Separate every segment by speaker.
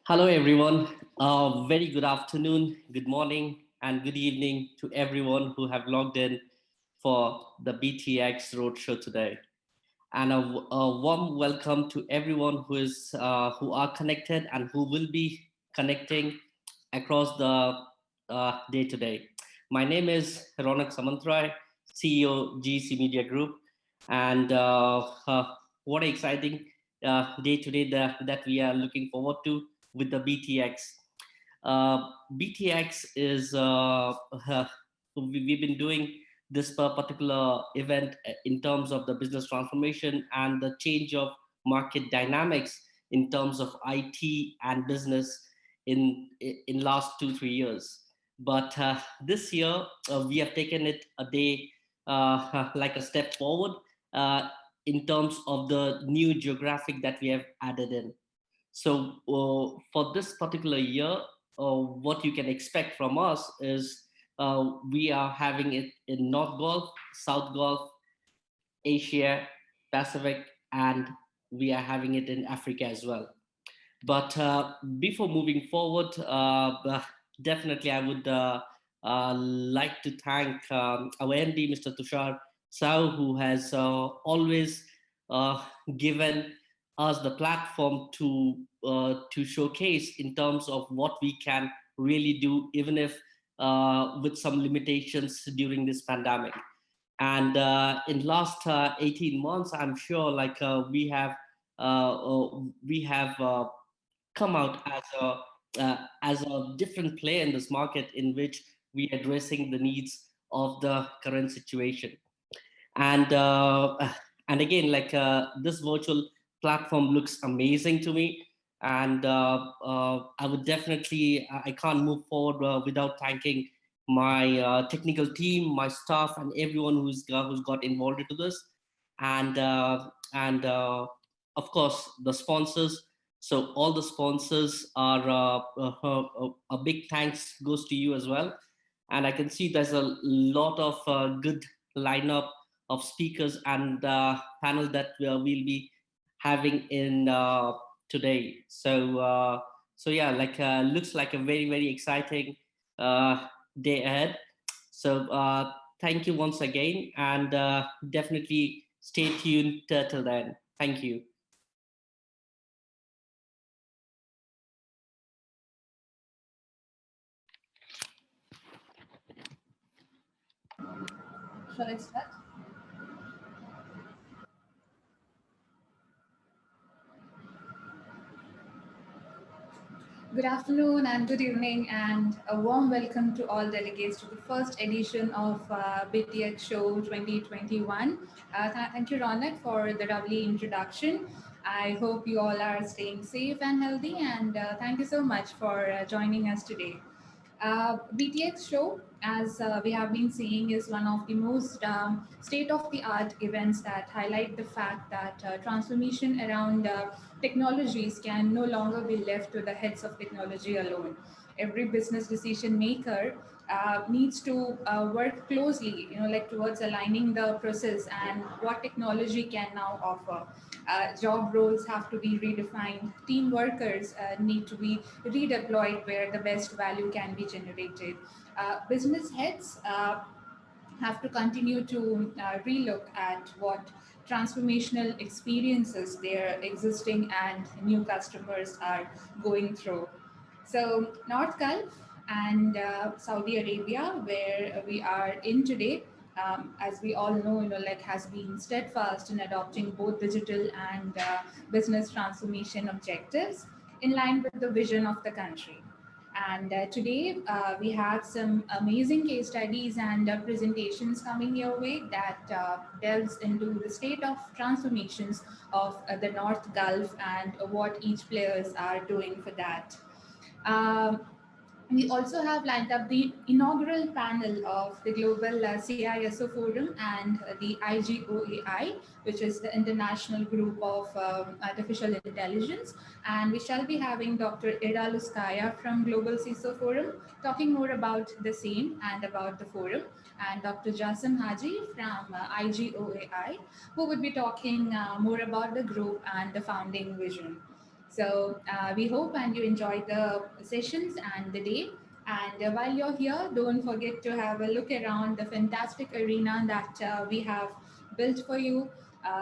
Speaker 1: Hello, everyone. Very good afternoon, good morning, and good evening to everyone who have logged in for the BTX Road Show today. And a warm welcome to everyone who are connected and who will be connecting across the day today. My name is Ronak Samantrai, CEO GEC Media Group, and what an exciting day today that we are looking forward to with the BTX. BTX is we've been doing this particular event in terms of the business transformation and the change of market dynamics in terms of IT and business in last 2 3 years. But this year we have taken it a day like a step forward in terms of the new geographic that we have added in. So for this particular year, what you can expect from us is we are having it in North Gulf, South Gulf, Asia, Pacific, and we are having it in Africa as well. But before moving forward, definitely I would like to thank our MD, Mr. Tushar Sao, who has always uh, given us the platform to showcase in terms of what we can really do, even if with some limitations during this pandemic. And in last 18 months, I'm sure like we have come out as a different player in this market in which we are addressing the needs of the current situation. And and again, like this virtual platform looks amazing to me. And I would definitely, I can't move forward without thanking my technical team, my staff, and everyone who's got involved into this. And of course, the sponsors. So all the sponsors are a big thanks goes to you as well. And I can see there's a lot of good lineup of speakers and panel that we'll be having in today. So yeah, like looks like a very exciting uh, day ahead. So thank you once again, and definitely stay tuned till then. Thank you.
Speaker 2: Shall I start? Good afternoon and good evening, and a warm welcome to all delegates to the first edition of BTX Show 2021. Thank you, Ronak, for the lovely introduction. I hope you all are staying safe and healthy, and thank you so much for joining us today. BTX show, as we have been seeing, is one of the most state-of-the-art events that highlight the fact that transformation around technologies can no longer be left to the heads of technology alone. Every business decision maker needs to work closely, like towards aligning the process and what technology can now offer. Job roles have to be redefined. Team workers need to be redeployed where the best value can be generated. Business heads have to continue to relook at what transformational experiences their existing and new customers are going through. So, North Gulf and Saudi Arabia, where we are in today, as we all know, like has been steadfast in adopting both digital and business transformation objectives in line with the vision of the country. And today we have some amazing case studies and presentations coming your way that delves into the state of transformations of the North Gulf and what each players are doing for that. Um, we also have lined up the inaugural panel of the Global CISO Forum and the IGOAI, which is the International Group of Artificial Intelligence. And we shall be having Dr. Ira Luskaya from Global CISO Forum talking more about the same and about the forum, and Dr. Jasim Haji from IGOAI, who would be talking more about the group and the founding vision. So we hope and you enjoy the sessions and the day. And while you're here, don't forget to have a look around the fantastic arena that we have built for you.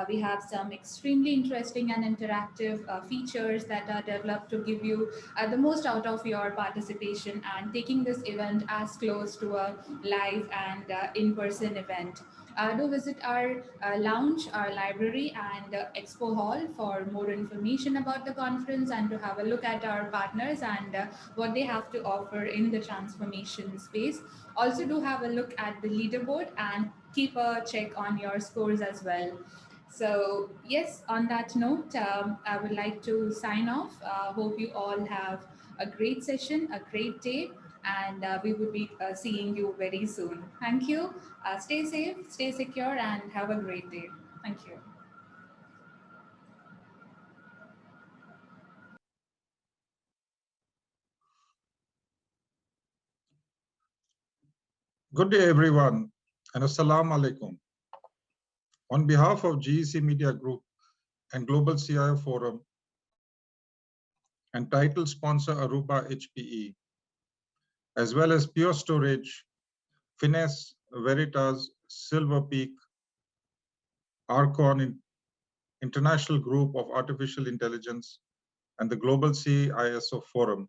Speaker 2: We have some extremely interesting and interactive features that are developed to give you the most out of your participation and taking this event as close to a live and in-person event. Do visit our lounge, our library, and expo hall for more information about the conference and to have a look at our partners and what they have to offer in the transformation space. Also, do have a look at the leaderboard and keep a check on your scores as well. So, yes, on that note, I would like to sign off. Hope you all have a great session, a great day, and we will be seeing you very soon. Thank you. Stay safe, stay secure, and have a great day. Thank you.
Speaker 3: Good day, everyone, and Assalamu alaikum. On behalf of GEC Media Group and Global CIO Forum and title sponsor Aruba HPE, as well as Pure Storage, Finesse, Veritas, Silver Peak, Arcon International Group of Artificial Intelligence, and the Global CISO Forum,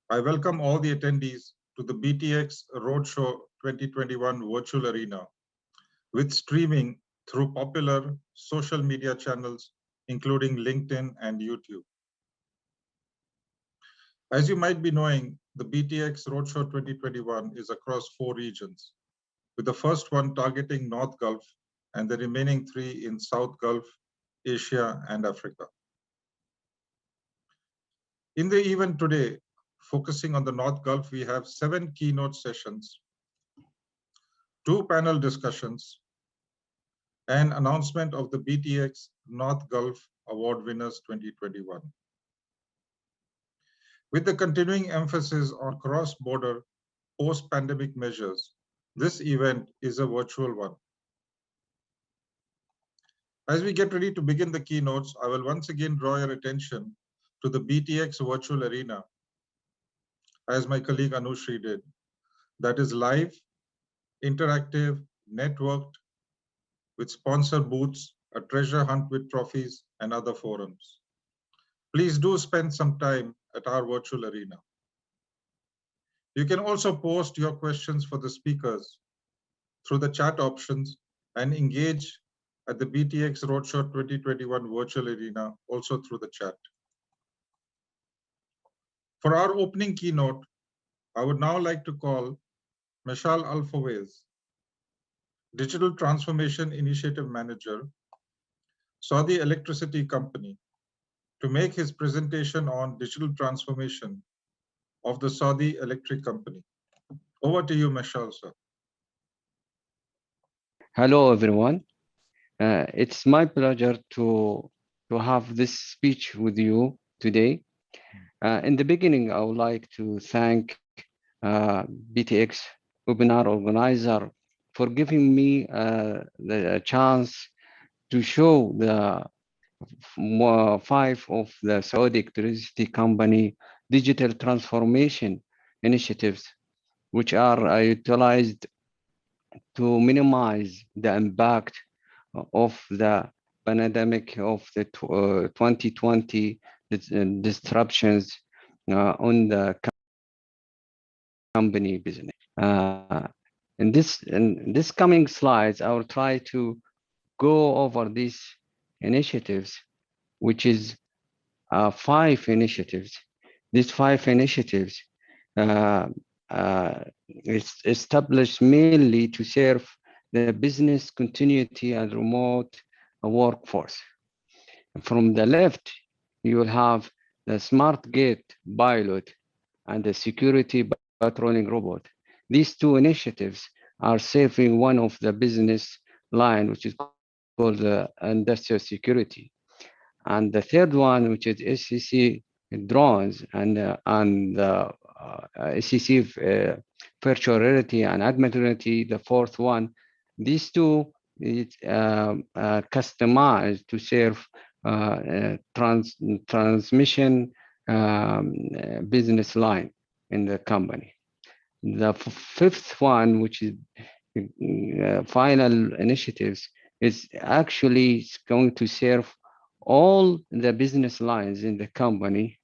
Speaker 3: I welcome all the attendees to the BTX Road Show 2021 virtual arena, with streaming through popular social media channels, including LinkedIn and YouTube. As you might be knowing, the BTX Roadshow 2021 is across 4 regions, with the first one targeting North Gulf and the remaining 3 in South Gulf, Asia, and Africa. In the event today, focusing on the North Gulf, we have 7 keynote sessions, 2 panel discussions, and announcement of the BTX North Gulf Award winners 2021. With the continuing emphasis on cross-border post-pandemic measures, this event is a virtual one. As we get ready to begin the keynotes, I will once again draw your attention to the BTX virtual arena, as my colleague Anushri did, that is live, interactive, networked, with sponsor booths, a treasure hunt with trophies, and other forums. Please do spend some time at our virtual arena. You can also post your questions for the speakers through the chat options and engage at the BTX Roadshow 2021 virtual arena, also through the chat. For our opening keynote, I would now like to call Meshal Alfawez, Digital Transformation Initiative Manager, Saudi Electricity Company, to make his presentation on digital transformation of the Saudi Electric Company. Over to you, Meshal, sir.
Speaker 4: Hello, everyone. It's my pleasure to have this speech with you today. In the beginning, I would like to thank BTX webinar organizer for giving me the chance to show the 5 of the Saudi Electricity Company digital transformation initiatives, which are utilized to minimize the impact of the pandemic of the 2020 disruptions on the company business. In this coming slides, I will try to go over these initiatives, which is 5 initiatives. These 5 initiatives is established mainly to serve the business continuity and remote workforce. From the left, you will have the smart gate pilot and the security patrolling robot. These 2 initiatives are saving one of the business line, which is called the industrial security. And the third one, which is SCC drones and SCC virtual reality and augmented reality, the 4th one. These 2 is customized to serve transmission business line in the company. The fifth one, which is final initiatives, is actually going to serve all the business lines in the company,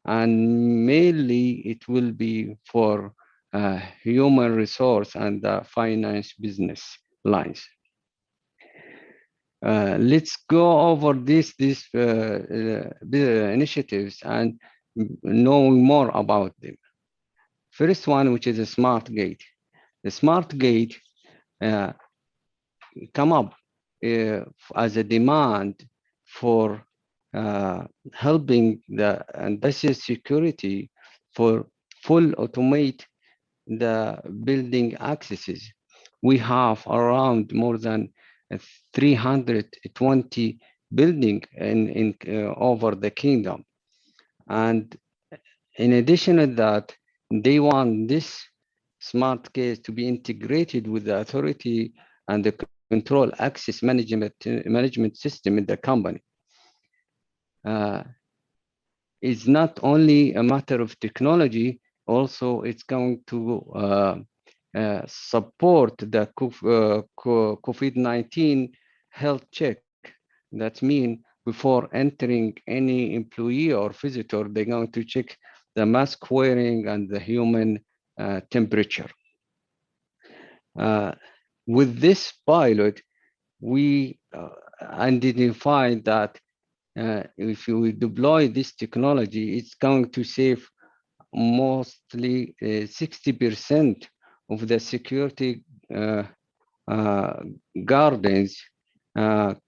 Speaker 4: and mainly it will be for human resource and finance business lines. Let's go over these initiatives and know more about them. First one, which is a smart gate. The smart gate come up as a demand for helping the industrial security for full automate the building accesses. We have around more than 320 building in over the kingdom, and in addition to that, they want this smart gate to be integrated with the authority and the control access management system in the company. It's not only a matter of technology, also it's going to support the COVID-19 health check. That means before entering any employee or visitor, they're going to check the mask wearing and the human temperature. With this pilot, we identified that if you deploy this technology, it's going to save mostly 60% of the security gardens over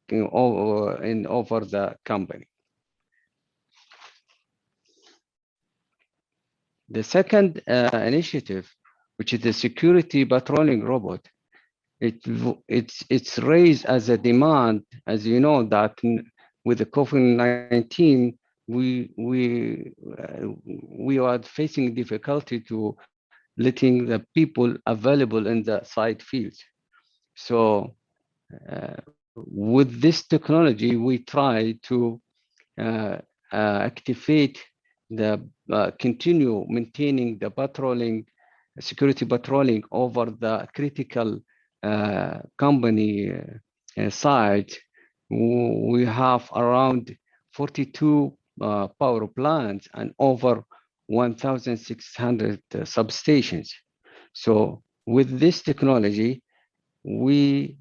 Speaker 4: the company. The second initiative, which is the security patrolling robot, it's raised as a demand, as you know, that with the COVID-19, we are facing difficulty to letting the people available in the site fields. So with this technology, we try to activate the continue maintaining the patrolling, security patrolling over the critical company site. We have around 42 power plants and over 1,600 substations. So with this technology, we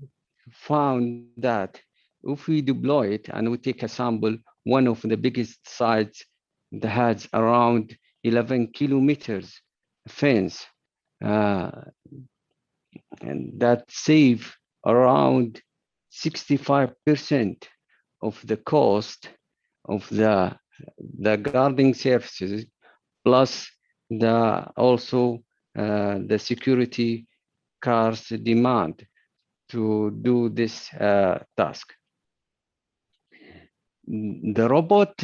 Speaker 4: found that if we deploy it and we take a sample, one of the biggest sites that has around 11 kilometers fence, and that save around 65% of the cost of the guarding services, plus also the security cars demand to do this task. The robot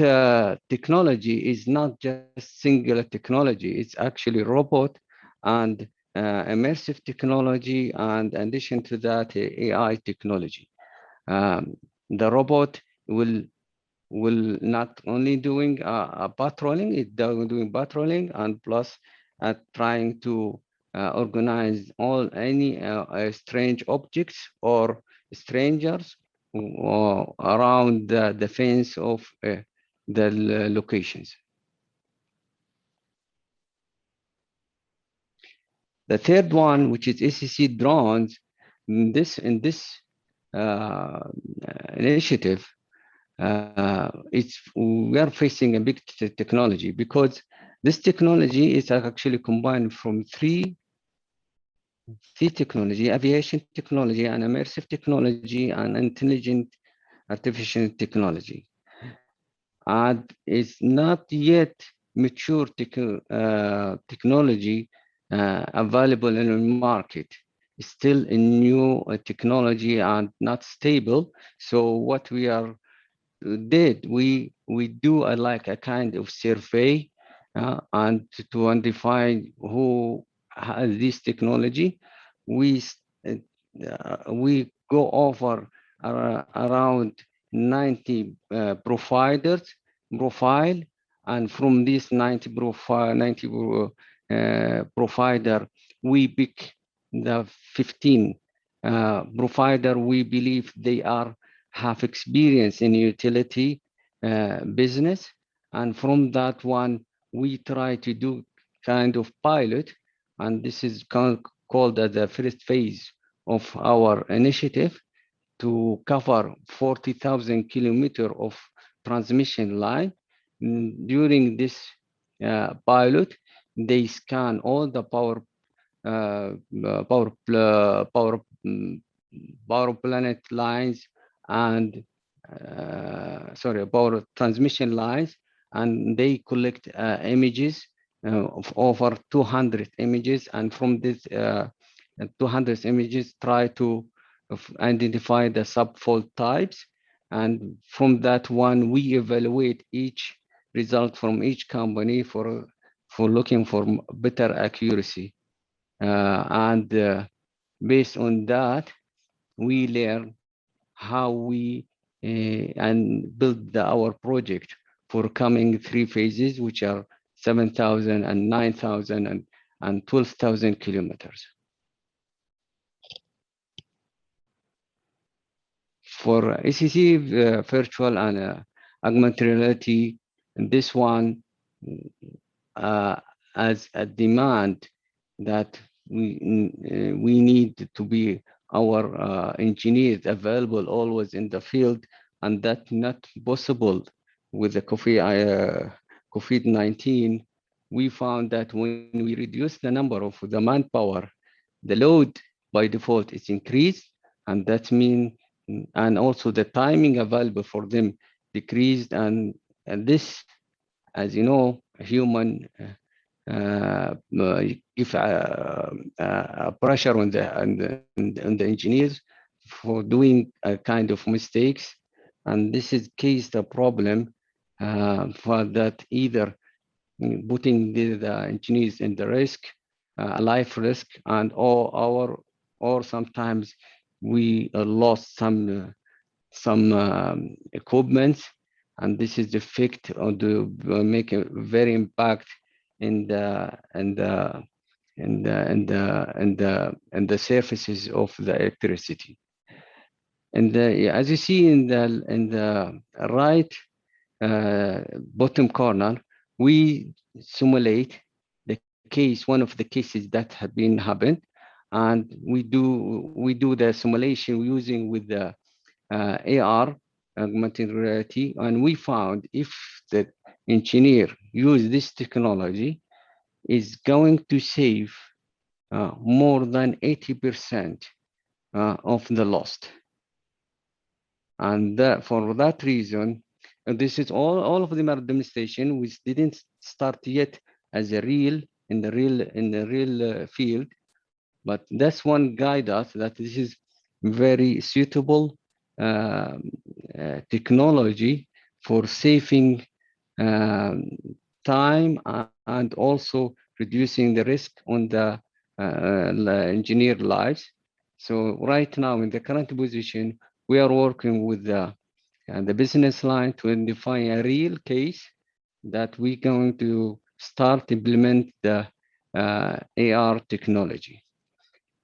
Speaker 4: technology is not just singular technology, it's actually robot and immersive technology, and in addition to that, AI technology. The robot will not only doing patrolling, it's doing patrolling and plus trying to organize any strange objects or strangers around the fence of the locations. The third one, which is ACC drones, in this initiative, we are facing a big technology, because this technology is actually combined from three technology: aviation technology, and immersive technology, and intelligent artificial technology. And it's not yet mature technology available in the market. It's still a new technology and not stable. So what we did, we do like a kind of survey and to identify who has this technology. We go over around 90 providers profile, and from this 90 provider, we pick the 15 provider we believe they have experience in utility business, and from that one we try to do kind of pilot, and this is called as the first phase of our initiative, to cover 40,000 kilometers of transmission line. During this pilot, they scan all the uh, power, power, power planet lines and power transmission lines, and they collect images of over 200 images, and from this 200 images try to identify the subfault types, and from that one we evaluate each result from each company for looking for better accuracy, and based on that we learn how we and build our project for coming 3 phases, which are 7,000 and 9,000 and 12,000 kilometers. For ACC virtual and augmented reality, this one as a demand that we need to be our engineers available always in the field, and that's not possible with the COVID-19. We found that when we reduce the number of the manpower, the load by default is increased, and that means, and also the timing available for them decreased, and this, as you know, human if pressure on the engineers for doing a kind of mistakes, and this is case the problem for that, either putting the engineers in the risk, a life risk, and or sometimes we lost some equipment, and this is the effect of the make a very impact in the surfaces of the electricity. And as you see in the right bottom corner, we simulate the case, one of the cases that have been happened, and we do the simulation using with the AR, augmented reality, and we found if the engineer use this technology, is going to save more than 80% of the loss. And for that reason, this is all of them are demonstration, which didn't start yet as a real in the real field, but that's one guide us that this is very suitable technology for saving time and also reducing the risk on the engineer lives. So right now in the current position, we are working with the business line to define a real case that we're going to start implement the AR technology.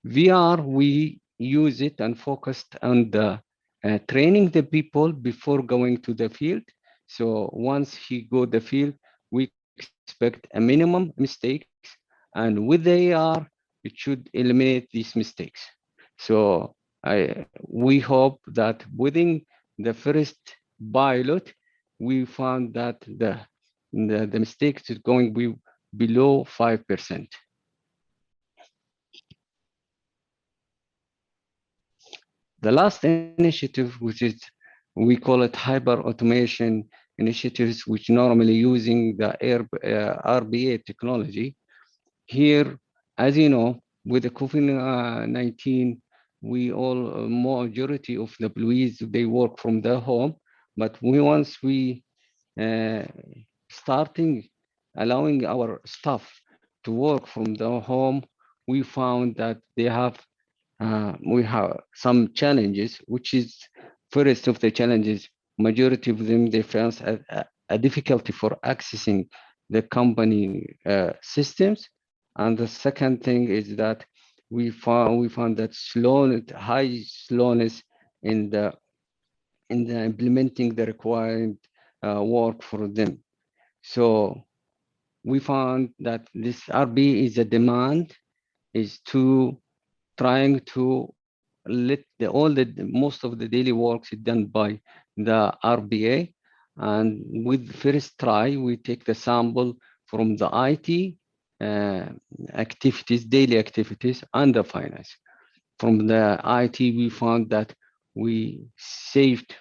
Speaker 4: VR, we use it and focused on the training the people before going to the field. So once he go the field, we expect a minimum mistakes, and with the AR, it should eliminate these mistakes. So we hope that within the first pilot, we found that the mistakes is going to be below 5%. The last initiative, which is, we call it hyper automation initiatives, which normally using the RBA technology. Here, as you know, with the COVID-19, we all, majority of the employees, they work from their home, but once we starting allowing our staff to work from their home, we found that we have some challenges, which is first of the challenges, majority of them, they face a difficulty for accessing the company systems. And the second thing is that we found that high slowness in the implementing the required work for them. So we found that this RB is a demand is to trying to let most of the daily works is done by the RBA, and with first try we take the sample from the IT activities, daily activities, and the finance. From the IT, we found that we saved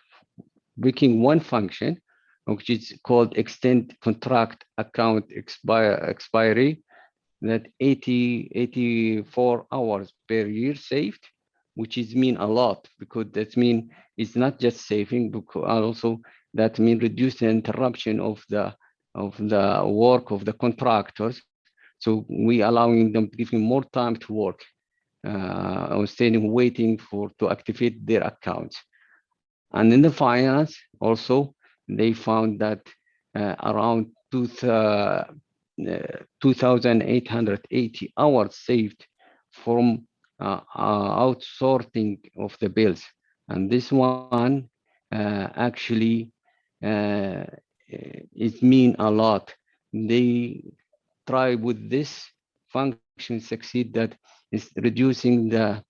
Speaker 4: breaking one function, which is called extend contract account expiry, that 84 hours per year saved, which is mean a lot, because that mean it's not just saving, because also that mean reduce the interruption of the work of the contractors. So we allowing them, giving more time to work instead of waiting to activate their accounts. And in the finance also, they found that around 2,880 hours saved from outsourcing of the bills. And this one actually it mean a lot. They try with this function succeed, that is reducing the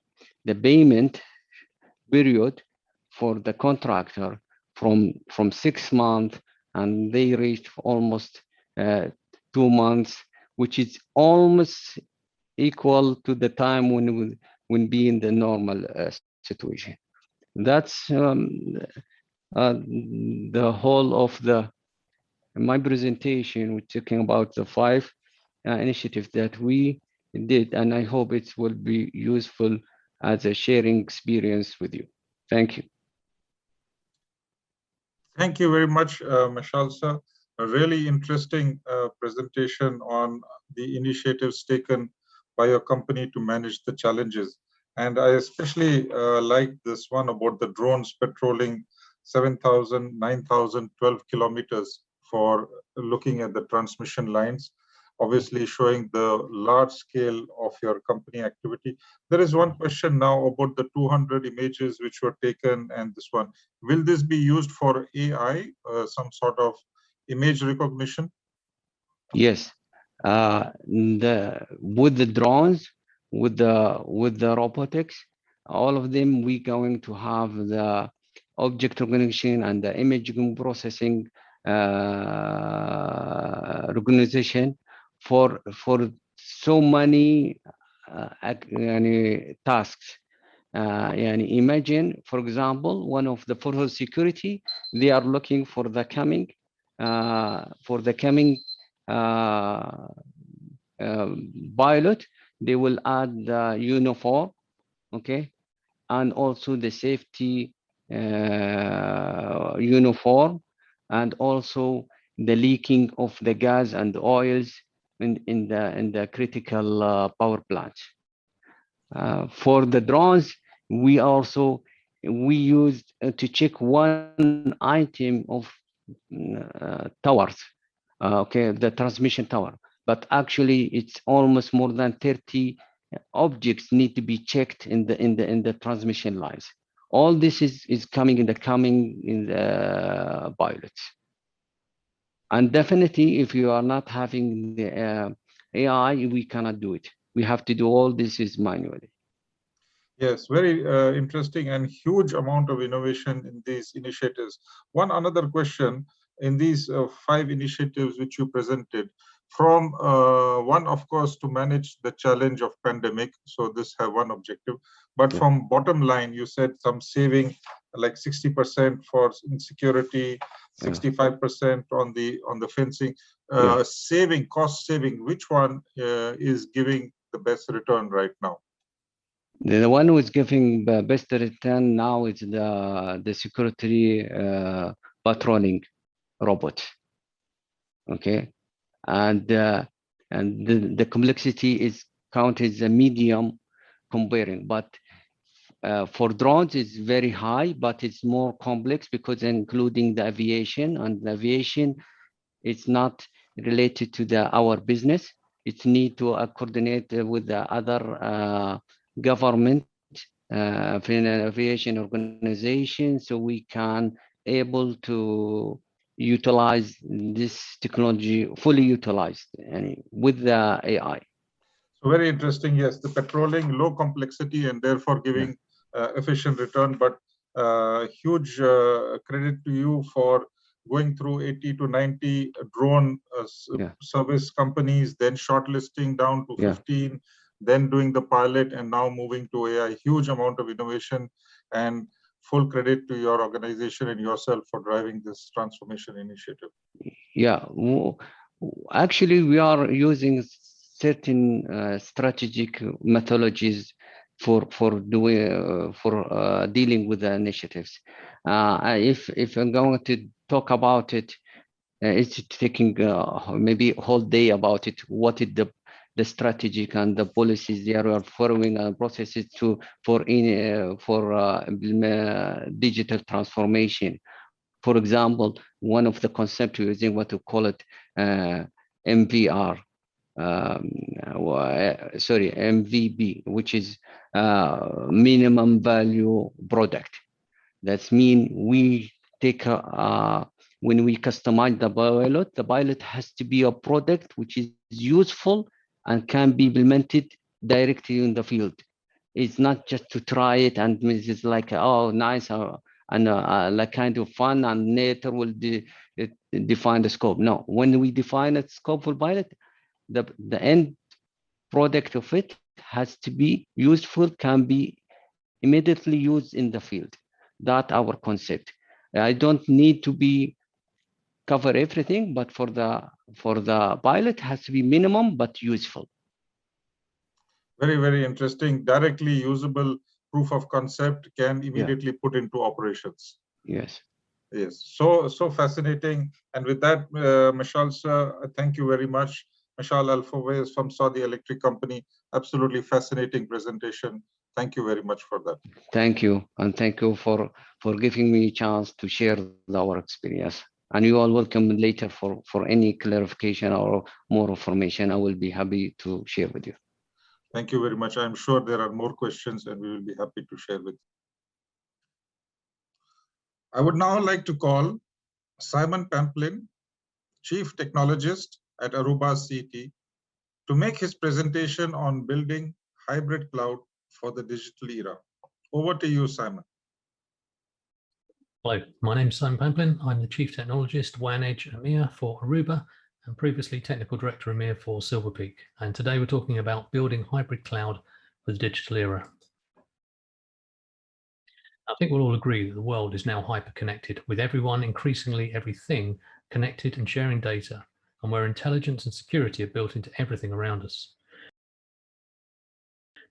Speaker 4: payment period for the contractor from 6 months, and they reached almost 2 months, which is almost equal to the time when be in the normal situation. That's the whole of my presentation. We're talking about the 5 initiatives that we did, and I hope it will be useful as a sharing experience with you. Thank you.
Speaker 3: Thank you very much, Mashal sir. A really interesting presentation on the initiatives taken by your company to manage the challenges. And I especially like this one about the drones patrolling 7,000, 9,000, 12 kilometers for looking at the transmission lines, obviously showing the large scale of your company activity. There is one question now about the 200 images which were taken, and this one. Will this be used for AI, some sort of image recognition?
Speaker 4: Yes, with the drones, with the robotics, all of them, we going to have the object recognition and the image processing recognition for so many tasks. Imagine, for example, one of the for security, they are looking for the coming pilot. They will add the uniform, okay, and also the safety uniform, and also the leaking of the gas and oils in the critical power plants. For the drones, we used to check one item of towers, okay, the transmission tower, but actually it's almost more than 30 objects need to be checked in the transmission lines. All this is coming in the pilots. And definitely, if you are not having the AI, we cannot do it. We have to do all this is manually.
Speaker 3: Yes, very interesting and huge amount of innovation in these initiatives. One another question in these 5 initiatives which you presented, from one, of course, to manage the challenge of pandemic. So this have one objective, but from bottom line, you said some saving like 60% for insecurity, 65% on the fencing, cost saving. Which one is giving the best return right now?
Speaker 4: The one who is giving the best return now is the security patrolling robot. Okay, and the complexity is counted as a medium comparing, but for drones, it's very high, but it's more complex because including the aviation, and the aviation, it's not related to our business. It need to coordinate with the other government aviation organization, so we can able to utilize this technology fully utilized and with the AI.
Speaker 3: So very interesting. Yes, the patrolling, low complexity, and therefore giving efficient return. But huge credit to you for going through 80 to 90 drone service companies, then shortlisting down to 15, then doing the pilot, and now moving to AI. Huge amount of innovation, and full credit to your organization and yourself for driving this transformation initiative.
Speaker 4: Yeah, actually, we are using certain strategic methodologies for dealing with the initiatives. If I'm going to talk about it, it's taking maybe a whole day about it. What is the strategic and the policies they are following and processes for digital transformation. For example, one of the concepts we're using, what to call it, MVR, MVB, which is minimum value product. That means we take when we customize the pilot has to be a product which is useful and can be implemented directly in the field. It's not just to try it and it's like, oh, nice, and like kind of fun, and later will define the scope. No, when we define a scope for pilot, the end product of it has to be useful, can be immediately used in the field. That's our concept. I don't need to be cover everything, but for the pilot has to be minimum but useful.
Speaker 3: Very, very interesting. Directly usable proof of concept can immediately put into operations.
Speaker 4: Yes.
Speaker 3: Yes. So fascinating. And with that, Mashal sir, thank you very much. Mashal Al-Fawez from Saudi Electric Company. Absolutely fascinating presentation. Thank you very much for that.
Speaker 4: Thank you. And thank you for giving me a chance to share our experience. And you are welcome later for any clarification or more information. I will be happy to share with you.
Speaker 3: Thank you very much. I'm sure there are more questions and we will be happy to share with you. I would now like to call Simon Pamplin, Chief Technologist at Aruba CT, to make his presentation on building hybrid cloud for the digital era. Over to you, Simon.
Speaker 5: Hello, my name is Simon Pamplin. I'm the Chief Technologist, WAN Edge EMEA for Aruba, and previously Technical Director EMEA for Silver Peak. And today we're talking about building hybrid cloud for the digital era. I think we'll all agree that the world is now hyper-connected, with everyone, increasingly everything, connected and sharing data, and where intelligence and security are built into everything around us.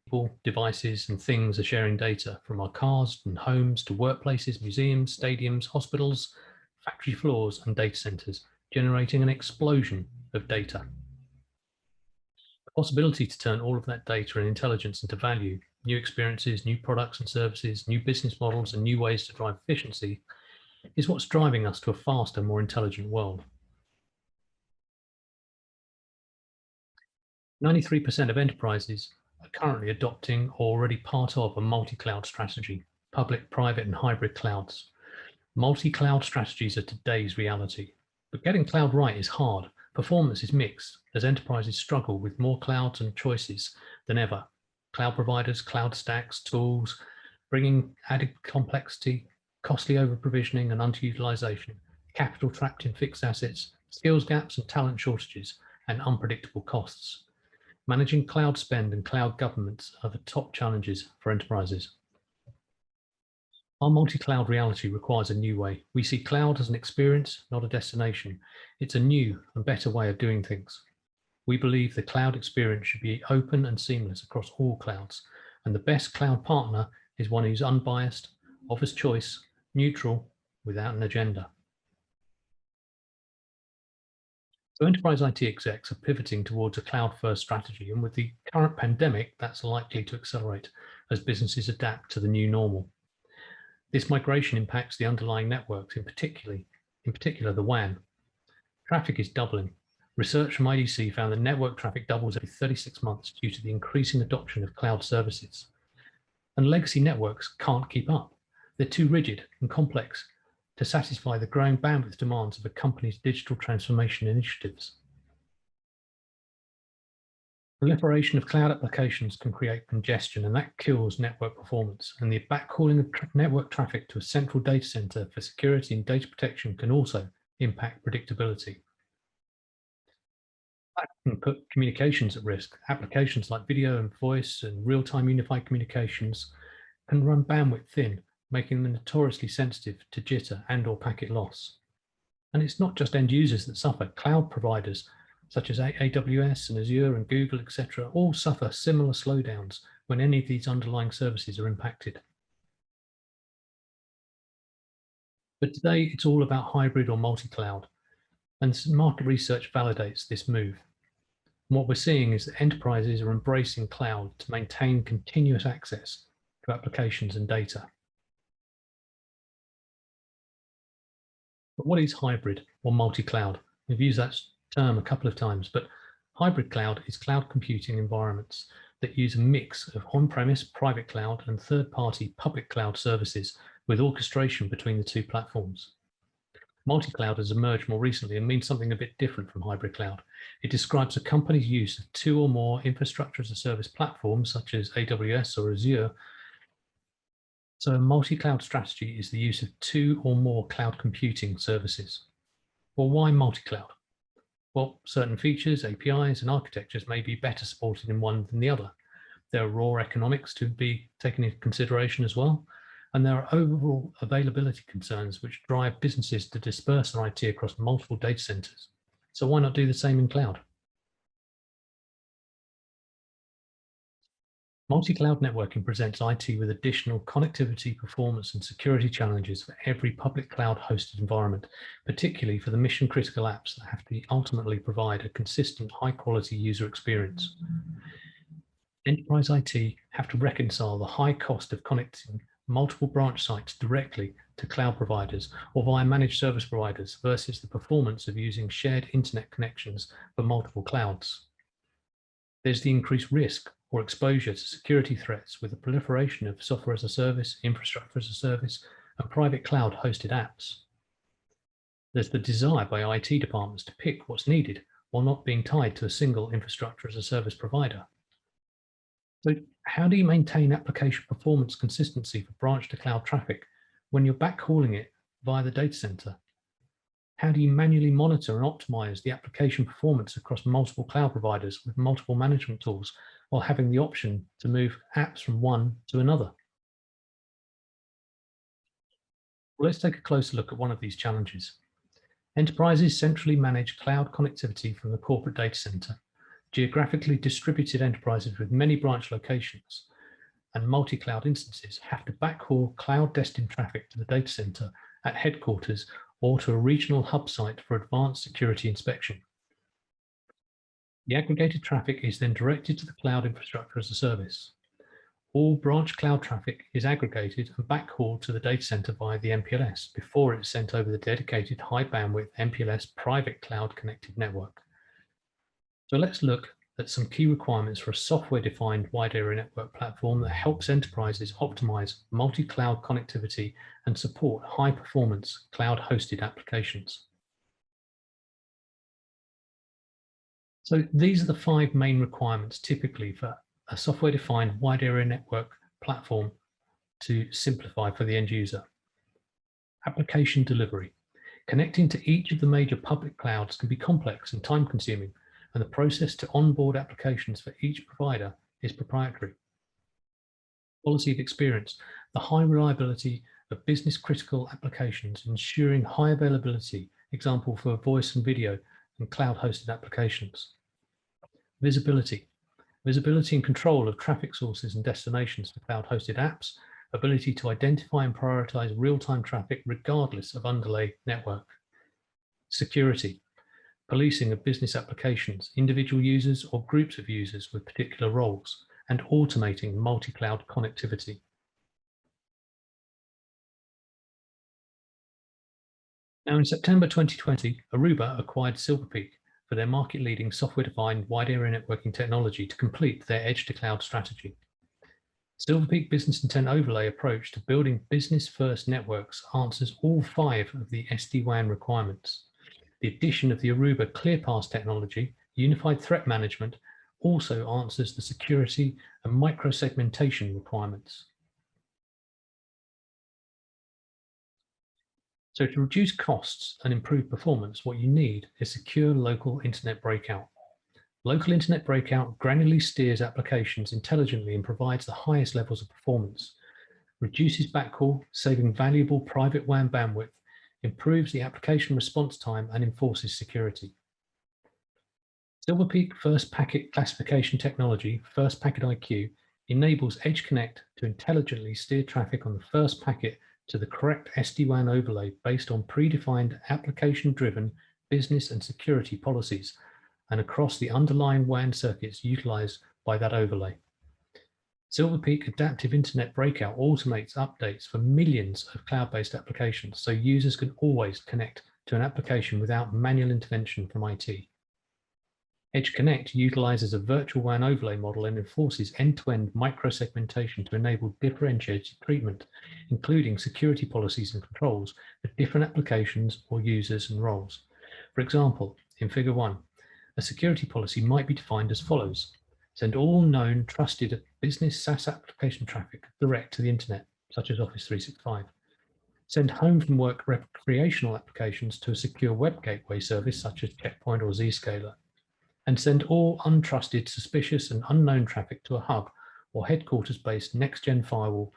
Speaker 5: People, devices, and things are sharing data, from our cars and homes to workplaces, museums, stadiums, hospitals, factory floors, and data centers, generating an explosion of data. The possibility to turn all of that data and intelligence into value, new experiences, new products and services, new business models, and new ways to drive efficiency is what's driving us to a faster, more intelligent world. 93% of enterprises are currently adopting or already part of a multi-cloud strategy, public, private, and hybrid clouds. Multi-cloud strategies are today's reality, but getting cloud right is hard. Performance is mixed as enterprises struggle with more clouds and choices than ever. Cloud providers, cloud stacks, tools, bringing added complexity, costly over-provisioning and underutilization, capital trapped in fixed assets, skills gaps and talent shortages, and unpredictable costs. Managing cloud spend and cloud governance are the top challenges for enterprises. Our multi-cloud reality requires a new way. We see cloud as an experience, not a destination. It's a new and better way of doing things. We believe the cloud experience should be open and seamless across all clouds, and the best cloud partner is one who's unbiased, offers choice, neutral, without an agenda. So enterprise IT execs are pivoting towards a cloud-first strategy, and with the current pandemic, that's likely to accelerate. as businesses adapt to the new normal. This migration impacts the underlying networks, in particular the WAN. Traffic is doubling. Research from IDC found that network traffic doubles every 36 months due to the increasing adoption of cloud services. And legacy networks can't keep up. They're too rigid and complex to satisfy the growing bandwidth demands of a company's digital transformation initiatives. Proliferation of cloud applications can create congestion, and that kills network performance. And the backhauling of network traffic to a central data center for security and data protection can also impact predictability. That can put communications at risk. Applications like video and voice and real-time unified communications can run bandwidth thin, making them notoriously sensitive to jitter and/or packet loss. And it's not just end users that suffer. Cloud providers such as AWS and Azure and Google, etc., all suffer similar slowdowns when any of these underlying services are impacted. But today, it's all about hybrid or multi-cloud, and market research validates this move. And what we're seeing is that enterprises are embracing cloud to maintain continuous access to applications and data. But what is hybrid or multi-cloud? We've used that term a couple of times, but hybrid cloud is cloud computing environments that use a mix of on-premise private cloud and third-party public cloud services with orchestration between the two platforms. Multi-cloud has emerged more recently and means something a bit different from hybrid cloud. It describes a company's use of two or more infrastructure as a service platforms such as AWS or Azure. So a multi-cloud strategy is the use of two or more cloud computing services. Well, why multi-cloud? Well, certain features, APIs, and architectures may be better supported in one than the other. There are raw economics to be taken into consideration as well, and there are overall availability concerns which drive businesses to disperse their IT across multiple data centers. So why not do the same in cloud? Multi-cloud networking presents IT with additional connectivity, performance, and security challenges for every public cloud-hosted environment, particularly for the mission-critical apps that have to ultimately provide a consistent, high-quality user experience. Enterprise IT have to reconcile the high cost of connecting multiple branch sites directly to cloud providers or via managed service providers versus the performance of using shared internet connections for multiple clouds. There's the increased risk or exposure to security threats with the proliferation of software as a service, infrastructure as a service, and private cloud hosted apps. There's the desire by IT departments to pick what's needed while not being tied to a single infrastructure as a service provider. So how do you maintain application performance consistency for branch to cloud traffic when you're backhauling it via the data center? How do you manually monitor and optimize the application performance across multiple cloud providers with multiple management tools while having the option to move apps from one to another? Well, let's take a closer look at one of these challenges. Enterprises centrally manage cloud connectivity from the corporate data center. Geographically distributed enterprises with many branch locations and multi-cloud instances have to backhaul cloud-destined traffic to the data center at headquarters or to a regional hub site for advanced security inspection. The aggregated traffic is then directed to the cloud infrastructure as a service. All branch cloud traffic is aggregated and backhauled to the data center via the MPLS before it's sent over the dedicated high bandwidth MPLS private cloud connected network. So let's look at some key requirements for a software-defined wide area network platform that helps enterprises optimize multi-cloud connectivity and support high-performance cloud-hosted applications. So these are the 5 main requirements typically for a software-defined wide area network platform to simplify for the end user. Application delivery. Connecting to each of the major public clouds can be complex and time-consuming, and the process to onboard applications for each provider is proprietary. Quality of experience, the high reliability of business critical applications, ensuring high availability, example for voice and video and cloud hosted applications. Visibility, visibility and control of traffic sources and destinations for cloud hosted apps, ability to identify and prioritize real-time traffic regardless of underlay network. Security, policing of business applications, individual users or groups of users with particular roles, and automating multi-cloud connectivity. Now, in September 2020, Aruba acquired Silverpeak for their market-leading software-defined wide area networking technology to complete their edge-to-cloud strategy. Silverpeak Business Intent Overlay approach to building business-first networks answers all 5 of the SD-WAN requirements. The addition of the Aruba ClearPass technology, unified threat management, also answers the security and microsegmentation requirements. So to reduce costs and improve performance, what you need is secure local internet breakout. Local internet breakout granularly steers applications intelligently and provides the highest levels of performance, reduces backhaul, saving valuable private WAN bandwidth, improves the application response time, and enforces security. Silverpeak First Packet Classification Technology, First Packet IQ, enables Edge Connect to intelligently steer traffic on the first packet to the correct SD-WAN overlay based on predefined application-driven business and security policies and across the underlying WAN circuits utilized by that overlay. Silverpeak Adaptive Internet Breakout automates updates for millions of cloud-based applications, so users can always connect to an application without manual intervention from IT. Edge Connect utilizes a virtual WAN overlay model and enforces end-to-end microsegmentation to enable differentiated treatment, including security policies and controls for different applications or users and roles. For example, in Figure 1, a security policy might be defined as follows: send all known trusted business SaaS application traffic direct to the internet, such as Office 365. Send home from work recreational applications to a secure web gateway service such as Checkpoint or Zscaler. And send all untrusted, suspicious, and unknown traffic to a hub or headquarters-based next-gen firewall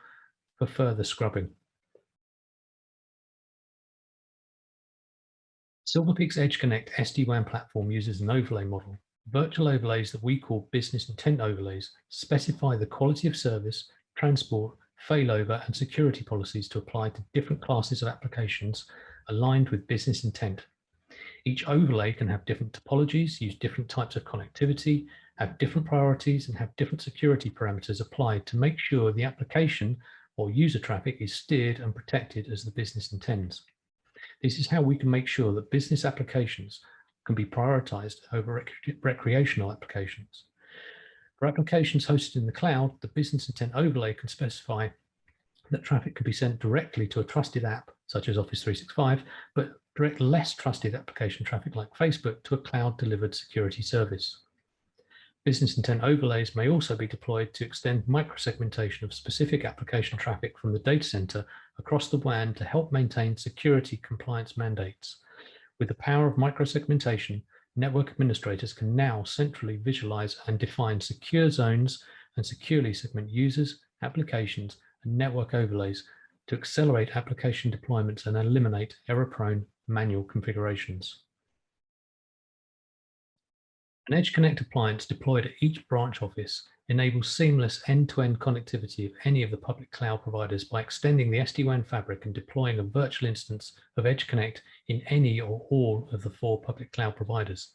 Speaker 5: for further scrubbing. Silverpeak's Edge Connect SD-WAN platform uses an overlay model. Virtual overlays that we call business intent overlays specify the quality of service, transport, failover, and security policies to apply to different classes of applications aligned with business intent. Each overlay can have different topologies, use different types of connectivity, have different priorities, and have different security parameters applied to make sure the application or user traffic is steered and protected as the business intends. This is how we can make sure that business applications can be prioritized over recreational applications. For applications hosted in the cloud, the business intent overlay can specify that traffic can be sent directly to a trusted app, such as Office 365, but direct less trusted application traffic like Facebook to a cloud-delivered security service. Business intent overlays may also be deployed to extend microsegmentation of specific application traffic from the data center across the WAN to help maintain security compliance mandates. With the power of microsegmentation, network administrators can now centrally visualize and define secure zones and securely segment users, applications, and network overlays to accelerate application deployments and eliminate error-prone manual configurations. An Edge Connect appliance deployed at each branch office enables seamless end-to-end connectivity of any of the public cloud providers by extending the SD-WAN fabric and deploying a virtual instance of Edge Connect in any or all of the 4 public cloud providers.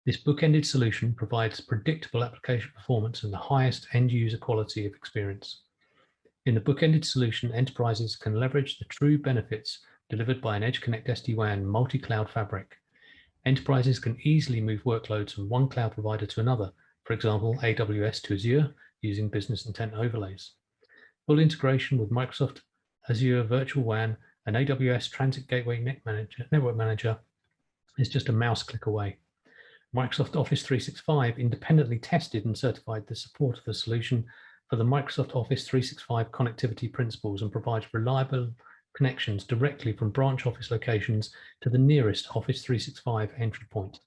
Speaker 5: This bookended solution provides predictable application performance and the highest end-user quality of experience. In the bookended solution, enterprises can leverage the true benefits delivered by an Edge Connect SD-WAN multi-cloud fabric. Enterprises can easily move workloads from one cloud provider to another, for example, AWS to Azure, using business intent overlays. Full integration with Microsoft Azure Virtual WAN and AWS Transit Gateway Network Manager is just a mouse click away. Microsoft Office 365 independently tested and certified the support of the solution for the Microsoft Office 365 connectivity principles and provides reliable connections directly from branch office locations to the nearest Office 365 entry point.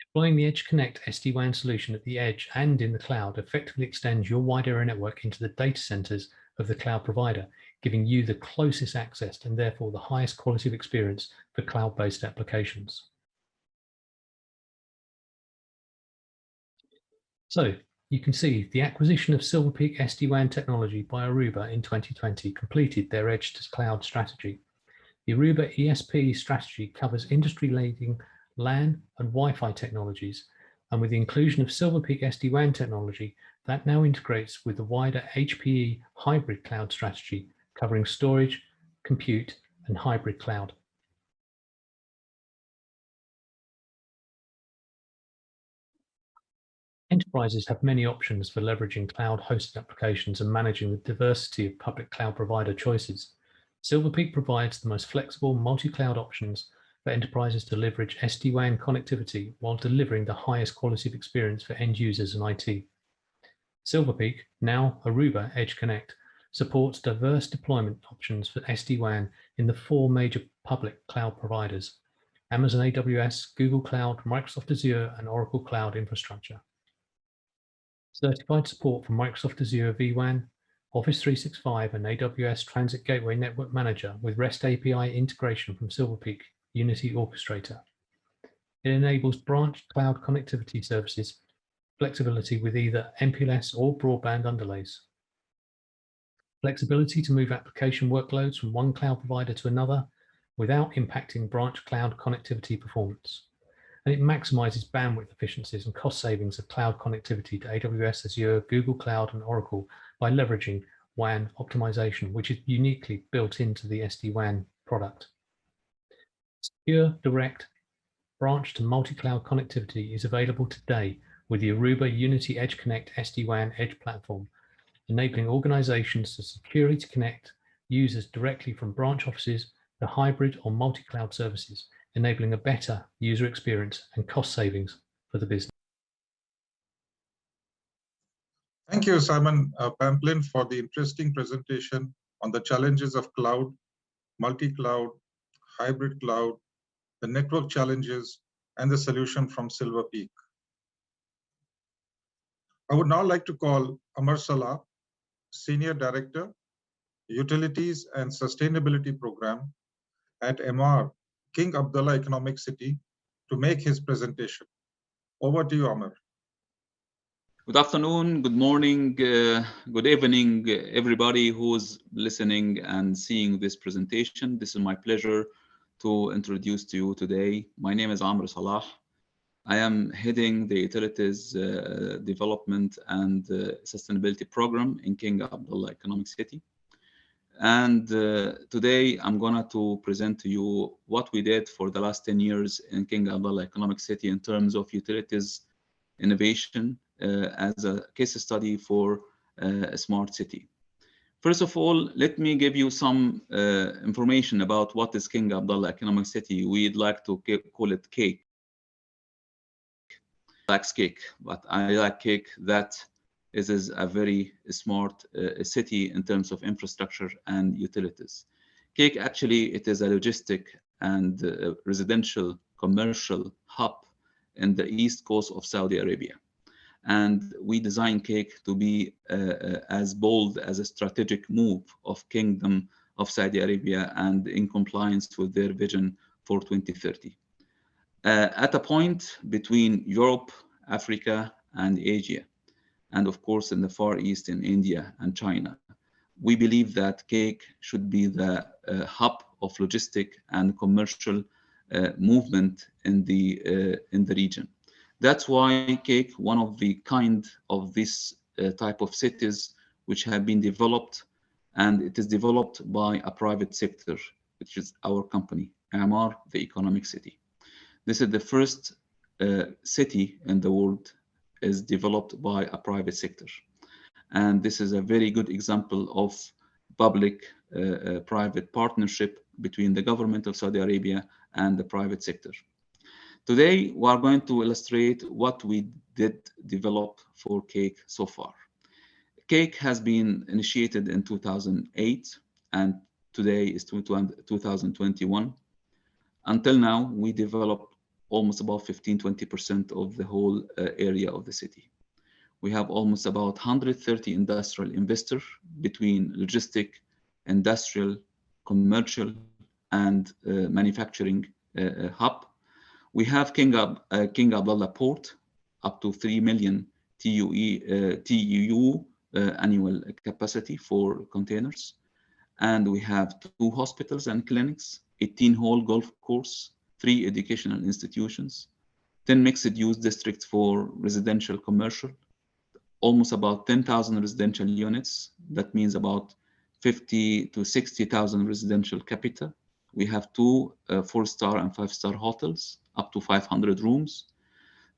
Speaker 5: Deploying the Edge Connect SD-WAN solution at the edge and in the cloud effectively extends your wide area network into the data centers of the cloud provider, giving you the closest access and therefore the highest quality of experience for cloud-based applications. So you can see the acquisition of Silverpeak SD-WAN technology by Aruba in 2020 completed their edge to cloud strategy. The Aruba ESP strategy covers industry-leading LAN and Wi-Fi technologies, And with the inclusion of Silver Peak SD-WAN technology, that now integrates with the wider HPE hybrid cloud strategy, covering storage, compute, and hybrid cloud. Enterprises have many options for leveraging cloud-hosted applications and managing the diversity of public cloud provider choices. Silver Peak provides the most flexible multi-cloud options for enterprises to leverage SD-WAN connectivity while delivering the highest quality of experience for end users and IT. Silver Peak, now Aruba Edge Connect, supports diverse deployment options for SD-WAN in the 4 major public cloud providers: Amazon AWS, Google Cloud, Microsoft Azure, and Oracle Cloud Infrastructure. Certified support for Microsoft Azure vWAN, Office 365, and AWS Transit Gateway Network Manager with REST API integration from Silver Peak Unity Orchestrator. It enables branched cloud connectivity services, flexibility with either MPLS or broadband underlays. Flexibility to move application workloads from one cloud provider to another without impacting branch cloud connectivity performance. And it maximizes bandwidth efficiencies and cost savings of cloud connectivity to AWS, Azure, Google Cloud, and Oracle by leveraging WAN optimization, which is uniquely built into the SD-WAN product. Secure, direct, branch to multi-cloud connectivity is available today with the Aruba Unity Edge Connect SD-WAN Edge platform, enabling organizations to securely connect users directly from branch offices to hybrid or multi-cloud services, enabling a better user experience and cost savings for the business.
Speaker 3: Thank you, Simon Pamplin, for the interesting presentation on the challenges of cloud, multi-cloud, hybrid cloud, the network challenges, and the solution from Silver Peak. I would now like to call Amar Salah, Senior Director, Utilities and Sustainability Program at MR, King Abdullah Economic City, to make his presentation. Over to you, Amar.
Speaker 6: Good afternoon, good morning, good evening, everybody who's listening and seeing this presentation. This is my pleasure to introduce to you today. My name is Amr Salah. I am heading the Utilities Development and Sustainability Program in King Abdullah Economic City. And today I'm going to present to you what we did for the last 10 years in King Abdullah Economic City in terms of utilities innovation as a case study for a smart city. First of all, let me give you some information about what is King Abdullah Economic City. We'd like to call it cake. Likes cake, but I like cake that is a very smart city in terms of infrastructure and utilities. Cake, actually, it is a logistic and residential commercial hub in the east coast of Saudi Arabia. And we designed Cake to be as bold as a strategic move of Kingdom of Saudi Arabia and in compliance with their vision for 2030. At a point between Europe, Africa, and Asia, and of course in the Far East in India and China, we believe that Cake should be the hub of logistic and commercial movement in the region. That's why Cake, one of the kind of this type of cities which have been developed, and it is developed by a private sector, which is our company, AMAR, the Economic City. This is the first city in the world is developed by a private sector. And this is a very good example of public-private partnership between the government of Saudi Arabia and the private sector. Today, we are going to illustrate what we did develop for Cake so far. Cake has been initiated in 2008, and today is 2021. Until now, we developed almost about 15-20% of the whole area of the city. We have almost about 130 industrial investors between logistic, industrial, commercial, and manufacturing hub. We have King Abdullah Port, up to 3 million TEU annual capacity for containers. And we have 2 hospitals and clinics, 18-hole golf course, 3 educational institutions, 10 mixed-use districts for residential commercial, almost about 10,000 residential units. That means about 50 to 60,000 residential capita. We have 2 4-star and 5-star hotels, up to 500 rooms.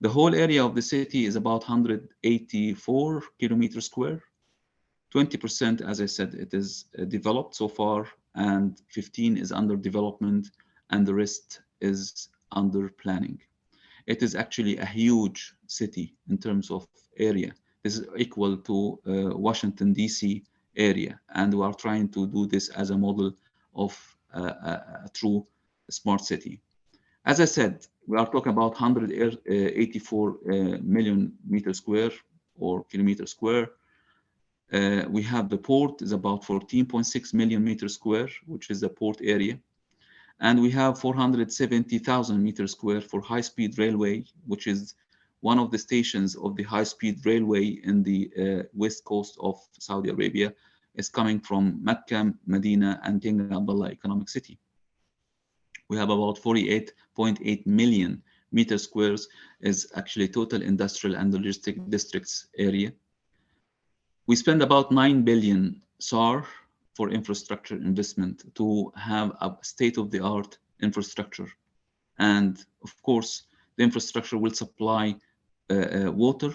Speaker 6: The whole area of the city is about 184 kilometers square. 20%, as I said, it is developed so far, and 15 is under development, and the rest is under planning. It is actually a huge city in terms of area. This is equal to Washington, D.C. area, and we are trying to do this as a model of a true smart city. As I said, we are talking about 184 million meters square or kilometers square. We have the port is about 14.6 million meters square, which is the port area. And we have 470,000 meters square for high-speed railway, which is one of the stations of the high-speed railway in the west coast of Saudi Arabia, is coming from Mecca, Medina, and King Abdullah Economic City. We have about 48.8 million meters squares is actually total industrial and logistic districts area. We spend about 9 billion SAR for infrastructure investment to have a state-of-the-art infrastructure. And of course, the infrastructure will supply water,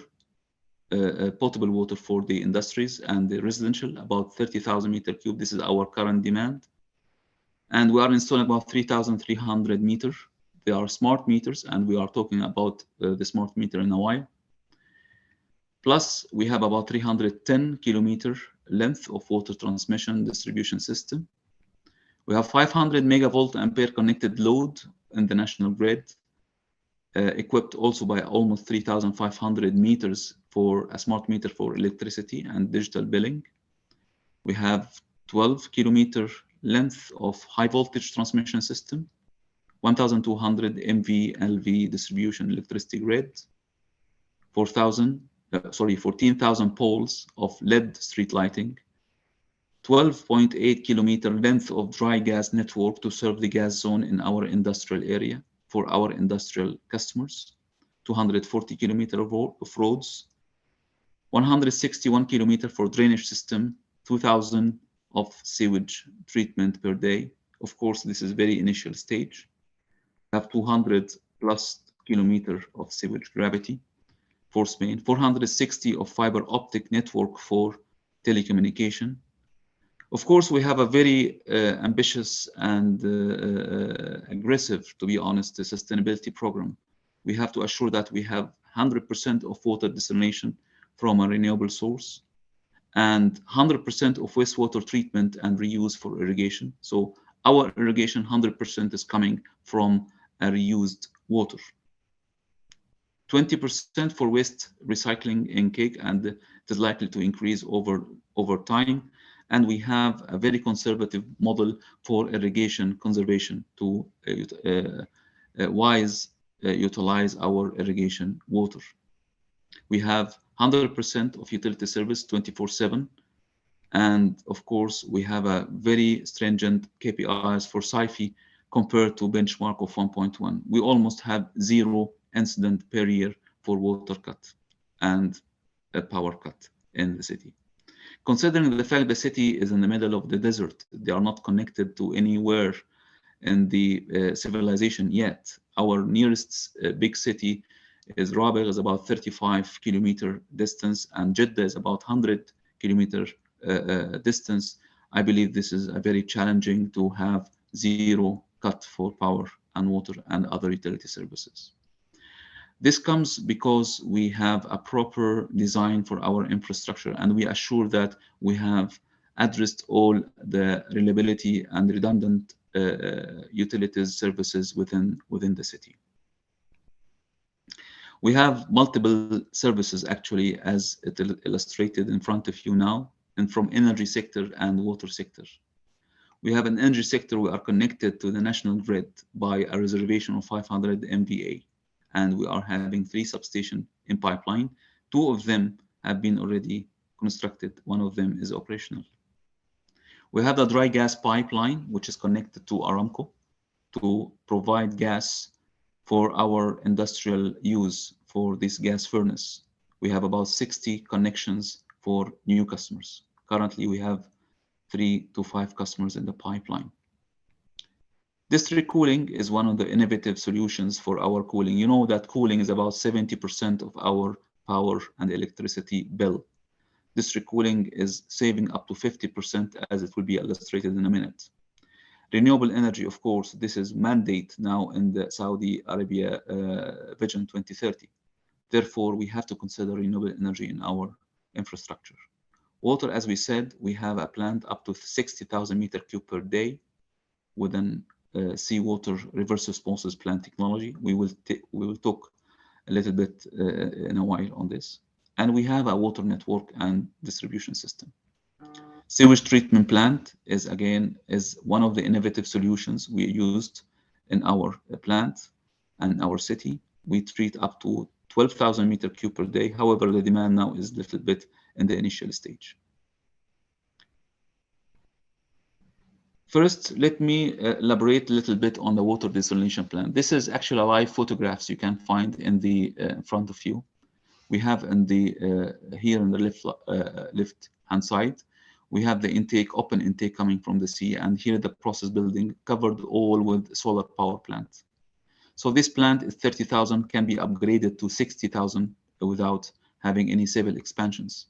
Speaker 6: potable water for the industries and the residential, about 30,000 meter cube. This is our current demand. And we are installing about 3,300 meters. They are smart meters, and we are talking about the smart meter in a while. Plus, we have about 310 kilometer length of water transmission distribution system. We have 500 megavolt ampere connected load in the national grid, equipped also by almost 3,500 meters for a smart meter for electricity and digital billing. We have 12 kilometer length of high voltage transmission system, 1,200 MV LV distribution electricity grid, 14,000 poles of LED street lighting, 12.8 kilometer length of dry gas network to serve the gas zone in our industrial area for our industrial customers, 240 kilometer of roads, 161 kilometer for drainage system, 2,000 of sewage treatment per day. Of course, this is very initial stage. We have 200 plus kilometer of sewage gravity for Spain, 460 of fiber optic network for telecommunication. Of course, we have a very ambitious and aggressive, to be honest, sustainability program. We have to assure that we have 100% of water desalination from a renewable source and 100% of wastewater treatment and reuse for irrigation. So our irrigation 100% is coming from a reused water. 20% for waste recycling in cake, and it is likely to increase over time. And we have a very conservative model for irrigation conservation to utilize our irrigation water. We have 100% of utility service 24/7. And of course, we have a very stringent KPIs for SAIFI compared to benchmark of 1.1. We almost have 0 incident per year for water cut and a power cut in the city. Considering the fact the city is in the middle of the desert, they are not connected to anywhere in the civilization yet. Our nearest big city is Rabigh, is about 35 kilometer distance, and Jeddah is about 100 kilometer distance. I believe this is a very challenging to have 0 cut for power and water and other utility services. This comes because we have a proper design for our infrastructure, and we assure that we have addressed all the reliability and redundant utilities services within the city. We have multiple services actually, as it illustrated in front of you now, and from energy sector and water sector. We have an energy sector, we are connected to the national grid by a reservation of 500 MVA. And we are having 3 substations in pipeline. 2 of them have been already constructed. 1 of them is operational. We have the dry gas pipeline, which is connected to Aramco to provide gas for our industrial use for this gas furnace. We have about 60 connections for new customers. Currently, we have 3 to 5 customers in the pipeline. District cooling is one of the innovative solutions for our cooling. You know that cooling is about 70% of our power and electricity bill. District cooling is saving up to 50%, as it will be illustrated in a minute. Renewable energy, of course, this is mandate now in the Saudi Arabia Vision 2030. Therefore, we have to consider renewable energy in our infrastructure. Water, as we said, we have a plant up to 60,000 meter cube per day with an seawater reverse osmosis plant technology. We will talk a little bit in a while on this. And we have a water network and distribution system. Sewage treatment plant is one of the innovative solutions we used in our plant and our city. We treat up to 12,000 meter cube per day. However, the demand now is a little bit in the initial stage. First, let me elaborate a little bit on the water desalination plant. This is actually live photographs you can find in the in front of you. We have in the here in the left hand side, we have the intake, open intake coming from the sea, and here the process building covered all with solar power plant. So this plant is 30,000, can be upgraded to 60,000 without having any civil expansions.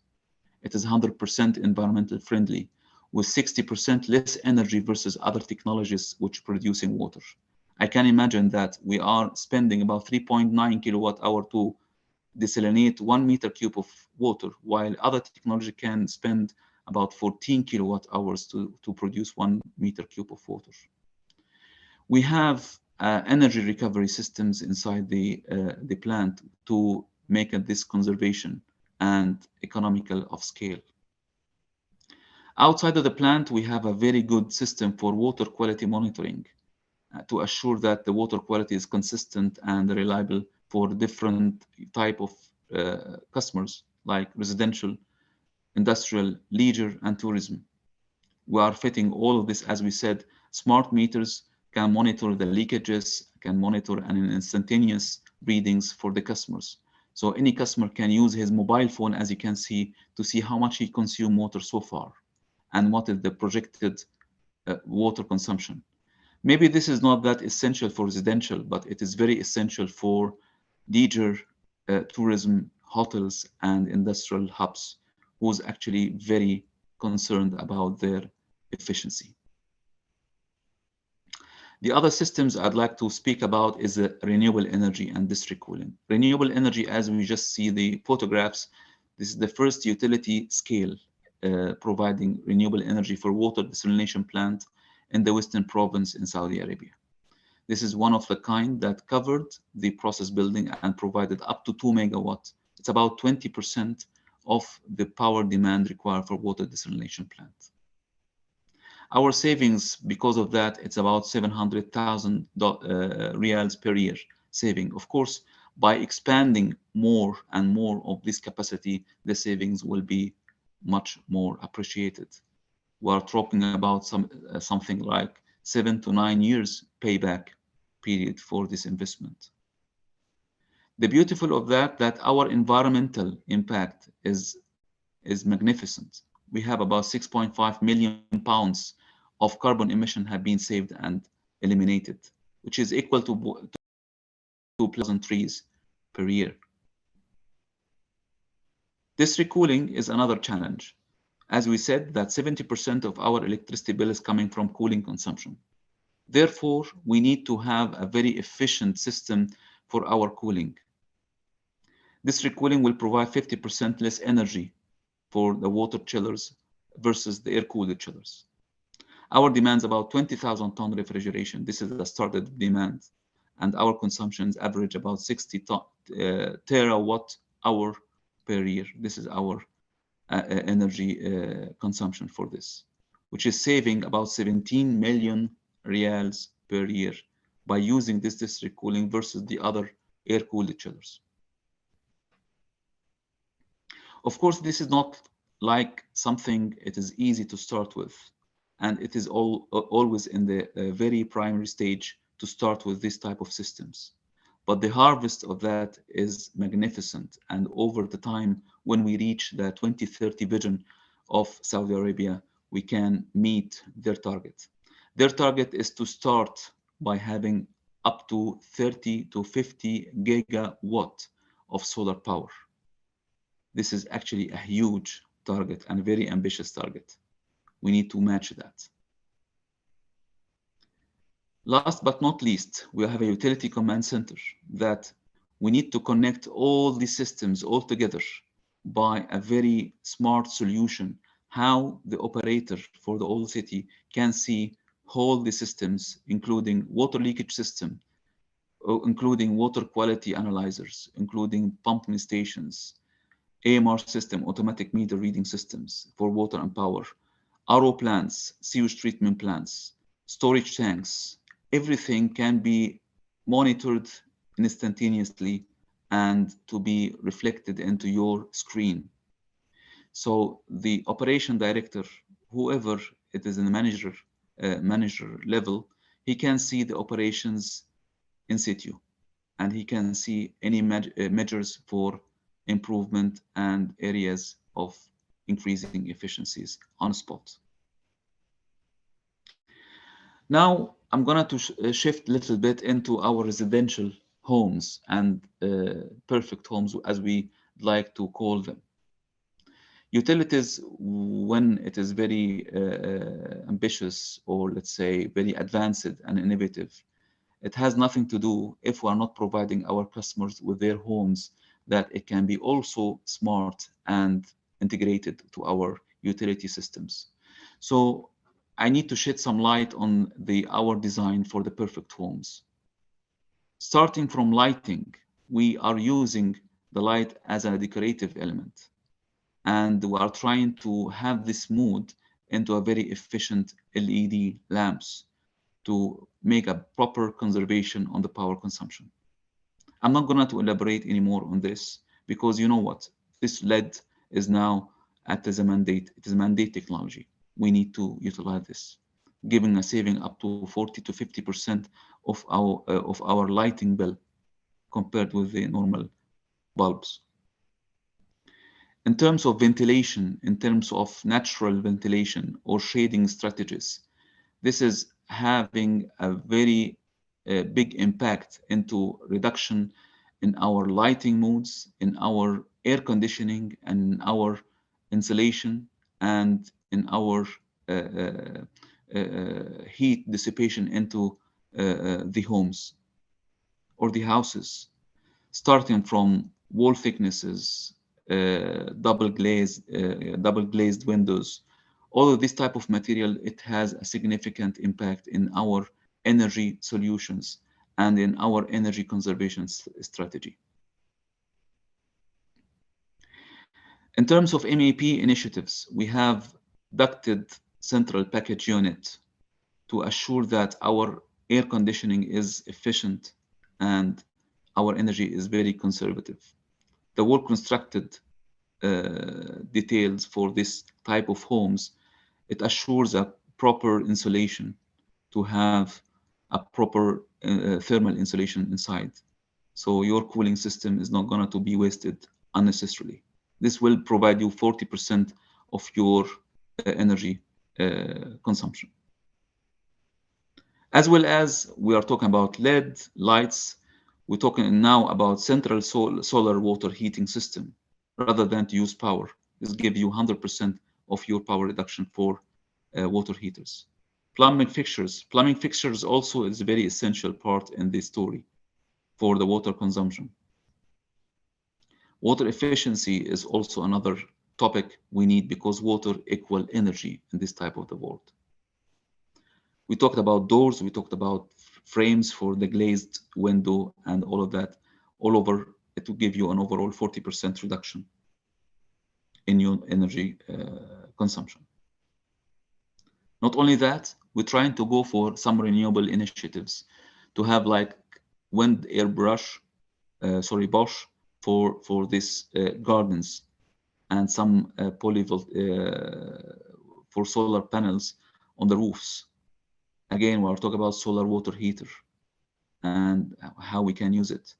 Speaker 6: It is 100% environmental friendly, with 60% less energy versus other technologies which producing water. I can imagine that we are spending about 3.9 kilowatt hour to desalinate 1 meter cube of water, while other technology can spend about 14 kilowatt hours to produce 1 meter cube of water. We have energy recovery systems inside the plant to make this conservation and economical of scale. Outside of the plant, we have a very good system for water quality monitoring to assure that the water quality is consistent and reliable for different type of customers like residential, industrial, leisure, and tourism. We are fitting all of this, as we said. Smart meters can monitor the leakages, can monitor an instantaneous readings for the customers. So any customer can use his mobile phone, as you can see, to see how much he consumed water so far and what is the projected water consumption. Maybe this is not that essential for residential, but it is very essential for leisure, tourism, hotels, and industrial hubs, who's actually very concerned about their efficiency. The other systems I'd like to speak about is renewable energy and district cooling. Renewable energy, as we just see the photographs, this is the first utility scale providing renewable energy for water desalination plant in the Western Province in Saudi Arabia. This is one of the kind that covered the process building and provided up to 2 megawatts. It's about 20% of the power demand required for water desalination plant. Our savings, because of that, it's about 700,000 riyals per year saving. Of course, by expanding more and more of this capacity, the savings will be much more appreciated. We are talking about something like 7 to 9 years payback period for this investment. The beautiful of that our environmental impact is magnificent. We have about 6.5 million pounds of carbon emission have been saved and eliminated, which is equal to 2,000 trees per year. District cooling is another challenge. As we said, that 70% of our electricity bill is coming from cooling consumption. Therefore, we need to have a very efficient system for our cooling. District cooling will provide 50% less energy for the water chillers versus the air-cooled chillers. Our demand is about 20,000 ton refrigeration. This is the started demand. And our consumptions average about 60 terawatt hour per year. This is our energy consumption for this, which is saving about 17 million riyals per year by using this district cooling versus the other air-cooled chillers. Of course, this is not like something it is easy to start with, and it is always in the very primary stage to start with this type of systems. but the harvest of that is magnificent. And over the time, when we reach the 2030 vision of Saudi Arabia, we can meet their target. Their target is to start by having up to 30 to 50 gigawatt of solar power. This is actually a huge target and a very ambitious target. We need to match that. Last but not least, we have a utility command center that we need to connect all these systems all together by a very smart solution, how the operator for the whole city can see all the systems, including water leakage system, including water quality analyzers, including pumping stations, AMR system, automatic meter reading systems for water and power, RO plants, sewage treatment plants, storage tanks. Everything can be monitored instantaneously and to be reflected into your screen. So the operation director, whoever it is in the manager level, he can see the operations in situ, and he can see any measures for improvement and areas of increasing efficiencies on spot. Now I'm going to shift a little bit into our residential homes and perfect homes, as we like to call them. Utilities, when it is very ambitious, or let's say very advanced and innovative, it has nothing to do if we are not providing our customers with their homes that it can be also smart and integrated to our utility systems. So I need to shed some light on our design for the perfect homes. Starting from lighting, we are using the light as a decorative element, and we are trying to have this mood into a very efficient LED lamps to make a proper conservation on the power consumption. I'm not going to elaborate anymore on this, because you know what? This LED is now at the mandate. It is a mandate technology. We need to utilize this, giving a saving up to 40 to 50% of our lighting bill compared with the normal bulbs. In terms of ventilation, in terms of natural ventilation or shading strategies, this is having a very big impact into reduction in our lighting modes, in our air conditioning, and in our insulation, and in our heat dissipation into the homes or the houses, starting from wall thicknesses, double glazed windows. All of this type of material, it has a significant impact in our energy solutions and in our energy conservation strategy. In terms of MEP initiatives, we have ducted central package unit to assure that our air conditioning is efficient and our energy is very conservative. The work constructed details for this type of homes, it assures a proper insulation to have a proper thermal insulation inside. So your cooling system is not going to be wasted unnecessarily. This will provide you 40% of your energy consumption. As well as we are talking about LED lights, we're talking now about central solar water heating system. Rather than to use power, this gives you 100% of your power reduction for water heaters. Plumbing fixtures also is a very essential part in this story for the water consumption. Water efficiency is also another topic we need, because water equals energy in this type of the world. We talked about doors, we talked about frames for the glazed window and all of that. All over, it will give you an overall 40% reduction in your energy consumption. Not only that, we're trying to go for some renewable initiatives to have like wind air brush, Bosch for this gardens, and some polyvolt for solar panels on the roofs. Again, we're talking about solar water heater, and how we can use it.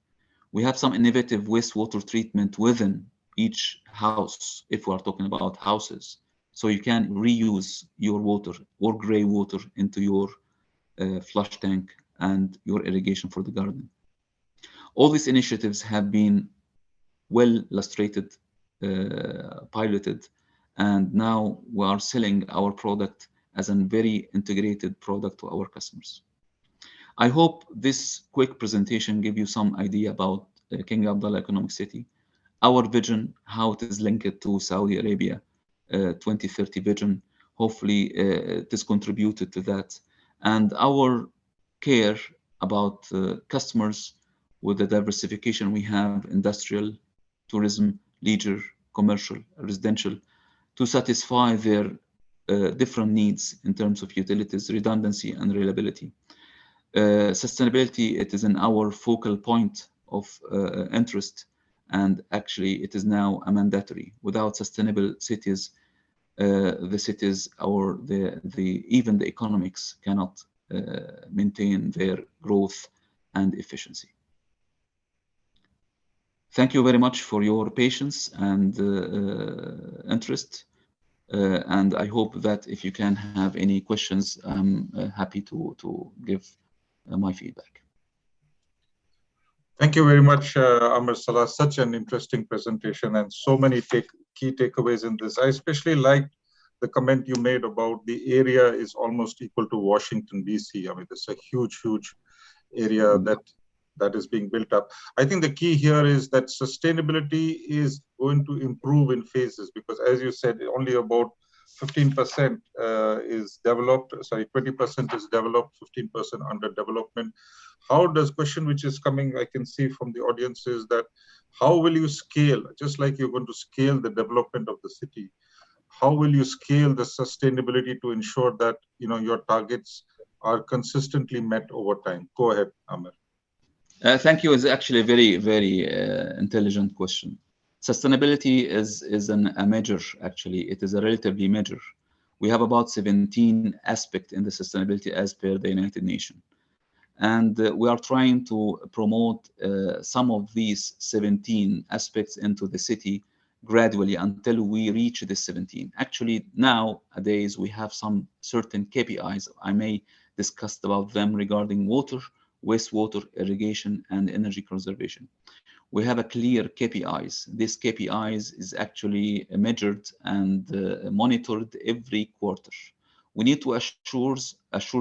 Speaker 6: We have some innovative wastewater treatment within each house, if we are talking about houses. So you can reuse your water or gray water into your flush tank and your irrigation for the garden. All these initiatives have been well illustrated, piloted, and now we are selling our product as a very integrated product to our customers. I hope this quick presentation give you some idea about King Abdullah Economic City, our vision, how it is linked to Saudi Arabia 2030 vision. Hopefully it is contributed to that, and our care about customers with the diversification we have, industrial, tourism, leisure, commercial, residential, to satisfy their different needs in terms of utilities, redundancy, and reliability. Sustainability, it is in our focal point of interest, and actually it is now a mandatory. Without sustainable cities, the cities or even the economics cannot maintain their growth and efficiency. Thank you very much for your patience and interest. And I hope that if you can have any questions, I'm happy to give my feedback.
Speaker 3: Thank you very much, Amr Salah. Such an interesting presentation and so many key takeaways in this. I especially liked the comment you made about the area is almost equal to Washington, DC. I mean, it's a huge, huge area that is being built up. I think the key here is that sustainability is going to improve in phases, because as you said, only about 15% is developed, sorry, 20% is developed, 15% under development. How does, question which is coming, I can see from the audience, is that how will you scale, just like you're going to scale the development of the city, how will you scale the sustainability to ensure that, you know, your targets are consistently met over time? Go ahead, Amir.
Speaker 6: Thank you. It's actually a very, very intelligent question. Sustainability is a measure, actually. It is a relatively measure. We have about 17 aspects in the sustainability as per the United Nations. And we are trying to promote some of these 17 aspects into the city gradually until we reach the 17. Actually, nowadays, we have some certain KPIs. I may discuss about them regarding water, wastewater, irrigation, and energy conservation. We have a clear KPIs. These KPIs is actually measured and monitored every quarter. We need to assure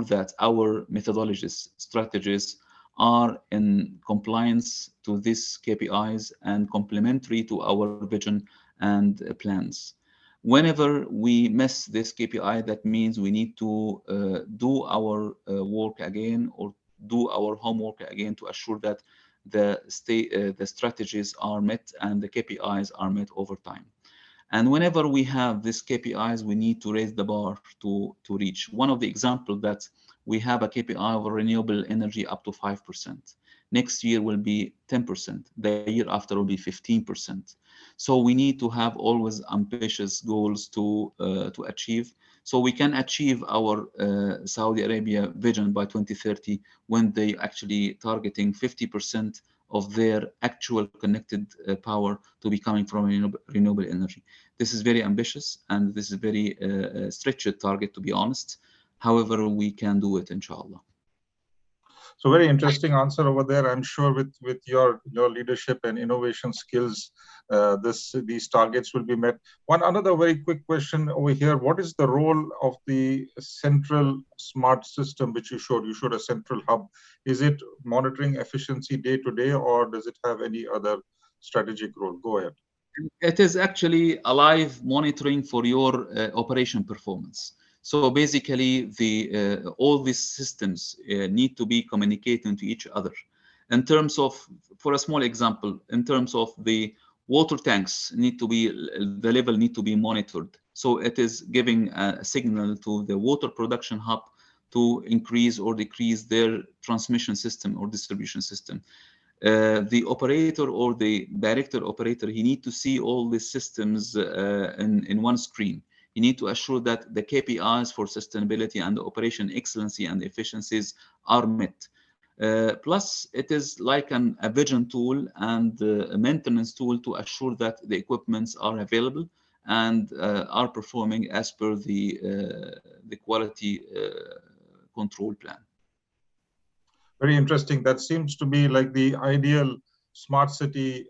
Speaker 6: that our methodologies, strategies are in compliance to these KPIs and complementary to our vision and plans. Whenever we miss this KPI, that means we need to do our work again or do our homework again to assure that the strategies are met and the KPIs are met over time. And whenever we have these KPIs, we need to raise the bar to reach. One of the examples that we have a KPI of renewable energy up to 5%. Next year will be 10%. The year after will be 15%. So we need to have always ambitious goals to achieve. So we can achieve our Saudi Arabia vision by 2030 when they actually targeting 50% of their actual connected power to be coming from renewable energy. This is very ambitious and this is very stretched target, to be honest. However, we can do it, inshallah.
Speaker 3: So very interesting answer over there. I'm sure with your leadership and innovation skills, these targets will be met. Another very quick question over here. What is the role of the central smart system which you showed? You showed a central hub. Is it monitoring efficiency day to day, or does it have any other strategic role? Go ahead.
Speaker 6: It is actually a live monitoring for your operation performance. So basically, all these systems need to be communicating to each other. In terms of, for a small example, in terms of the water tanks the level need to be monitored. So it is giving a signal to the water production hub to increase or decrease their transmission system or distribution system. The operator or the director operator, he need to see all these systems in one screen. You need to assure that the KPIs for sustainability and the operation excellency and efficiencies are met. Plus, it is like a vision tool and a maintenance tool to assure that the equipments are available and are performing as per the quality control plan.
Speaker 3: Very interesting. That seems to be like the ideal smart city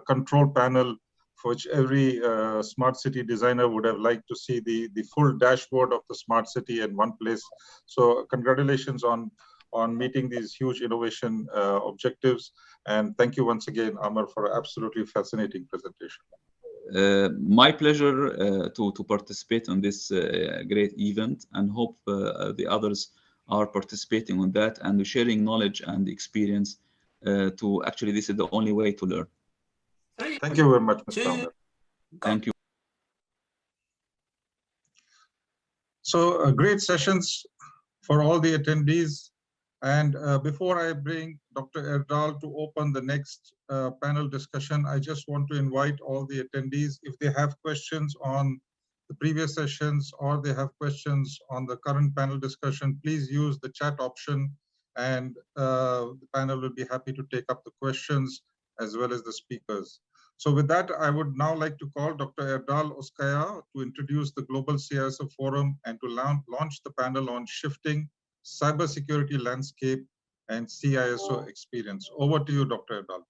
Speaker 3: control panel, for which every smart city designer would have liked to see the full dashboard of the smart city in one place. So congratulations on meeting these huge innovation objectives. And thank you once again, Amar, for an absolutely fascinating presentation.
Speaker 6: My pleasure to participate on this great event, and hope the others are participating on that and sharing knowledge and experience to actually, this is the only way to learn.
Speaker 3: Thank you very much, Mr. Amar.
Speaker 6: Thank you.
Speaker 3: So great sessions for all the attendees. And before I bring Dr. Erdal to open the next panel discussion, I just want to invite all the attendees, if they have questions on the previous sessions or they have questions on the current panel discussion, please use the chat option, and the panel will be happy to take up the questions as well as the speakers. So with that, I would now like to call Dr. Erdal Oskaya to introduce the Global CISO Forum and to launch the panel on shifting cybersecurity landscape and CISO experience. Over to you, Dr. Erdal.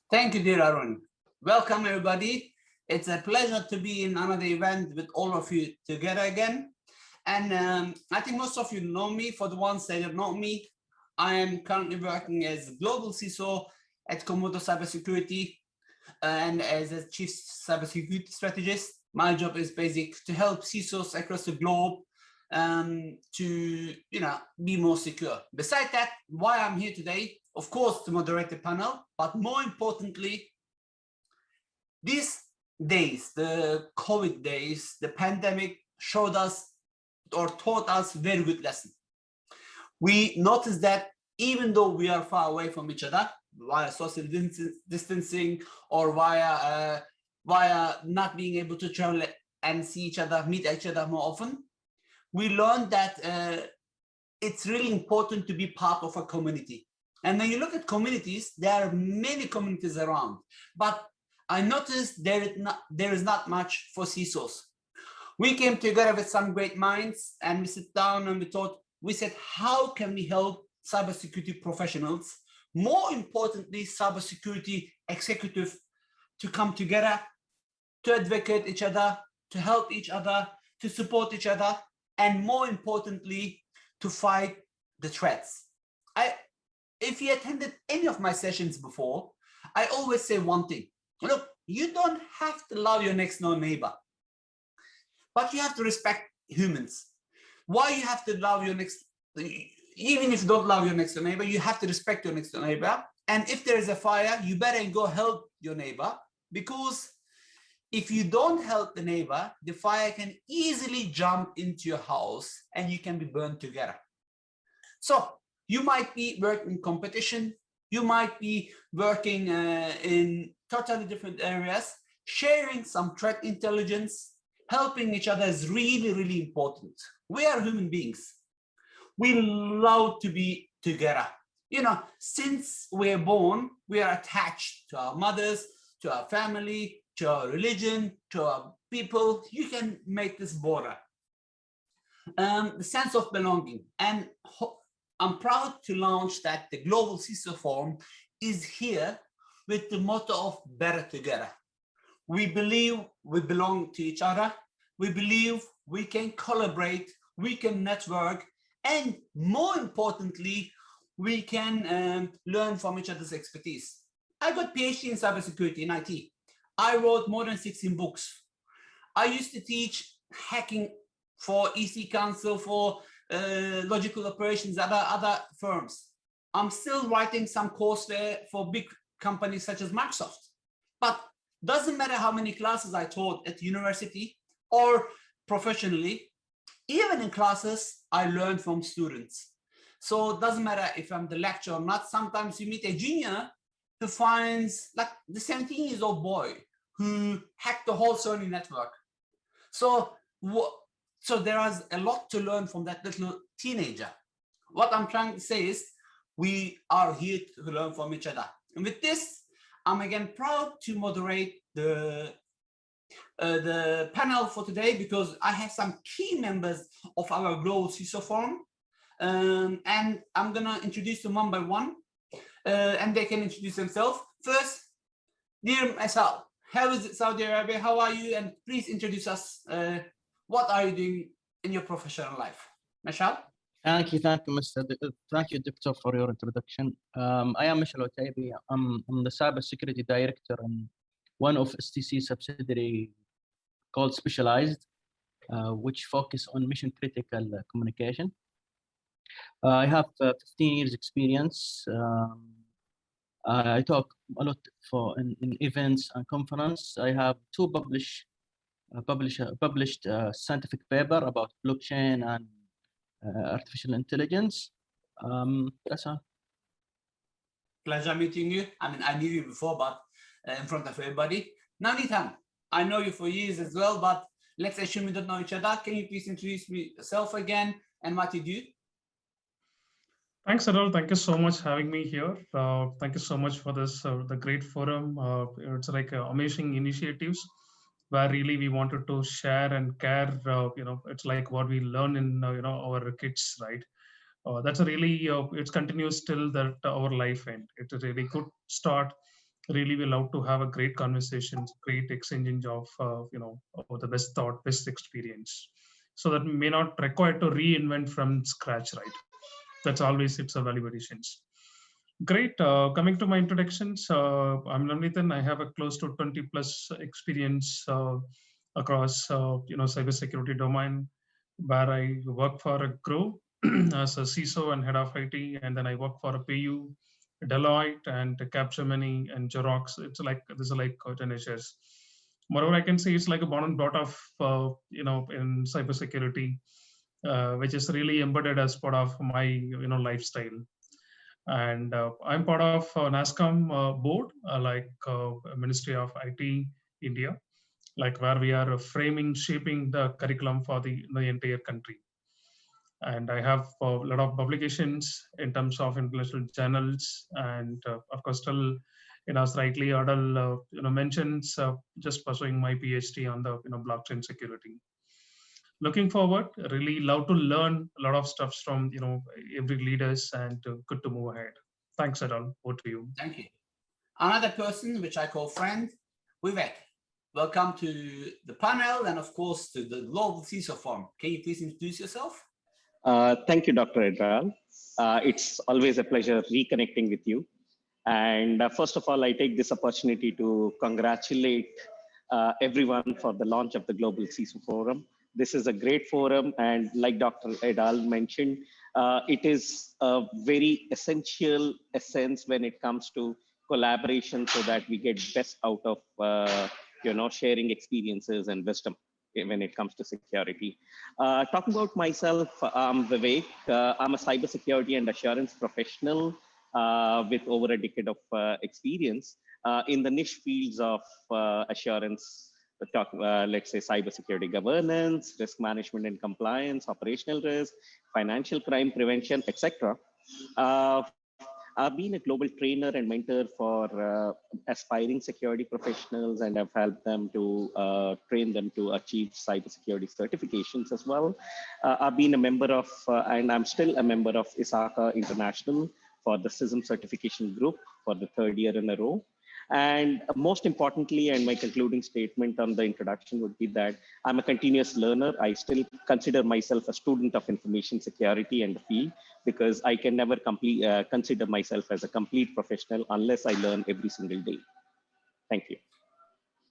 Speaker 7: Thank you, dear Arun. Welcome, everybody. It's a pleasure to be in another event with all of you together again. And I think most of you know me. For the ones that don't know me, I am currently working as Global CISO at Komodo Cybersecurity and as a Chief Cybersecurity Strategist. My job is basic to help CISOs across the globe to be more secure. Besides that, why I'm here today, of course, to moderate the panel, but more importantly, these days, the COVID days, the pandemic showed us or taught us very good lesson. We noticed that even though we are far away from each other via social distancing or via not being able to travel and see each other, meet each other more often, we learned that it's really important to be part of a community. And when you look at communities, there are many communities around, but I noticed there is not much for CISOs. We came together with some great minds and we sat down and we said, how can we help cybersecurity professionals, more importantly, cybersecurity executives, to come together, to advocate each other, to help each other, to support each other, and more importantly, to fight the threats. If you attended any of my sessions before, I always say one thing. Look, you don't have to love your next door neighbor, but you have to respect humans. Why you have to love your next, even if you don't love your next door neighbor, you have to respect your next door neighbor. And if there is a fire, you better go help your neighbor, because if you don't help the neighbor, the fire can easily jump into your house and you can be burned together. So you might be working in competition, you might be working in totally different areas. Sharing some threat intelligence, helping each other is really, really important. We are human beings. We love to be together. Since we're born, we are attached to our mothers, to our family, to our religion, to our people. You can make this border. The sense of belonging. And I'm proud to launch that the Global CISO Forum is here with the motto of better together. We believe we belong to each other. We believe we can collaborate, we can network, and more importantly, we can learn from each other's expertise. I got PhD in cybersecurity in IT. I wrote more than 16 books. I used to teach hacking for EC Council, for logical operations, other firms. I'm still writing some courseware for big companies such as Microsoft. But doesn't matter how many classes I taught at university or professionally, even in classes, I learned from students. So it doesn't matter if I'm the lecturer or not. Sometimes you meet a junior who finds, like the 17-year-old boy who hacked the whole Sony network. So there is a lot to learn from that little teenager. What I'm trying to say is, We are here to learn from each other. And with this, I'm again proud to moderate the panel for today, because I have some key members of our Global CISO Forum. And I'm gonna introduce them one by one, and they can introduce themselves. First, dear Asal, how is it Saudi Arabia? How are you? And please introduce us. What are you doing in your professional life? Mashal?
Speaker 8: Thank you, Mr. Thank you, Doctor, for your introduction. I am Mishal Otaibi. I'm the Cybersecurity Director in one of STC subsidiary called Specialized, which focus on mission critical communication. I have 15 years experience. I talk a lot in events and conference. I have two published scientific paper about blockchain and artificial intelligence. That's all.
Speaker 7: Pleasure meeting you. I mean, I knew you before, but in front of everybody. Now, Nithan, I know you for years as well, but let's assume we don't know each other. Can you please introduce yourself again and what you do?
Speaker 9: Thanks, Adol. Thank you so much for having me here. Thank you so much for this, the great forum. It's like amazing initiatives where really we wanted to share and care. It's like what we learn in our kids, right? That's a really it continues till that our life end. It's a really good start. Really, we love to have a great conversations, great exchanging of of the best thought, best experience, so that we may not require to reinvent from scratch, right? That's always it's a value additions. Great. Coming to my introductions, I'm Navnithan. I have a close to 20 plus experience across cybersecurity domain, where I work for a Grow as a CISO and head of IT, and then I work for a PU, Deloitte, and Capgemini and Xerox. It's like this is like 10 years. Moreover, I can say it's like a born and brought of in cybersecurity, which is really embedded as part of my lifestyle. And I'm part of NASCOM board, Ministry of IT India, like where we are framing, shaping the curriculum for the entire country. And I have a lot of publications in terms of international journals, and of course, still, as rightly Adal mentions, just pursuing my PhD on the blockchain security. Looking forward, really love to learn a lot of stuff from every leaders, and good to move ahead. Thanks, Adal. Over to you.
Speaker 7: Thank you. Another person, which I call friend, Vivek. Welcome to the panel and of course to the Global CISO Forum. Can you please introduce yourself?
Speaker 10: Thank you, Dr. Edral. It's always a pleasure reconnecting with you. And first of all, I take this opportunity to congratulate everyone for the launch of the Global CISO Forum. This is a great forum, and like Dr. Edal mentioned, it is a very essential essence when it comes to collaboration, so that we get best out of sharing experiences and wisdom when it comes to security. Talking about myself, I'm Vivek. I'm a cybersecurity and assurance professional with over a decade of experience in the niche fields of assurance. Let's say cybersecurity governance, risk management and compliance, operational risk, financial crime prevention, etc. I've been a global trainer and mentor for aspiring security professionals, and I've helped them to train them to achieve cybersecurity certifications as well. I've been a member of, and I'm still a member of ISACA International for the CISM certification group for the 3rd year in a row. And most importantly, and my concluding statement on the introduction would be that I'm a continuous learner. I still consider myself a student of information security and the field, because I can never consider myself as a complete professional unless I learn every single day. Thank you.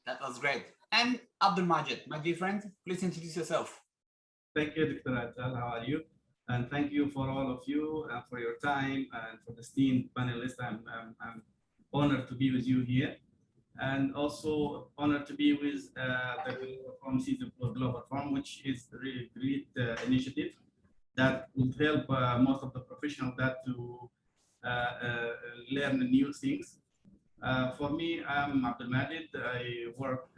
Speaker 7: That was great. And Abdul Majid, my dear friend, please introduce yourself.
Speaker 11: Thank you, Dr. Ajal. How are you? And thank you for all of you for your time, and for the esteemed panelists. I'm honored to be with you here, and also honored to be with the Global Forum, which is a really great initiative that will help most of the professionals that to learn new things. For me, I'm Abdul Majid. I work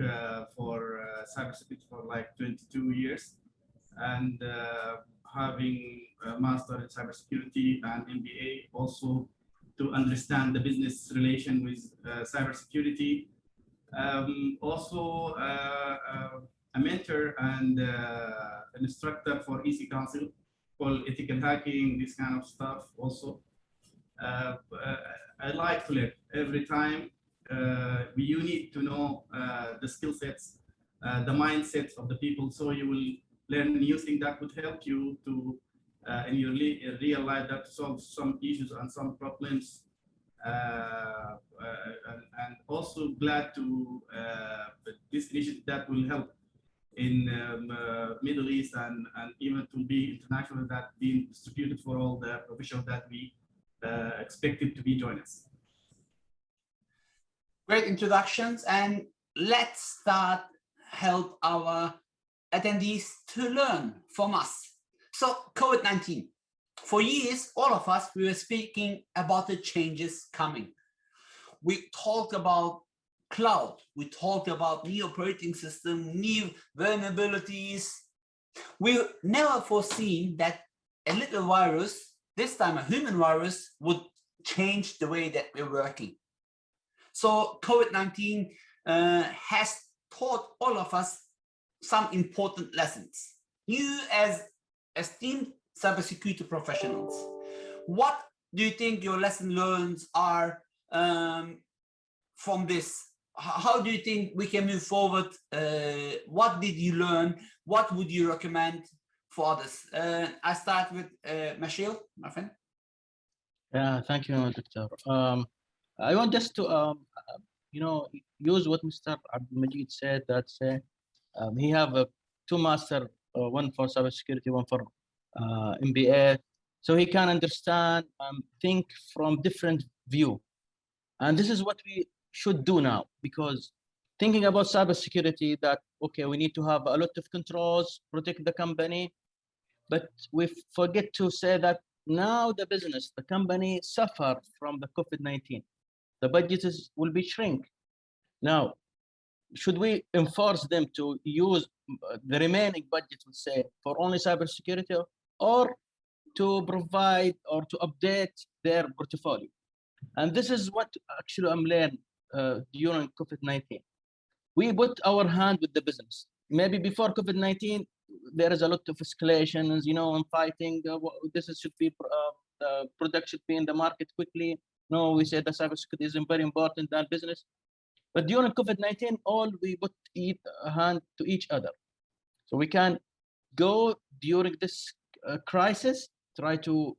Speaker 11: for cybersecurity for like 22 years, and having a master in cybersecurity and MBA, also to understand the business relation with cybersecurity. Also a mentor and an instructor for EC Council called ethical hacking, this kind of stuff also. I like to learn every time. You need to know the skill sets, the mindsets of the people, so you will learn new things that would help you to in your real life, that solve some issues and some problems. And also glad to this initiative that will help in Middle East and even to be international, that being distributed for all the professionals that we expected to be joining us.
Speaker 7: Great introductions, and let's start help our attendees to learn from us. So COVID-19, for years, all of us, we were speaking about the changes coming. We talked about cloud, we talked about new operating system, new vulnerabilities. We never foreseen that a little virus, this time a human virus, would change the way that we're working. So COVID-19 has taught all of us some important lessons. You as esteemed cybersecurity professionals, what do you think your lesson learned are from this? How do you think we can move forward? What did you learn? What would you recommend for others? I start with Mashil, my friend.
Speaker 8: Yeah, thank you, Doctor. I want just to, use what Mr. Abdul-Majid said, that he have two master, one for cybersecurity, one for MBA, so he can understand, think from different view. And this is what we should do now, because thinking about cybersecurity, that, okay, we need to have a lot of controls, protect the company, but we forget to say that now the business, the company suffer from the COVID-19. The budgets will be shrink. Now, should we enforce them to use the remaining budget, we'll say, for only cybersecurity, or to provide or to update their portfolio? And this is what actually I'm learning during COVID-19. We put our hand with the business. Maybe before COVID-19, there is a lot of escalations, and fighting. This should be, the product should be in the market quickly. No, we said the cybersecurity is very important than business. But during COVID-19, all we put a hand to each other. So we can go during this crisis, try to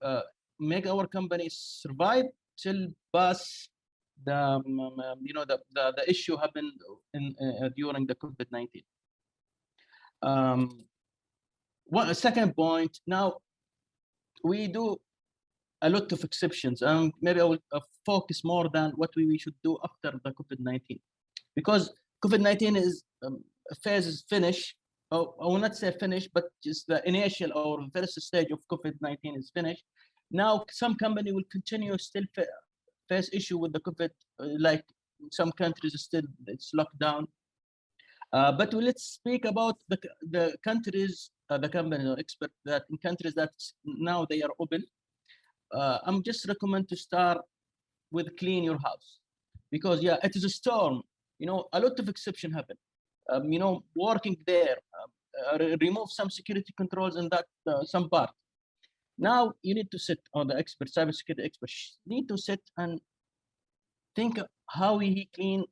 Speaker 8: make our company survive till pass the issue happened during the COVID-19. One second point. Now we do a lot of exceptions, and maybe I will focus more than what we should do after the COVID-19, because COVID-19 is phase is finished. I will not say finished, but just the initial or first stage of COVID-19 is finished. Now some company will continue still face issue with the COVID, like some countries still it's locked down. But let's speak about the countries, the company or expert that in countries that now they are open. I'm just recommend to start with clean your house, because yeah, it is a storm. A lot of exception happen. Working there, remove some security controls in that some part. Now you need to sit, or the expert, cybersecurity experts need to sit and think how he clean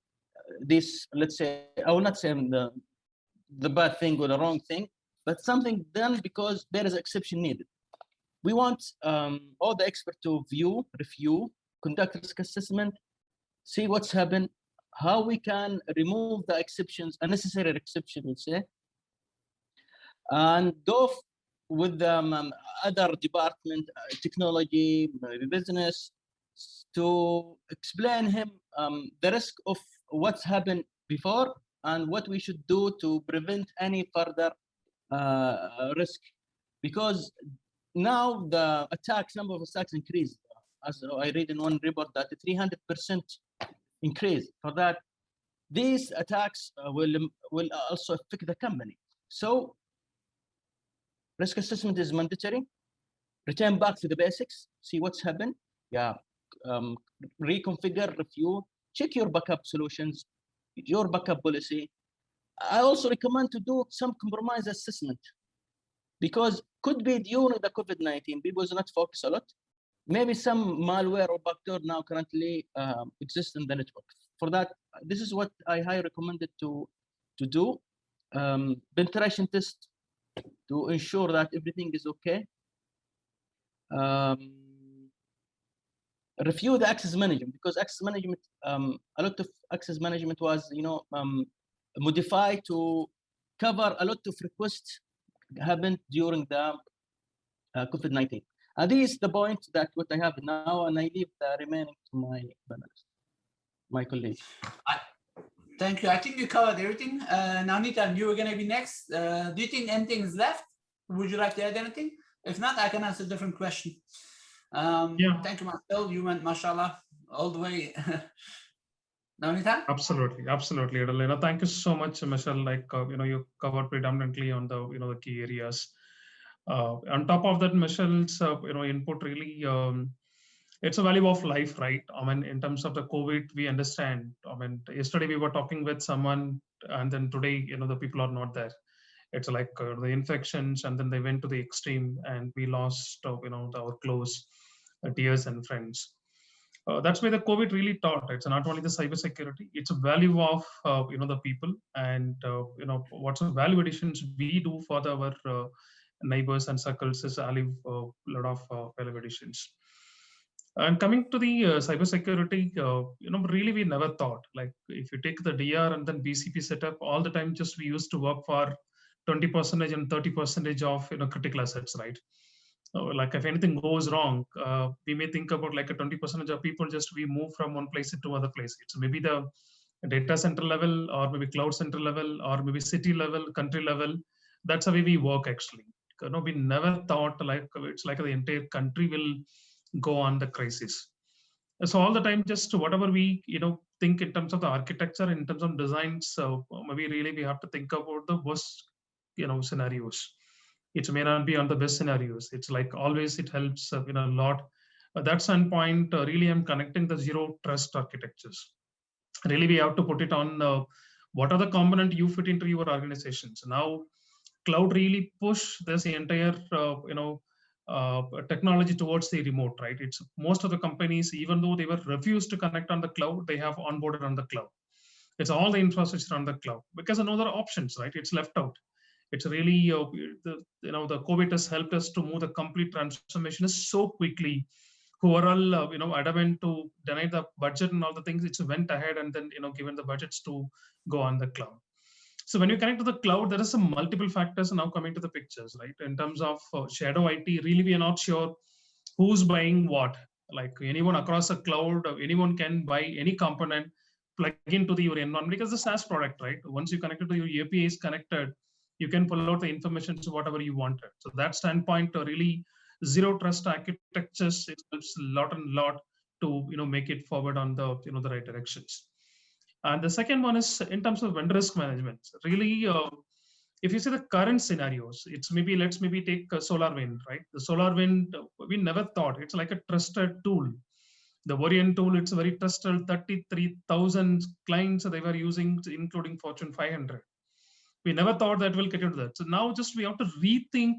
Speaker 8: this. Let's say, I will not say the bad thing or the wrong thing, but something done because there is exception needed. We want all the experts to review, conduct risk assessment, see what's happened, how we can remove the exceptions, unnecessary exception, we'll say, and go with other department, technology, maybe business, to explain him the risk of what's happened before and what we should do to prevent any further risk. Because now the number of attacks increased. As I read in one report that 300% increase. For that, these attacks will also affect the company. So Risk assessment is mandatory. Return back to the basics, see what's happened. Yeah, reconfigure, review, check your backup solutions, your backup policy. I also recommend to do some compromise assessment, because could be during the COVID-19, people do not focus a lot. Maybe some malware or backdoor now currently exists in the network. For that, this is what I highly recommended to do. Penetration test to ensure that everything is okay. Review the access management, because access management, a lot of access management was, modified to cover a lot of requests happened during the COVID-19. And this is the point that what I have now, and I leave the remaining to my panelists, my colleagues.
Speaker 7: Thank you. I think you covered everything. Navneet, you were going to be next. Do you think anything is left? Would you like to add anything? If not, I can answer a different question.
Speaker 9: Yeah.
Speaker 7: Thank you, Marcel. You went, mashallah, all the way. Navneet?
Speaker 9: Absolutely, absolutely. Thank you so much, Michelle. Like you covered predominantly on the the key areas. On top of that, Michelle's input really it's a value of life, right? I mean, in terms of the COVID, we understand. I mean, yesterday we were talking with someone, and then today, the people are not there. It's like the infections, and then they went to the extreme, and we lost, our close dears and friends. That's where the COVID really taught. It's not only the cybersecurity; it's a value of the people, and what's the value additions we do for our neighbors and circles is a lot of value additions. And coming to the cybersecurity, really we never thought, like if you take the DR and then BCP setup, all the time just we used to work for 20% and 30% of critical assets, right? Like if anything goes wrong, we may think about like a 20% of people just we move from one place to other place. It's maybe the data center level, or maybe cloud center level, or maybe city level, country level. That's the way we work actually. We never thought like it's like the entire country will go on the crisis. So all the time, just whatever we think in terms of the architecture, in terms of designs, so maybe really we have to think about the worst scenarios. It may not be on the best scenarios. It's like always it helps a lot. That standpoint, really I'm connecting the zero trust architectures. Really we have to put it on what are the component you fit into your organizations. Now cloud really push this entire technology towards the remote, right? It's most of the companies, even though they were refused to connect on the cloud, they have onboarded on the cloud. It's all the infrastructure on the cloud because there are no other options, right? It's left out. It's really the COVID has helped us to move the complete transformation so quickly. Who are all adamant to deny the budget and all the things, it's went ahead and then given the budgets to go on the cloud. So when you connect to the cloud, there are some multiple factors now coming to the pictures, right? In terms of shadow IT, really we are not sure who's buying what. Like anyone across a cloud, anyone can buy any component, plug into your environment because the SaaS product, right? Once you connect it to your API is connected, you can pull out the information to whatever you wanted. So that standpoint, really zero trust architectures, it helps a lot to make it forward on the the right directions. And the second one is in terms of vendor risk management. Really, if you see the current scenarios, it's maybe let's take SolarWind, right? The SolarWind, we never thought it's like a trusted tool. The Variant tool, it's a very trusted 33,000 clients they were using, including Fortune 500. We never thought that will get into that. So now just we have to rethink,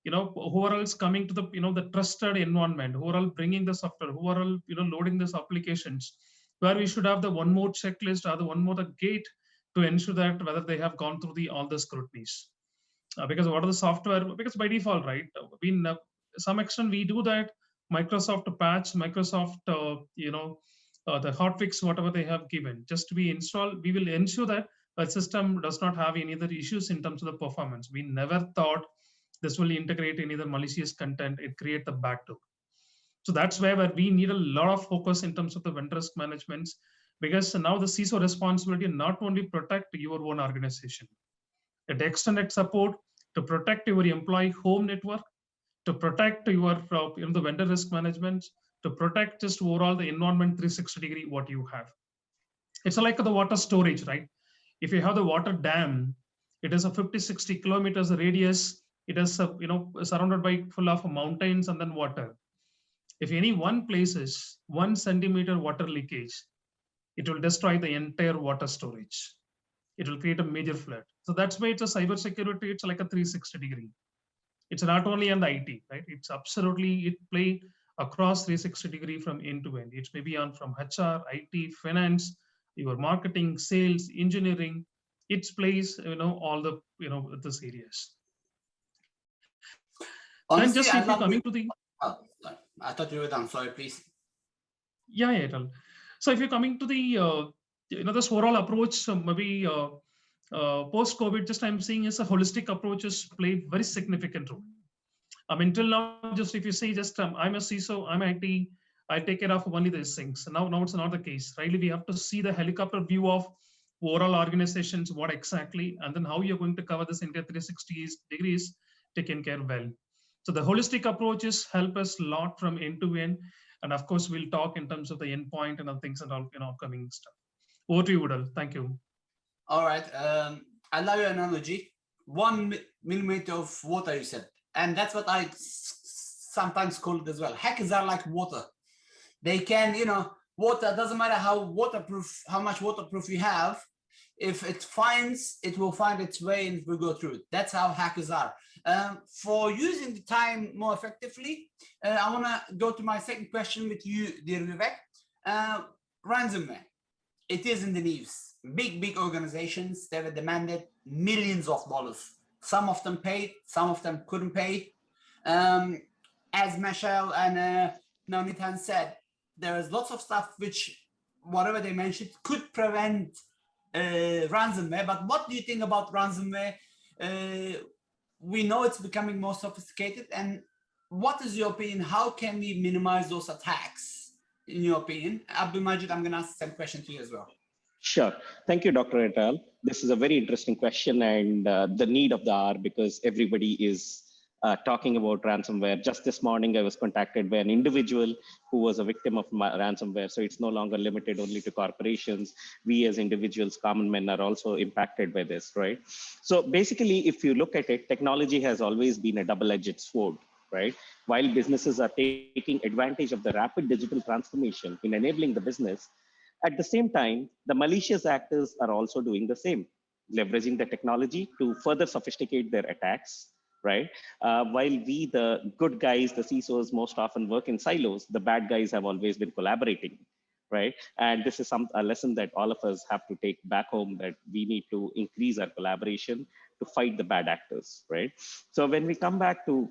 Speaker 9: who are else coming to the, the trusted environment, who are all bringing the software, who are all, loading these applications, where we should have the one more checklist or the one more the gate to ensure that whether they have gone through all the scrutinies. Because what are the software? Because by default, right, some extent we do that. Microsoft patch, Microsoft, the hotfix, whatever they have given, just to be installed, we will ensure that a system does not have any other issues in terms of the performance. We never thought this will integrate any other malicious content. It create the backdoor. So that's where we need a lot of focus in terms of the vendor risk management, because now the CISO responsibility not only protect your own organization, it extended support to protect your employee home network, to protect your the vendor risk management, to protect just overall the environment 360 degree what you have. It's like the water storage, right? If you have the water dam, it is a 50-60 kilometers radius It is, surrounded by full of mountains and then water. If any one place is 1 centimeter water leakage, it will destroy the entire water storage. It will create a major flood. So that's why it's a cyber security. It's like a 360-degree. It's not only on the IT, right? It's absolutely, it play across 360-degree from end to end. It's maybe on from HR, IT, finance, your marketing, sales, engineering. It plays, all the, this areas. And
Speaker 7: Honestly,
Speaker 9: just
Speaker 7: I
Speaker 9: if you're
Speaker 7: love
Speaker 9: coming
Speaker 7: you.
Speaker 9: to the,
Speaker 7: Oh, sorry. I thought you were done. Sorry, please.
Speaker 9: yeah, yeah, tell. So if you're coming to the, this overall approach, maybe post-COVID, just I'm seeing is a holistic approaches play very significant role. I mean, till now, just if you say, just I'm a CISO, I'm IT, I take care of only these things. Now it's not the case. Really, we have to see the helicopter view of overall organizations, what exactly, and then how you're going to cover this entire 360 degrees taken care well. So the holistic approaches help us a lot from end to end. And of course, we'll talk in terms of the endpoint and other things and all, coming stuff. Over to you, Udal. Thank you.
Speaker 7: All right. I love your analogy. 1 millimeter of water, you said. And that's what I sometimes call it as well. Hackers are like water. They can, water, doesn't matter how much waterproof you have. If it will find its way and it will go through it. That's how hackers are. For using the time more effectively, I want to go to my second question with you, dear Vivek. Ransomware. It is in the news. Big organizations that have demanded millions of dollars. Some of them paid, some of them couldn't pay. As Michelle and Navneet said, there's lots of stuff which, whatever they mentioned, could prevent ransomware. But what do you think about ransomware? We know it's becoming more sophisticated. And what is your opinion? How can we minimize those attacks, in your opinion? Abdul Majid, I'm going to ask the same question to you as well.
Speaker 10: Sure. Thank you, Dr. Etal. This is a very interesting question and the need of the hour, because everybody is talking about ransomware. Just this morning, I was contacted by an individual who was a victim of ransomware. So it's no longer limited only to corporations. We as individuals, common men, are also impacted by this, right? So basically, if you look at it, technology has always been a double-edged sword, right? While businesses are taking advantage of the rapid digital transformation in enabling the business, at the same time, the malicious actors are also doing the same, leveraging the technology to further sophisticate their attacks, right? While we, the good guys, the CISOs, most often work in silos, the bad guys have always been collaborating, right? And this is a lesson that all of us have to take back home, that we need to increase our collaboration to fight the bad actors, right? So when we come back to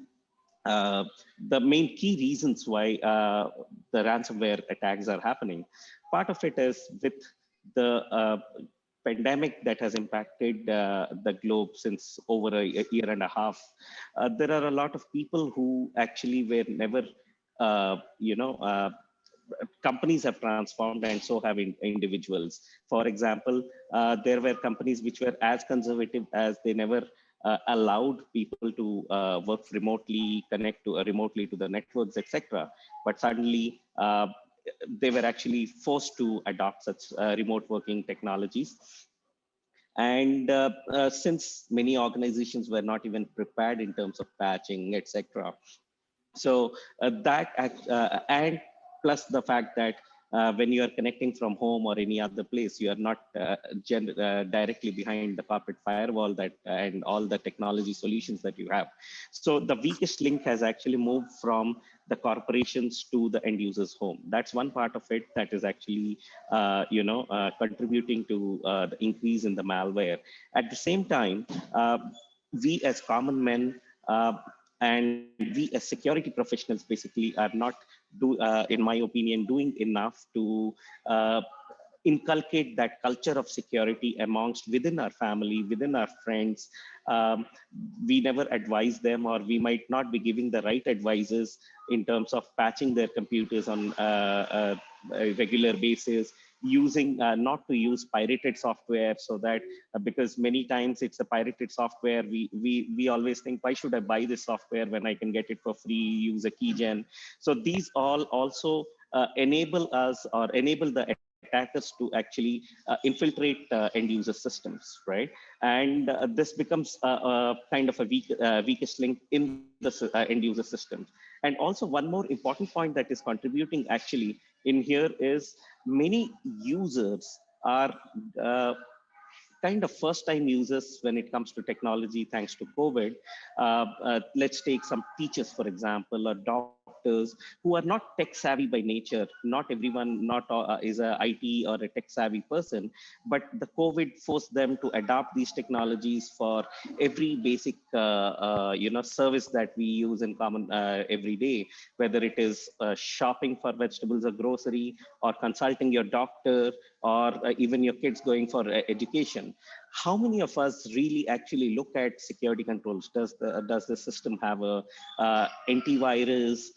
Speaker 10: the main key reasons why the ransomware attacks are happening, part of it is with the pandemic that has impacted the globe since over a year and a half. There are a lot of people who actually were never, companies have transformed and so have individuals. For example, there were companies which were as conservative as they never allowed people to work remotely, connect to remotely to the networks, etc. But suddenly they were actually forced to adopt such remote working technologies. And since many organizations were not even prepared in terms of patching, etc. So and plus the fact that when you are connecting from home or any other place, you are not directly behind the corporate firewall and all the technology solutions that you have. So the weakest link has actually moved from the corporations to the end user's home. That's one part of it that is actually, contributing to the increase in the malware. At the same time, we as common men and we as security professionals basically are not, in my opinion, doing enough to inculcate that culture of security amongst within our family, within our friends. We never advise them, or we might not be giving the right advices in terms of patching their computers on a regular basis, using not to use pirated software, so that because many times it's a pirated software, we always think, why should I buy this software when I can get it for free, use a keygen? So these all also enable us or enable the attackers to actually infiltrate end user systems, right? And this becomes kind of a weakest link in the end user systems. And also one more important point that is contributing actually in here is many users are kind of first-time users when it comes to technology, thanks to COVID. Let's take some teachers, for example, or doctors who are not tech-savvy by nature. Not everyone is a IT or a tech-savvy person, but the COVID forced them to adopt these technologies for every basic service that we use in common every day, whether it is shopping for vegetables or grocery, or consulting your doctor, or even your kids going for education. How many of us really actually look at security controls? Does the system have a antivirus?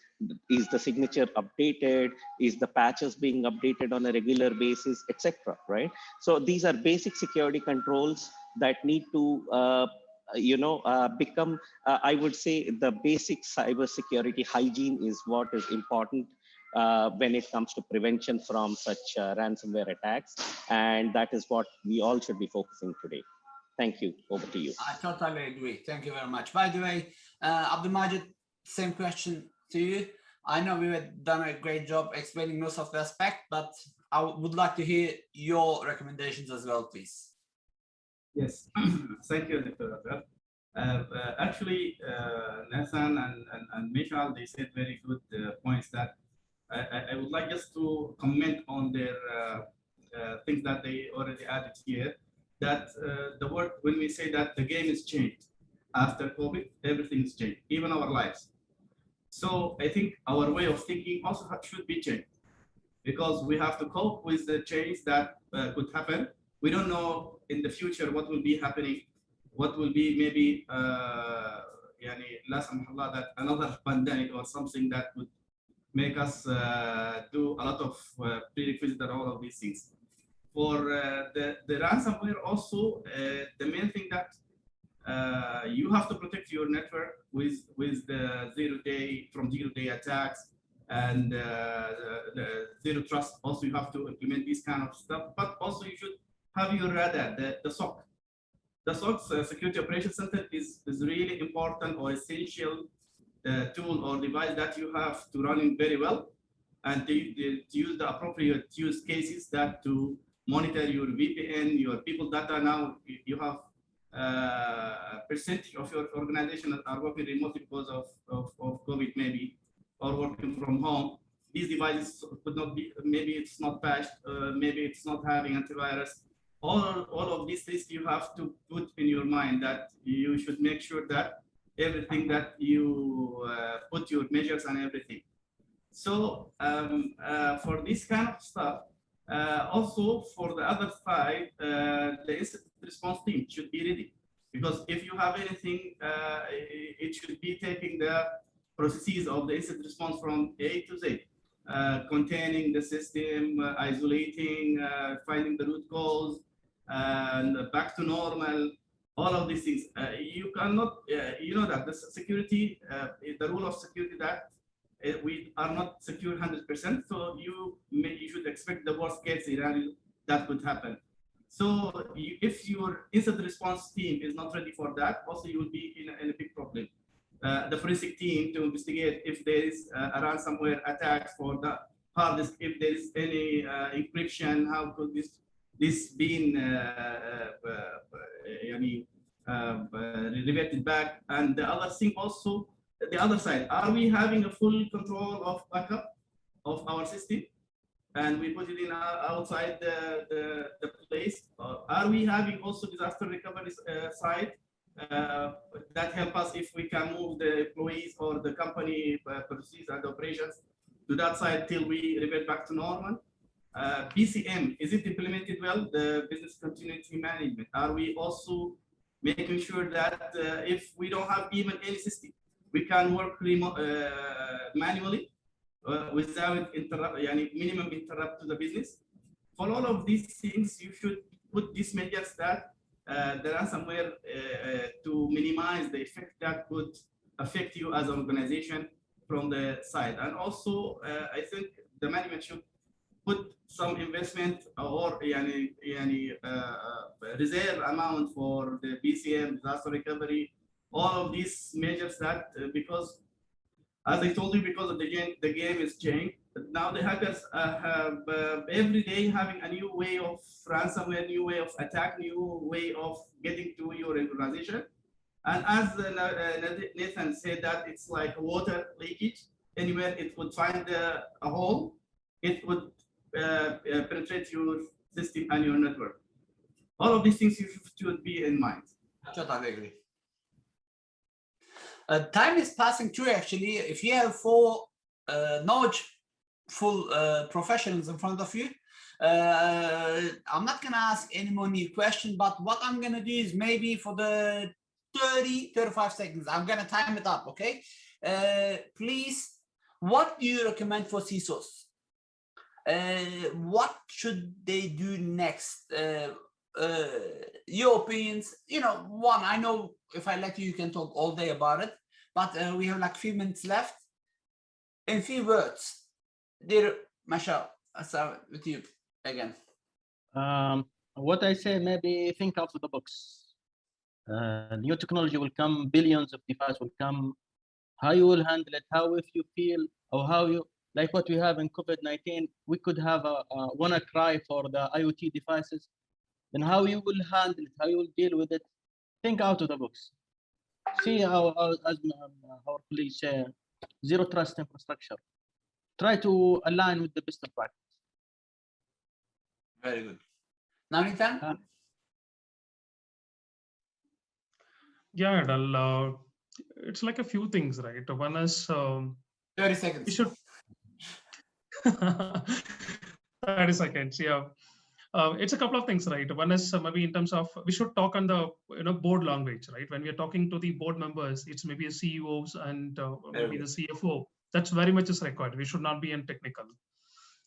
Speaker 10: Is the signature updated? Is the patches being updated on a regular basis, etc. Right? So these are basic security controls that need to become, I would say, the basic cybersecurity hygiene is what is important when it comes to prevention from such ransomware attacks. And that is what we all should be focusing today. Thank you. Over to you.
Speaker 7: I totally agree. Thank you very much. By the way, Abdul Majid, same question to you. I know we have done a great job explaining most of the aspect, but I would like to hear your recommendations as well, please.
Speaker 11: Yes, thank you, Dr. Rafael. Actually, Nathan and Michal, they said very good points that I would like just to comment on their things that they already added here. That the word, when we say that the game is changed after COVID, everything's changed, even our lives. So I think our way of thinking also should be changed, because we have to cope with the change that could happen. We don't know in the future what will be happening, what will be maybe that another pandemic or something that would make us do a lot of prerequisites and all of these things. For the ransomware also, the main thing that you have to protect your network with the zero-day attacks, and the zero trust. Also, you have to implement this kind of stuff, but also you should have your radar, the SOC. The SOC, Security Operations Center, is really important or essential tool or device that you have to run in very well, and to use the appropriate use cases that to monitor your VPN, your people data. Now you have a percentage of your organization that are working remotely because of COVID maybe, or working from home. These devices could not be, maybe it's not patched, maybe it's not having antivirus. All of these things you have to put in your mind, that you should make sure that everything that you put your measures and everything. So for this kind of stuff, also for the other side, the incident response team should be ready, because if you have anything, it should be taking the processes of the incident response from A to Z, containing the system, isolating, finding the root cause, and back to normal. All of these things, you cannot, you know that the security, the rule of security that we are not secure 100%. So you should expect the worst case scenario that could happen. So if your incident response team is not ready for that, also you will be in a big problem. The forensic team to investigate if there is a ransomware attack for the hard disk, if there is any encryption, how could this being reverted back. And the other thing also, the other side, are we having a full control of backup of our system, and we put it in outside the place? Are we having also disaster recovery side that help us if we can move the employees or the company processes and operations to that side till we revert back to normal? BCM, is it implemented well? The business continuity management, are we also making sure that if we don't have even any system, we can work manually without minimum interrupt to the business? For all of these things, you should put these measures that the ransomware to minimize the effect that could affect you as an organization from the side. And also, I think the management should put some investment or reserve amount for the BCM, disaster recovery, all of these measures that because, as I told you, because of the game is changed. Now the hackers have every day having a new way of ransomware, new way of attack, new way of getting to your organization. And as Nathan said, that it's like water leakage. Anywhere it would find a hole, it would penetrate your system and your network. All of these things you should be in mind.
Speaker 7: Totally agree. Time is passing too, actually. If you have four knowledgeful professionals in front of you, I'm not going to ask any more new questions, but what I'm going to do is maybe for the 35 seconds, I'm going to time it up, okay? Please, what do you recommend for CISOs? What should they do next? Your opinions, one, I know if I let you, you can talk all day about it, but we have like a few minutes left. In few words, dear Mashal, I'll start with you again.
Speaker 8: What I say, maybe think out of the box. New technology will come, billions of devices will come. How you will handle it, how if you feel, or how you, like what we have in COVID-19, we could have a WannaCry for the IoT devices. Then how you will handle it, how you will deal with it, think out of the box. See how, as our colleagues say, zero trust infrastructure. Try to align with the best practice.
Speaker 7: Very good. Now, Nathan?
Speaker 9: Yeah, Adal, it's like a few things, right? One is
Speaker 7: 30 seconds.
Speaker 9: We should 30 seconds, yeah. It's a couple of things, right? One is maybe in terms of we should talk on the board language, right? When we are talking to the board members, it's maybe a CEOs and maybe the CFO. That's very much is required. We should not be in technical.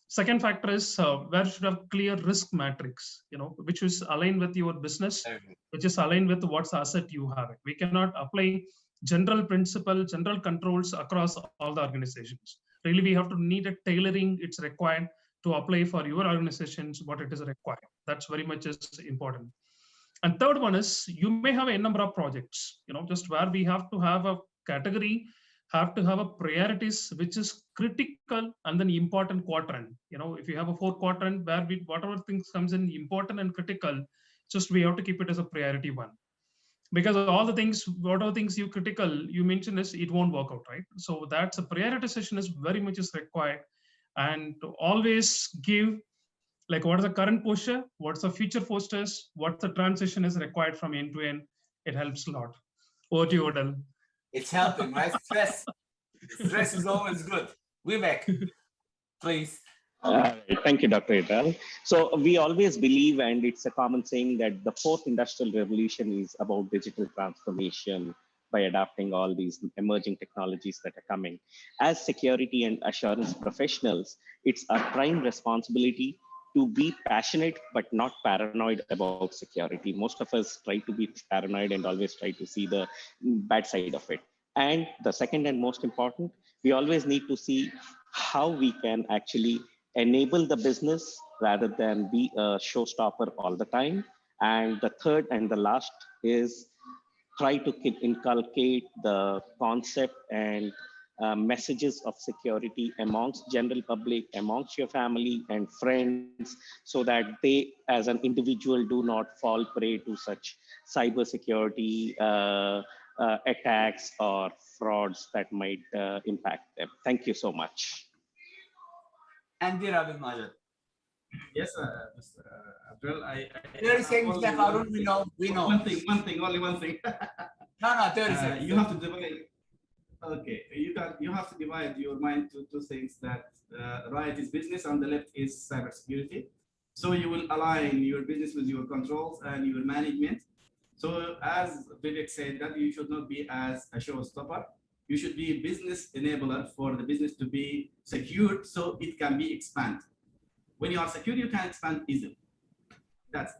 Speaker 9: Second factor is where should have clear risk matrix, which is aligned with your business, which is aligned with what's asset you have. We cannot apply general principle, general controls across all the organizations. Really, we have to need a tailoring. It's required to apply for your organizations what it is required. That's very much is important. And third one is you may have a number of projects, just where we have to have a category, have to have a priorities which is critical and then important quadrant. If you have a 4 quadrant where whatever things comes in important and critical, just we have to keep it as a priority one. Because all the things, whatever things you critical, you mentioned is it won't work out, right? So that's a prioritization is very much is required. And to always give like what is the current posture, what's the future posters, what the transition is required from end to end. It helps a lot. Over to you, Odell.
Speaker 7: It's helping, right? Stress is always good. Vivek, please.
Speaker 10: Thank you, Dr. Idral. So we always believe, and it's a common saying, that the fourth industrial revolution is about digital transformation by adapting all these emerging technologies that are coming. As security and assurance professionals, it's our prime responsibility to be passionate but not paranoid about security. Most of us try to be paranoid and always try to see the bad side of it. And the second and most important, we always need to see how we can actually enable the business rather than be a showstopper all the time. And the third and the last is try to inculcate the concept and messages of security amongst general public, amongst your family and friends, so that they as an individual do not fall prey to such cybersecurity attacks or frauds that might impact them. Thank you so much.
Speaker 7: And dear Abdul Majid.
Speaker 11: Yes, Mr. Abdul, I
Speaker 7: 30 seconds left, Arun, we know.
Speaker 11: Only one thing.
Speaker 7: No, 30 seconds.
Speaker 11: You have to divide. Okay, you have to divide your mind to two things. That right is business and the left is cybersecurity. So you will align your business with your controls and your management. So as Vivek said, that you should not be as a showstopper. You should be a business enabler for the business to be secured so it can be expanded. When you are secure, you can expand easily. That's it.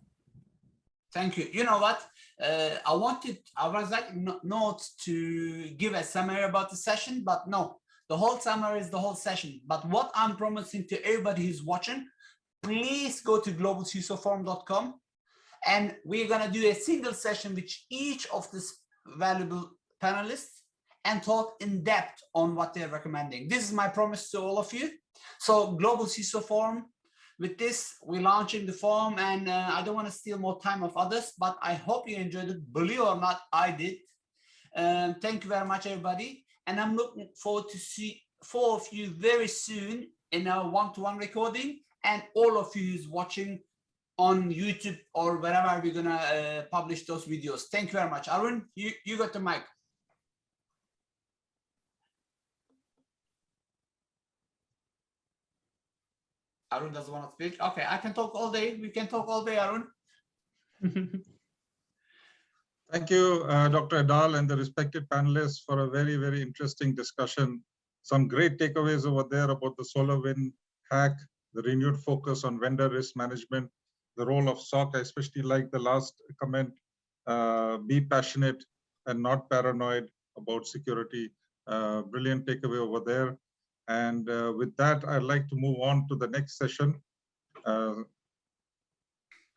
Speaker 7: Thank you. You know what? I was like not to give a summary about the session, but no, the whole summary is the whole session. But what I'm promising to everybody who's watching, please go to globalcisoforum.com, and we're going to do a single session with each of these valuable panelists and talk in depth on what they're recommending. This is my promise to all of you. So Global CISO Forum, with this, we're launching the forum, and I don't want to steal more time of others, but I hope you enjoyed it. Believe it or not, I did. Thank you very much, everybody. And I'm looking forward to see 4 of you very soon in our one-to-one recording, and all of you who's watching on YouTube or wherever we're gonna publish those videos. Thank you very much. Arun, you got the mic. Arun doesn't want to speak. Okay, I can talk all day. We can talk all day, Arun.
Speaker 3: Thank you, Dr. Adal and the respected panelists for a very, very interesting discussion. Some great takeaways over there about the SolarWind hack, the renewed focus on vendor risk management, the role of SOC. I especially like the last comment, be passionate and not paranoid about security. Brilliant takeaway over there. And with that, I'd like to move on to the next session. I'd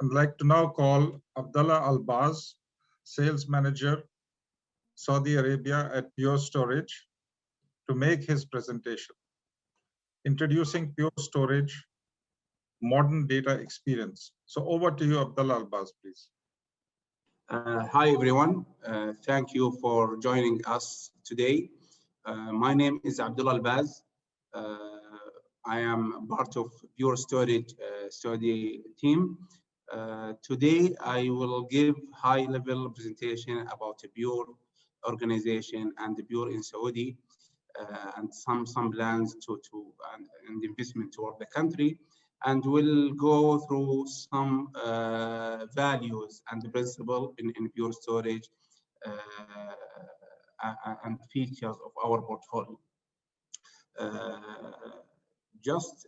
Speaker 3: like to now call Abdullah Albaz, Sales Manager, Saudi Arabia at Pure Storage, to make his presentation. Introducing Pure Storage, Modern Data Experience. So over to you, Abdullah Albaz, please.
Speaker 12: Hi, everyone. Thank you for joining us today. My name is Abdullah Albaz. I am part of Pure Storage Saudi team. Today, I will give high-level presentation about the Pure organization and the Pure in Saudi, and some plans and investment toward the country. And we'll go through some values and the principle in Pure Storage and features of our portfolio. Just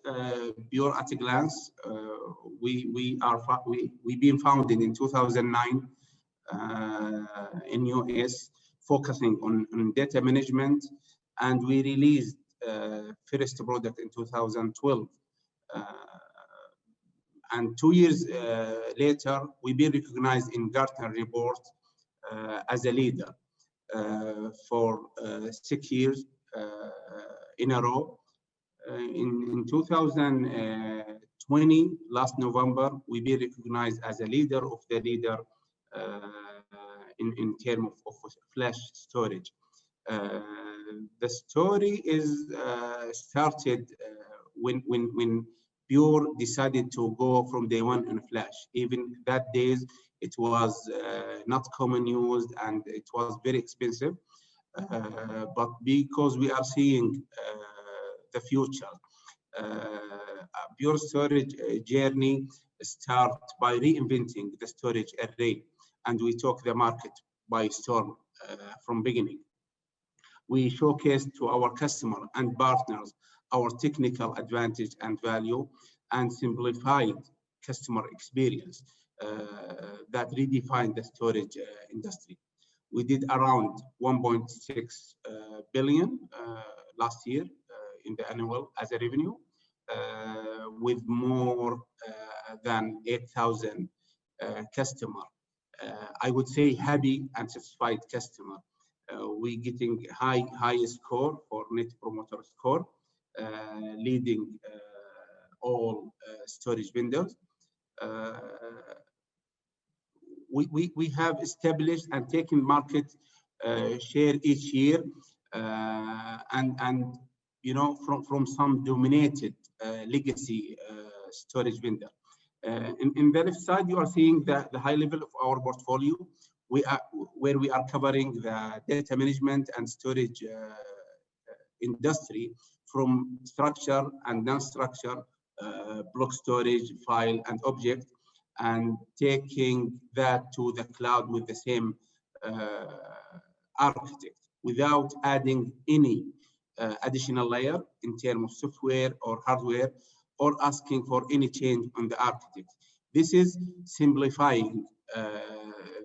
Speaker 12: Pure at a glance, we've been founded in 2009 in US, focusing on data management, and we released first product in 2012. And 2 years later, we've been recognized in Gartner report as a leader for 6 years in a row. In 2020, last November, we've been recognized as a leader of the leader in terms of flash storage. The story is started when Pure decided to go from day one in flash. Even that days, it was not common used and it was very expensive. But because we are seeing the future, Pure Storage journey start by reinventing the storage array, and we took the market by storm from beginning. We showcased to our customer and partners our technical advantage and value, and simplified customer experience that redefined the storage industry. We did around 1.6 billion last year in the annual as a revenue, with more than 8,000 customer. I would say happy and satisfied customer. We getting high score for Net Promoter Score, leading all storage vendors. We have established and taken market share each year, and you know, from some dominated legacy storage vendor. In the left side, you are seeing the high level of our portfolio. Where we are covering the data management and storage industry, from structure and non-structure, block storage, file and object, and taking that to the cloud with the same architect without adding any additional layer in terms of software or hardware, or asking for any change on the architect. This is simplifying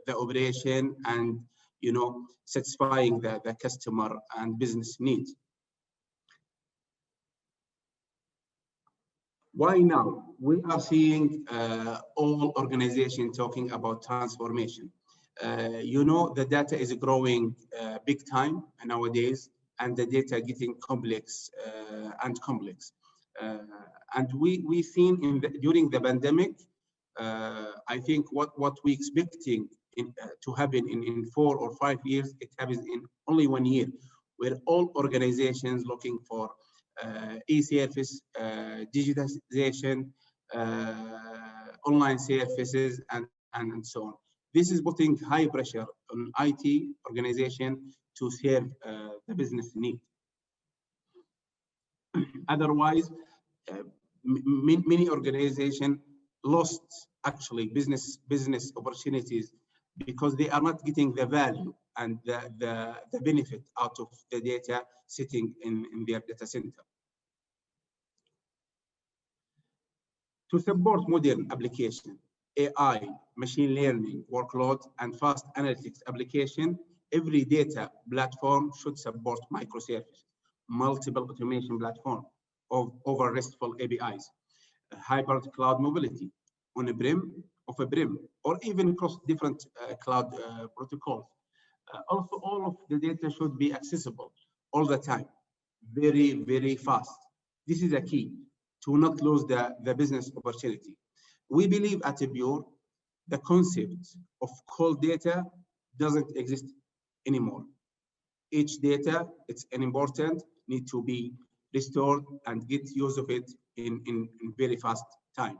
Speaker 12: the operation and, you know, satisfying the customer and business needs. Why now? We are seeing all organizations talking about transformation. You know, the data is growing big time nowadays, and the data getting complex and complex. And we seen during the pandemic, I think what we expecting to happen in 4 or 5 years, it happens in only 1 year, where all organizations looking for e-service, digitization, online services, and so on. This is putting high pressure on IT organization to serve the business need. Otherwise, many organizations lost actually business opportunities because they are not getting the value and the benefit out of the data sitting in their data center. To support modern application, AI, machine learning, workload, and fast analytics application, every data platform should support microservices, multiple automation platform over RESTful APIs, hybrid cloud mobility, on-prem, off-prem, or even across different cloud protocols. Also, all of the data should be accessible all the time, very, very fast. This is a key to not lose the business opportunity. We believe at Pure, the concept of cold data doesn't exist anymore. Each data, it's an important, need to be restored and get use of it in very fast time.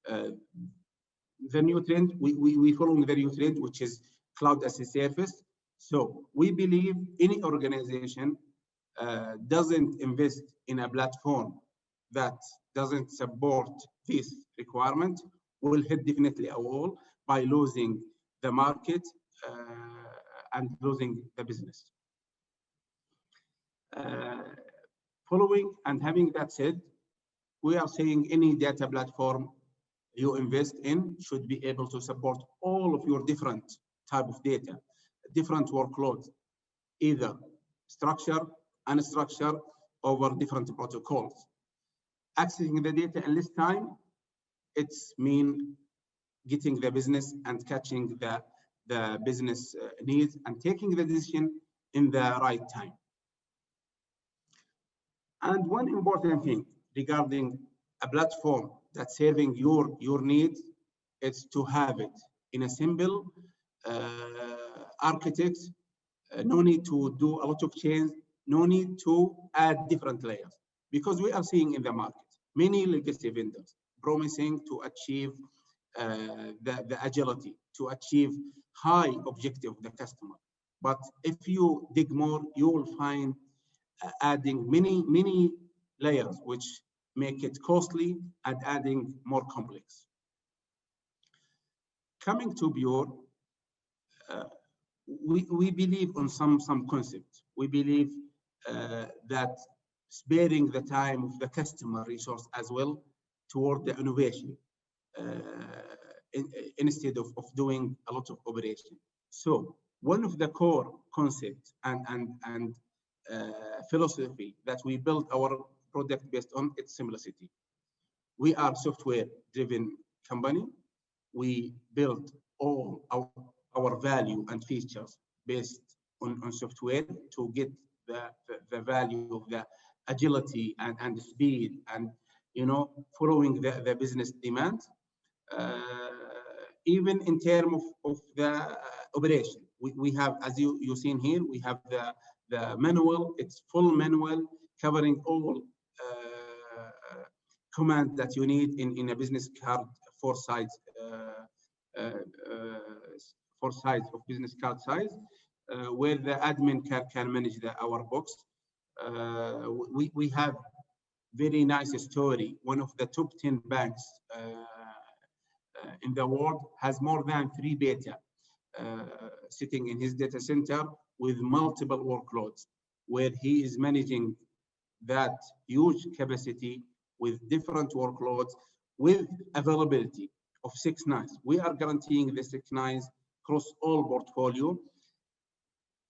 Speaker 12: The new trend, we following the new trend, which is cloud as a service. So we believe any organization doesn't invest in a platform that doesn't support this requirement will hit definitely a wall by losing the market and losing the business. Following and having that said, we are saying any data platform you invest in should be able to support all of your different type of data, different workloads, either structured, unstructured, over different protocols. Accessing the data in less time, it's mean getting the business and catching the business needs and taking the decision in the right time. And one important thing regarding a platform that's serving your needs, is to have it in a simple architect. No need to do a lot of change, no need to add different layers, because we are seeing in the market many legacy vendors promising to achieve the agility, to achieve high objective of the customer. But if you dig more, you will find adding many layers, which make it costly and adding more complex. Coming to Pure, we believe on some concepts. We believe that sparing the time of the customer resource as well toward the innovation instead of doing a lot of operation. So one of the core concepts and philosophy that we build our product based on, its simplicity. We are software-driven company. We build all our value and features based on software to get the value of the agility and the speed and following the business demand. Even in terms of the operation, we have, as you seen here, we have the manual. It's full manual covering all commands that you need in a business card, 4 sides of business card size, where the admin can manage our box. We have very nice story. One of the top 10 banks in the world has more than 3 beta sitting in his data center with multiple workloads, where he is managing that huge capacity with different workloads with availability of 6 nines. We are guaranteeing the 6 nines across all portfolio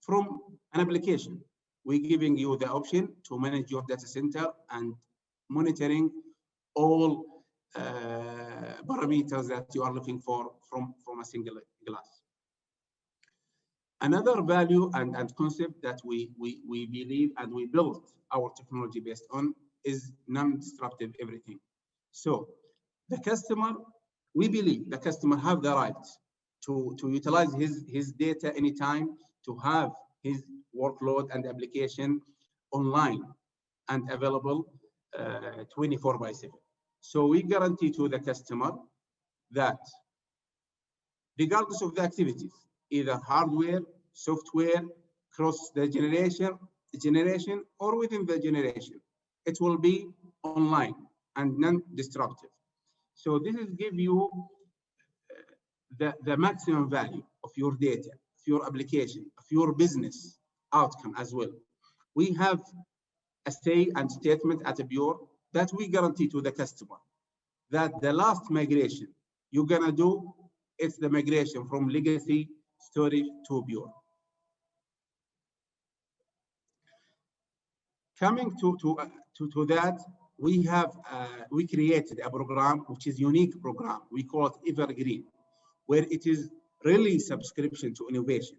Speaker 12: from an application. We're giving you the option to manage your data center and monitoring all parameters that you are looking for from a single glass. Another value and concept that we believe and we build our technology based on is non-destructive everything. So the customer, we believe the customer have the right to utilize his data anytime, to have his workload and application online and available 24/7. So we guarantee to the customer that regardless of the activities, either hardware, software, cross the generation or within the generation, it will be online and non-destructive. So this is give you the maximum value of your data, of your application, of your business outcome as well. We have a say and statement at a bureau that we guarantee to the customer that the last migration you're gonna do, it's the migration from legacy storage to Pure. Coming to that, we created a program which is unique program. We call it Evergreen, where it is really subscription to innovation.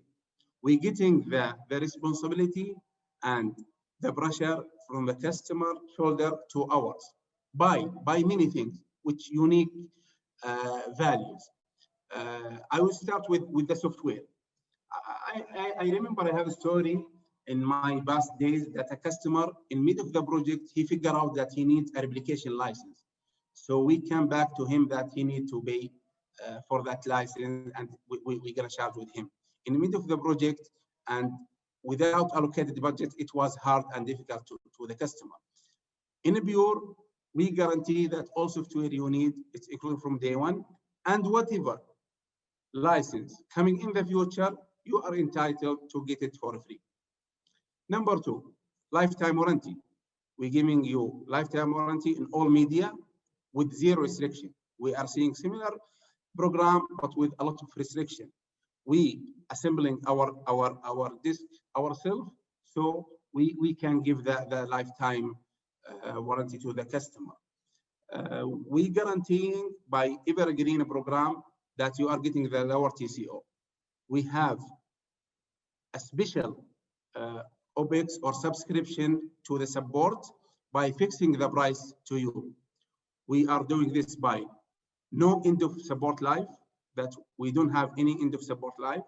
Speaker 12: We're getting the responsibility and the pressure from the customer shoulder to ours by many things, which unique values. I will start with the software. I remember I have a story in my past days that a customer in mid of the project, he figured out that he needs a replication license. So we came back to him that he needs to pay for that license, and we're gonna charge with him. In the middle of the project and without allocated budget, it was hard and difficult to the customer. In a Pure, we guarantee that all software you need, it's included from day one, and whatever license coming in the future, you are entitled to get it for free. Number two, lifetime warranty. We're giving you lifetime warranty in all media with zero restriction. We are seeing similar program, but with a lot of restriction. We assembling our disk ourselves, so we can give the lifetime warranty to the customer. We guaranteeing by Evergreen program that you are getting the lower TCO. We have a special OPEX or subscription to the support by fixing the price to you. We are doing this by no end of support life, that we don't have any end of support life,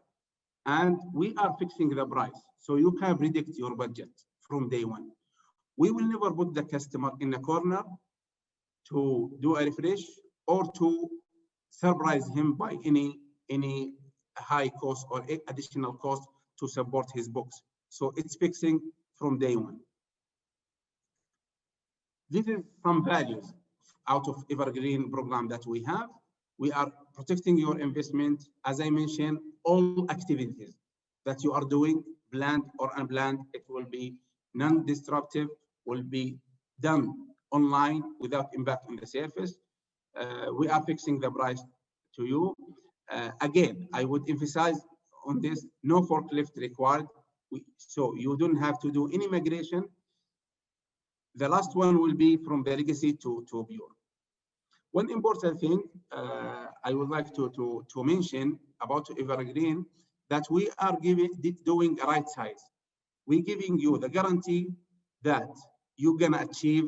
Speaker 12: and we are fixing the price so you can predict your budget from day one. We will never put the customer in a corner to do a refresh or to surprise him by any high cost or additional cost to support his books. So it's fixing from day one. This is some values out of Evergreen program that we have. We are protecting your investment. As I mentioned, all activities that you are doing, planned or unplanned, it will be non-destructive, will be done online without impact on the surface. We are fixing the price to you. Again, I would emphasize on this, no forklift required. So you don't have to do any migration. The last one will be from the legacy to Pure. One important thing I would like to mention about Evergreen, that we are doing a right size. We're giving you the guarantee that you're gonna achieve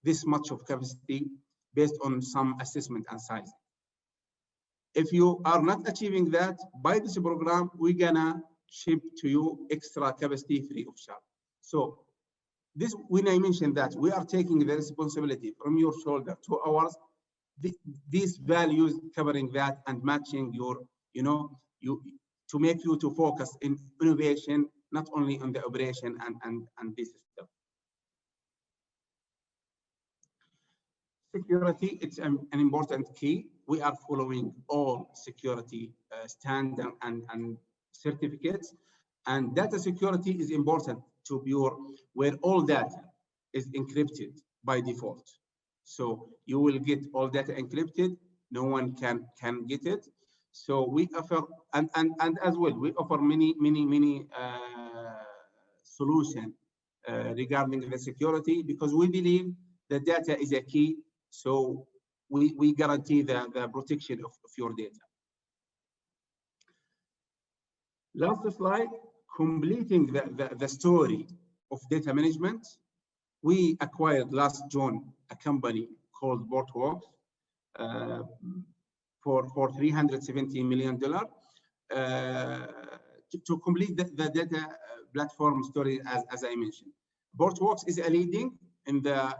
Speaker 12: this much of capacity based on some assessment and size. If you are not achieving that, by this program, we're gonna ship to you extra capacity free of charge. So this, when I mentioned that, we are taking the responsibility from your shoulder to ours, these values covering that and matching your, to make you to focus in innovation, not only on the operation and this stuff. Security, it's an important key. We are following all security standards and certificates, and data security is important to Pure, where all data is encrypted by default. So you will get all data encrypted. No one can get it. So we offer, and as well, we offer many solutions regarding the security, because we believe that data is a key. So we guarantee the protection of your data. Last slide, completing the story of data management. We acquired last June a company called Portworx for $370 million to complete the data platform story, as I mentioned. Portworx is a leading in the,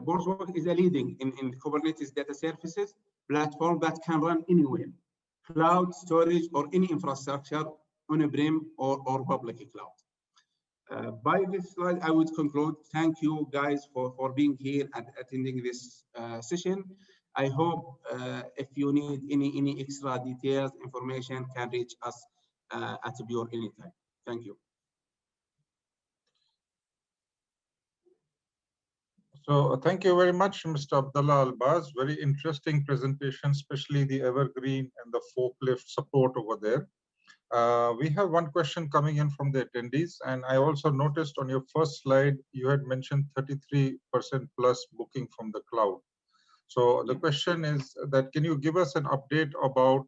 Speaker 12: Portworx is a leading in Kubernetes data services platform that can run anywhere, cloud, storage, or any infrastructure on-prem or public cloud. By this slide, I would conclude. Thank you guys for being here and attending this session. I hope if you need any extra details, information, can reach us at Pure anytime. Thank you.
Speaker 3: So thank you very much, Mr. Abdullah Albaz. Very interesting presentation, especially the evergreen and the forklift support over there. We have one question coming in from the attendees, and I also noticed on your first slide, you had mentioned 33% plus booking from the cloud. So the question is that, can you give us an update about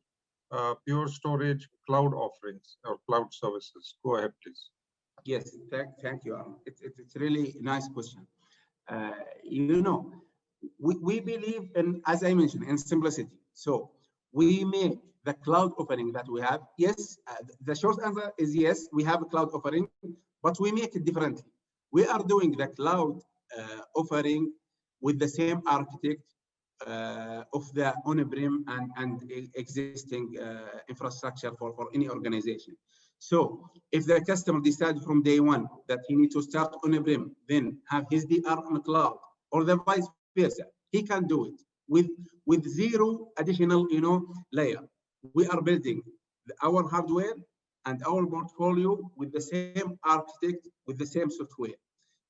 Speaker 3: Pure Storage cloud offerings or cloud services? Go ahead, please.
Speaker 12: Yes, thank you. It's really a nice question. You know, we believe in, as I mentioned, in simplicity. So we make the cloud offering that we have. Yes, the short answer is yes, we have a cloud offering, but we make it differently. We are doing the cloud offering with the same architect of the on-prem and existing infrastructure for any organization. So if the customer decides from day one that he needs to start on-prem, then have his DR on the cloud, or the vice versa, he can do it with zero additional, layer. We are building our hardware and our portfolio with the same architect, with the same software.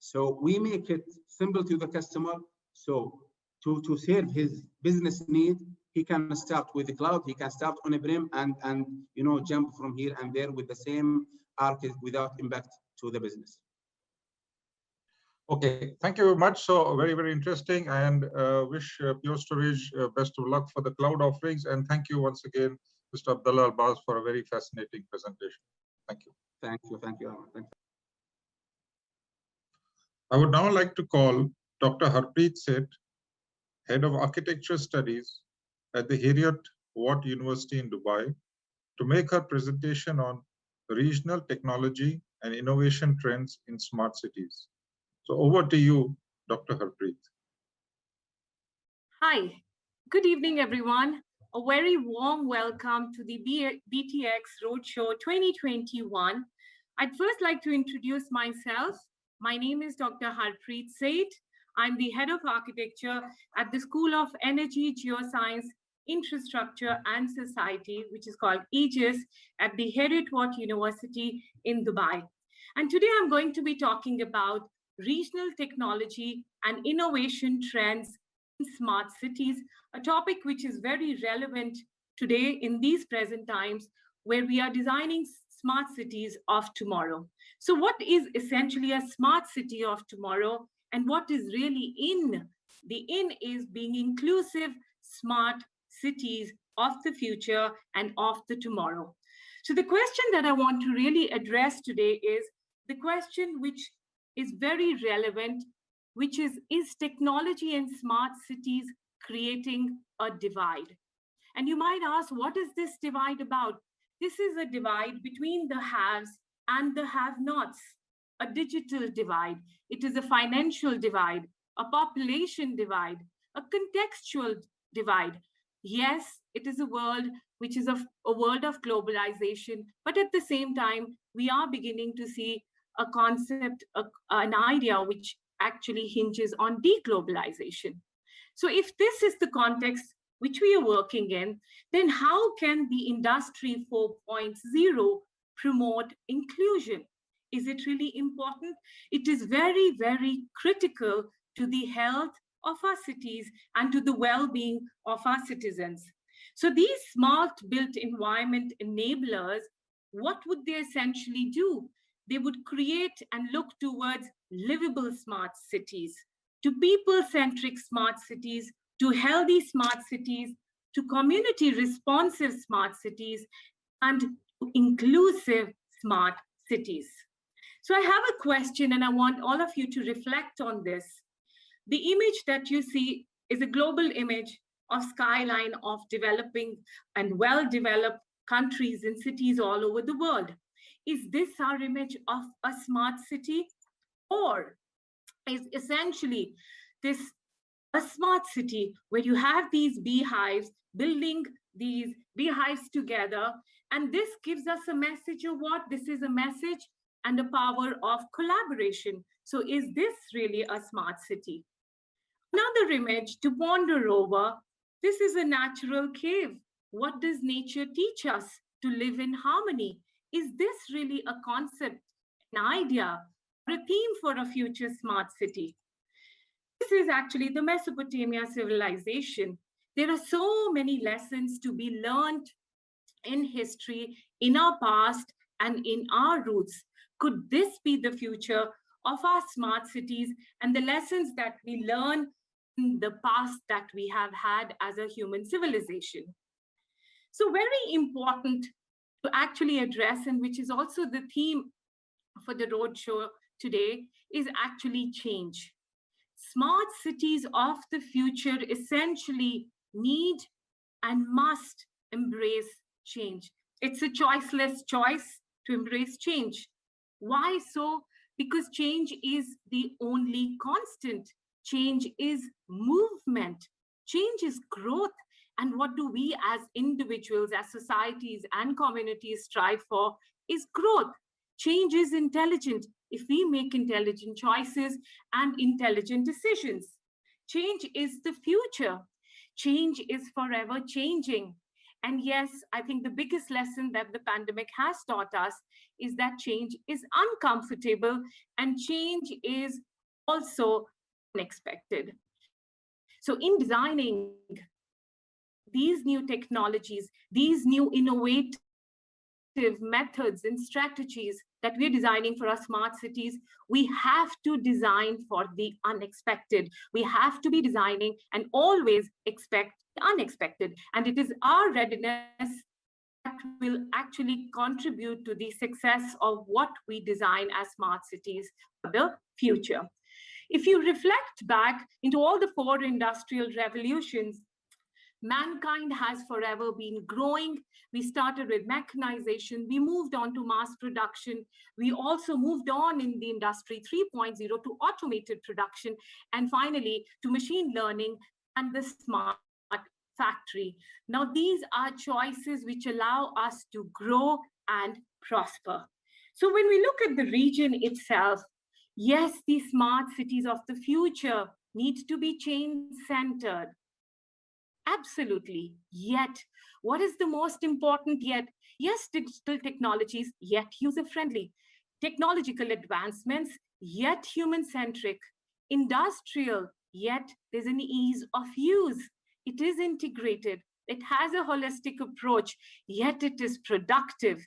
Speaker 12: So we make it simple to the customer. So to serve his business need, he can start with the cloud, he can start on-prem and jump from here and there with the same architect without impact to the business.
Speaker 3: Okay, thank you very much. So very, very interesting, and wish Pure Storage best of luck for the cloud offerings. And thank you once again, Mr. Abdullah Albaz, for a very fascinating presentation. Thank you.
Speaker 12: Thank you. Thank you. Thank you.
Speaker 3: I would now like to call Dr. Harpreet Seth, Head of Architecture Studies at the Heriot-Watt University in Dubai, to make her presentation on regional technology and innovation trends in smart cities. So over to you, Dr. Harpreet.
Speaker 13: Hi, good evening, everyone. A very warm welcome to the BTX Road Show 2021. I'd first like to introduce myself. My name is Dr. Harpreet Seth. I'm the Head of Architecture at the School of Energy, Geoscience, Infrastructure and Society, which is called EGIS, at the Heriot-Watt University in Dubai. And today I'm going to be talking about regional technology and innovation trends in smart cities, a topic which is very relevant today in these present times where we are designing smart cities of tomorrow. So what is essentially a smart city of tomorrow, and what is really in? The in is being inclusive, smart cities of the future and of the tomorrow. So the question that I want to really address today is the question which is very relevant, which is technology and smart cities creating a divide? And you might ask, what is this divide about? This is a divide between the haves and the have-nots, a digital divide. It is a financial divide, a population divide, a contextual divide. Yes, it is a world which is a world of globalization, but at the same time, we are beginning to see a concept, an idea which actually hinges on deglobalization. So if this is the context which we are working in, then how can the Industry 4.0 promote inclusion? Is it really important? It is very, very critical to the health of our cities and to the well-being of our citizens. So these smart built environment enablers, what would they essentially do? They would create and look towards livable smart cities. to people-centric smart cities, to healthy smart cities, to community-responsive smart cities, and to inclusive smart cities. So I have a question, and I want all of you to reflect on this. The image that you see is a global image of skyline of developing and well-developed countries and cities all over the world. Is this our image of a smart city? Or is essentially this a smart city where you have these beehives building these beehives together, and this gives us a message of what? This is a message and a power of collaboration. So is this really a smart city? Another image to ponder over, this is a natural cave. What does nature teach us? To live in harmony. Is this really a concept, an idea, or a theme for a future smart city? This is actually the Mesopotamia civilization. There are so many lessons to be learned in history, in our past, and in our roots. Could this be the future of our smart cities and the lessons that we learn in the past that we have had as a human civilization? So very important to actually address, and which is also the theme for the roadshow today, is actually change. Smart cities of the future essentially need and must embrace change. It's a choiceless choice to embrace change. Why so? Because change is the only constant. Change is movement. Change is growth. And what do we as individuals, as societies and communities strive for is growth. Change is intelligent if we make intelligent choices and intelligent decisions. Change is the future. Change is forever changing. And yes, I think the biggest lesson that the pandemic has taught us is that change is uncomfortable and change is also unexpected. So in designing these new technologies, these new innovative methods and strategies that we're designing for our smart cities, we have to design for the unexpected. We have to be designing and always expect the unexpected. And it is our readiness that will actually contribute to the success of what we design as smart cities for the future. If you reflect back into all the 4 industrial revolutions, mankind has forever been growing. We started with mechanization. We moved on to mass production. We also moved on in the industry 3.0 to automated production, and finally to machine learning and the smart factory. Now, these are choices which allow us to grow and prosper. So when we look at the region itself, yes, these smart cities of the future need to be change-centered. Absolutely. Yet, what is the most important yet? Yes, digital technologies, yet user-friendly. Technological advancements, yet human-centric. Industrial, yet there's an ease of use. It is integrated. It has a holistic approach, yet it is productive.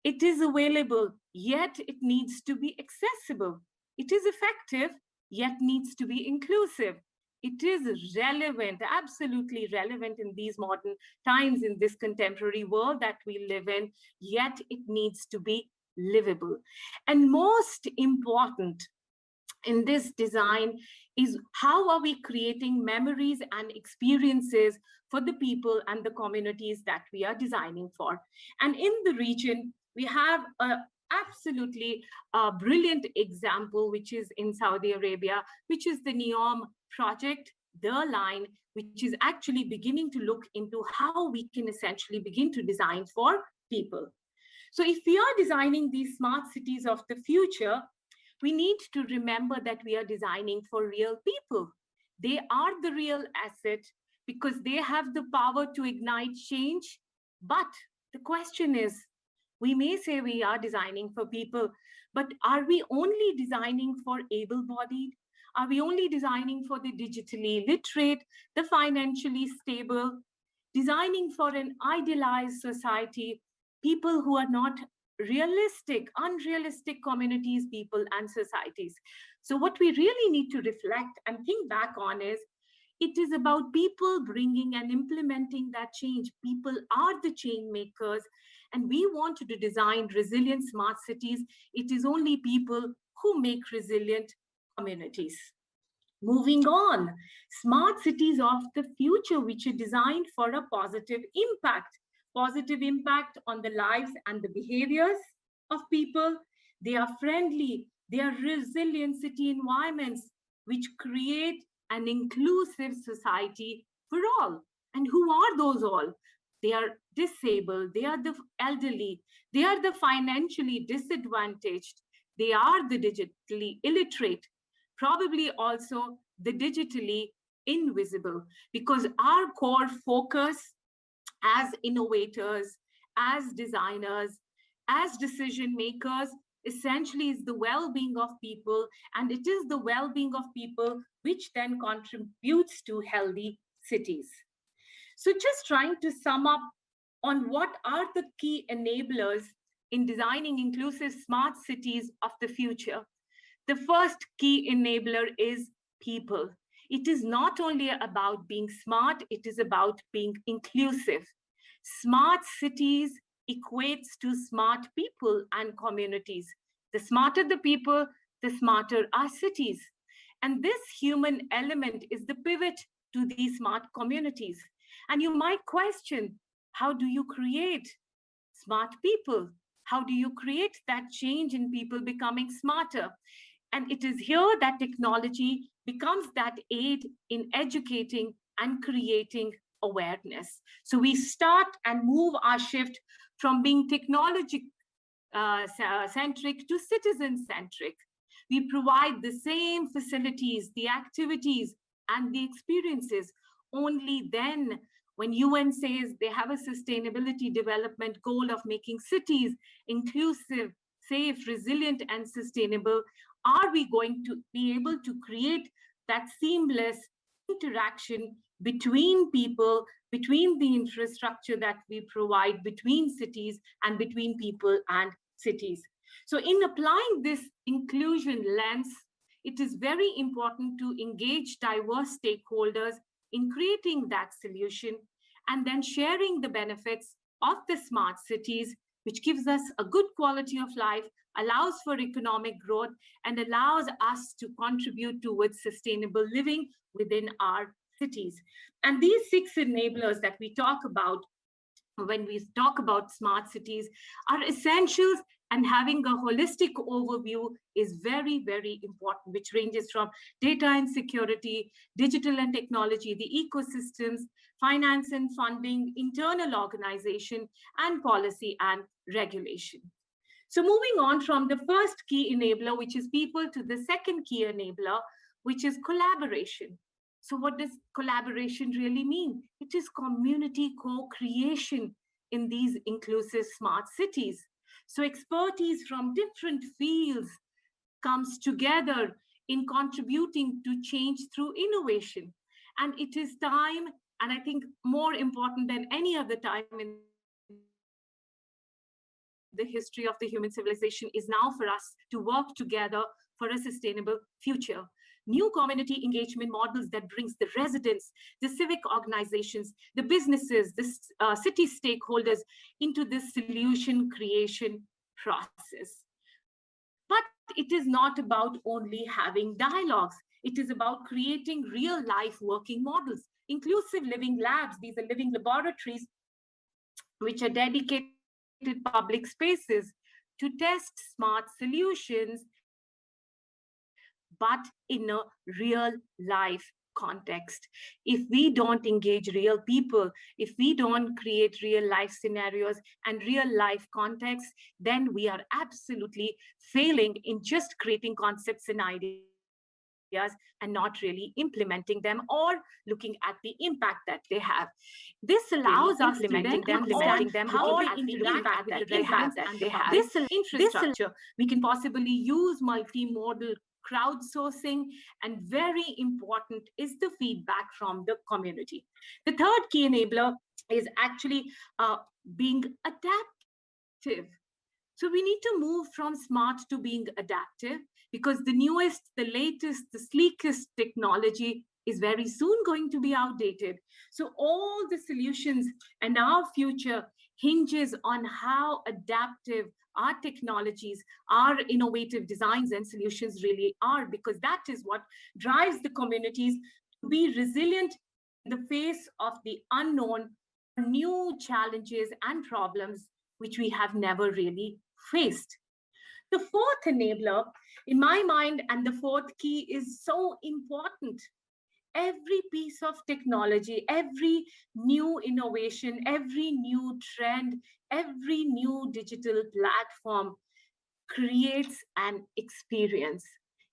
Speaker 13: It is available, yet it needs to be accessible. It is effective, yet needs to be inclusive. It is relevant, absolutely relevant in these modern times, in this contemporary world that we live in, yet it needs to be livable. And most important in this design is how are we creating memories and experiences for the people and the communities that we are designing for. And in the region, we have a absolutely brilliant example, which is in Saudi Arabia, which is the NEOM project, the line, which is actually beginning to look into how we can essentially begin to design for people. So if we are designing these smart cities of the future, we need to remember that we are designing for real people. They are the real asset because they have the power to ignite change. But the question is, we may say we are designing for people, but are we only designing for able-bodied? Are we only designing for the digitally literate, the financially stable, designing for an idealized society, people who are not realistic, unrealistic communities, people, and societies? So what we really need to reflect and think back on is, it is about people bringing and implementing that change. People are the change makers, and we want to design resilient smart cities. It is only people who make resilient communities. Moving on, smart cities of the future, which are designed for a positive impact on the lives and the behaviors of people. They are friendly, they are resilient city environments which create an inclusive society for all. And who are those all? They are disabled, they are the elderly, they are the financially disadvantaged, they are the digitally illiterate, probably also the digitally invisible, because our core focus as innovators, as designers, as decision makers, essentially is the well-being of people, and it is the well-being of people which then contributes to healthy cities. So just trying to sum up on what are the key enablers in designing inclusive smart cities of the future. The first key enabler is people. It is not only about being smart, it is about being inclusive. Smart cities equates to smart people and communities. The smarter the people, the smarter our cities. And this human element is the pivot to these smart communities. And you might question, how do you create smart people? How do you create that change in people becoming smarter? And it is here that technology becomes that aid in educating and creating awareness. So we start and move our shift from being technology centric to citizen centric. We provide the same facilities, the activities, and the experiences. Only then, when UN says they have a sustainability development goal of making cities inclusive, safe, resilient, and sustainable, are we going to be able to create that seamless interaction between people, between the infrastructure that we provide, between cities, and between people and cities. So in applying this inclusion lens, it is very important to engage diverse stakeholders in creating that solution and then sharing the benefits of the smart cities, which gives us a good quality of life, allows for economic growth, and allows us to contribute towards sustainable living within our cities. And these 6 enablers that we talk about when we talk about smart cities are essentials, and having a holistic overview is very, very important, which ranges from data and security, digital and technology, the ecosystems, finance and funding, internal organization, and policy and regulation. So moving on from the first key enabler, which is people, to the second key enabler, which is collaboration. So what does collaboration really mean? It is community co-creation in these inclusive smart cities. So expertise from different fields comes together in contributing to change through innovation. And it is time, and I think more important than any other time in the history of the human civilization, is now for us to work together for a sustainable future. New community engagement models that brings the residents, the civic organizations, the businesses, the city stakeholders into this solution creation process. But it is not about only having dialogues. It is about creating real life working models, inclusive living labs. These are living laboratories which are dedicated public spaces to test smart solutions, but in a real life context. If we don't engage real people, if we don't create real life scenarios and real life context, then we are absolutely failing in just creating concepts and ideas and not really implementing them or looking at the impact that they have. This allows us to then understanding them how they interact with the residents that they have. This infrastructure, we can possibly use multimodal crowdsourcing, and very important is the feedback from the community. The third key enabler is actually being adaptive. So we need to move from smart to being adaptive. because the newest, the latest, the sleekest technology is very soon going to be outdated. So all the solutions and our future hinges on how adaptive our technologies, our innovative designs and solutions really are, because that is what drives the communities to be resilient in the face of the unknown, new challenges and problems which we have never really faced. The fourth enabler, in my mind, and the fourth key is so important. Every piece of technology, every new innovation, every new trend, every new digital platform creates an experience.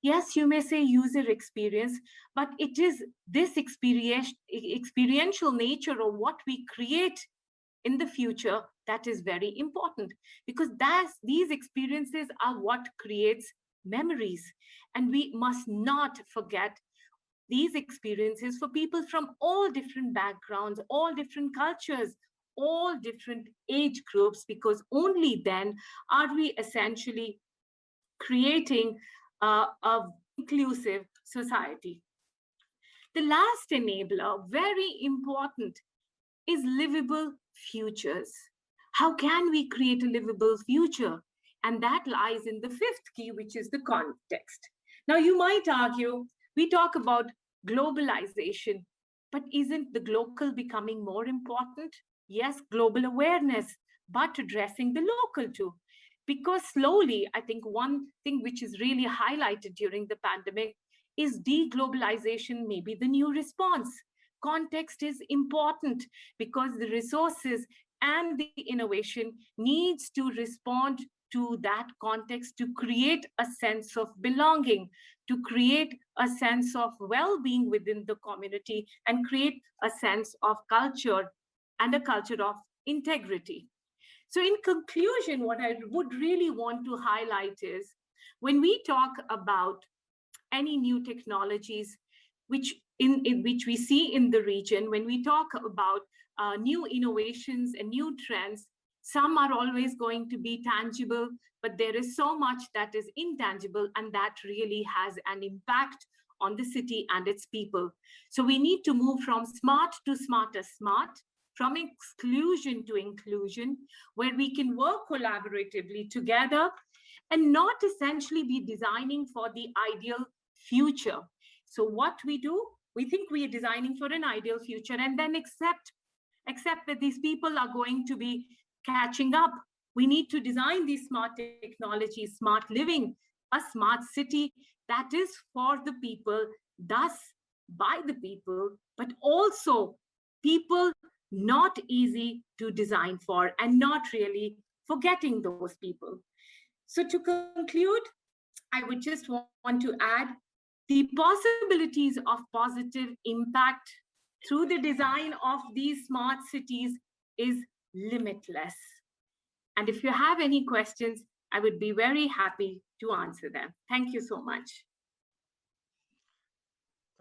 Speaker 13: Yes, you may say user experience, but it is this experiential nature of what we create in the future that is very important, because these experiences are what creates memories. And we must not forget these experiences for people from all different backgrounds, all different cultures, all different age groups, because only then are we essentially creating a inclusive society. The last enabler, very important, is livable futures. How can we create a livable future? And that lies in the fifth key, which is the context. Now, you might argue, we talk about globalization, but isn't the global becoming more important? Yes, global awareness, but addressing the local too. Because slowly, I think one thing which is really highlighted during the pandemic is deglobalization may be the new response. Context is important because the resources and the innovation needs to respond to that context to create a sense of belonging, to create a sense of well-being within the community, and create a sense of culture and a culture of integrity. So in conclusion, what I would really want to highlight is when we talk about any new technologies which we see in the region, when we talk about new innovations and new trends, some are always going to be tangible, but there is so much that is intangible, and that really has an impact on the city and its people. So we need to move from smart to smarter smart, from exclusion to inclusion, where we can work collaboratively together and not essentially be designing for the ideal future. So what we do, we think we are designing for an ideal future and then accept that these people are going to be catching up. We need to design these smart technologies, smart living, a smart city that is for the people, thus by the people, but also people not easy to design for and not really forgetting those people. So to conclude, I would just want to add the possibilities of positive impact through the design of these smart cities is limitless. And if you have any questions, I would be very happy to answer them. Thank you so much.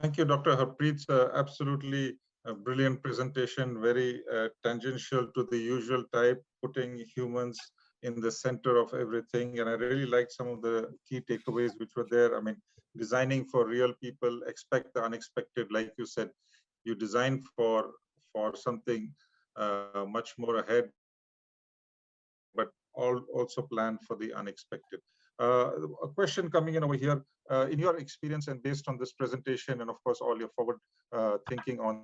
Speaker 3: Thank you, Dr. Harpreet. Absolutely a brilliant presentation, very tangential to the usual type, putting humans in the center of everything. And I really liked some of the key takeaways which were there. I mean, designing for real people, expect the unexpected. Like you said, you design for something much more ahead, but also plan for the unexpected. A question coming in over here, in your experience and based on this presentation, and of course all your forward thinking on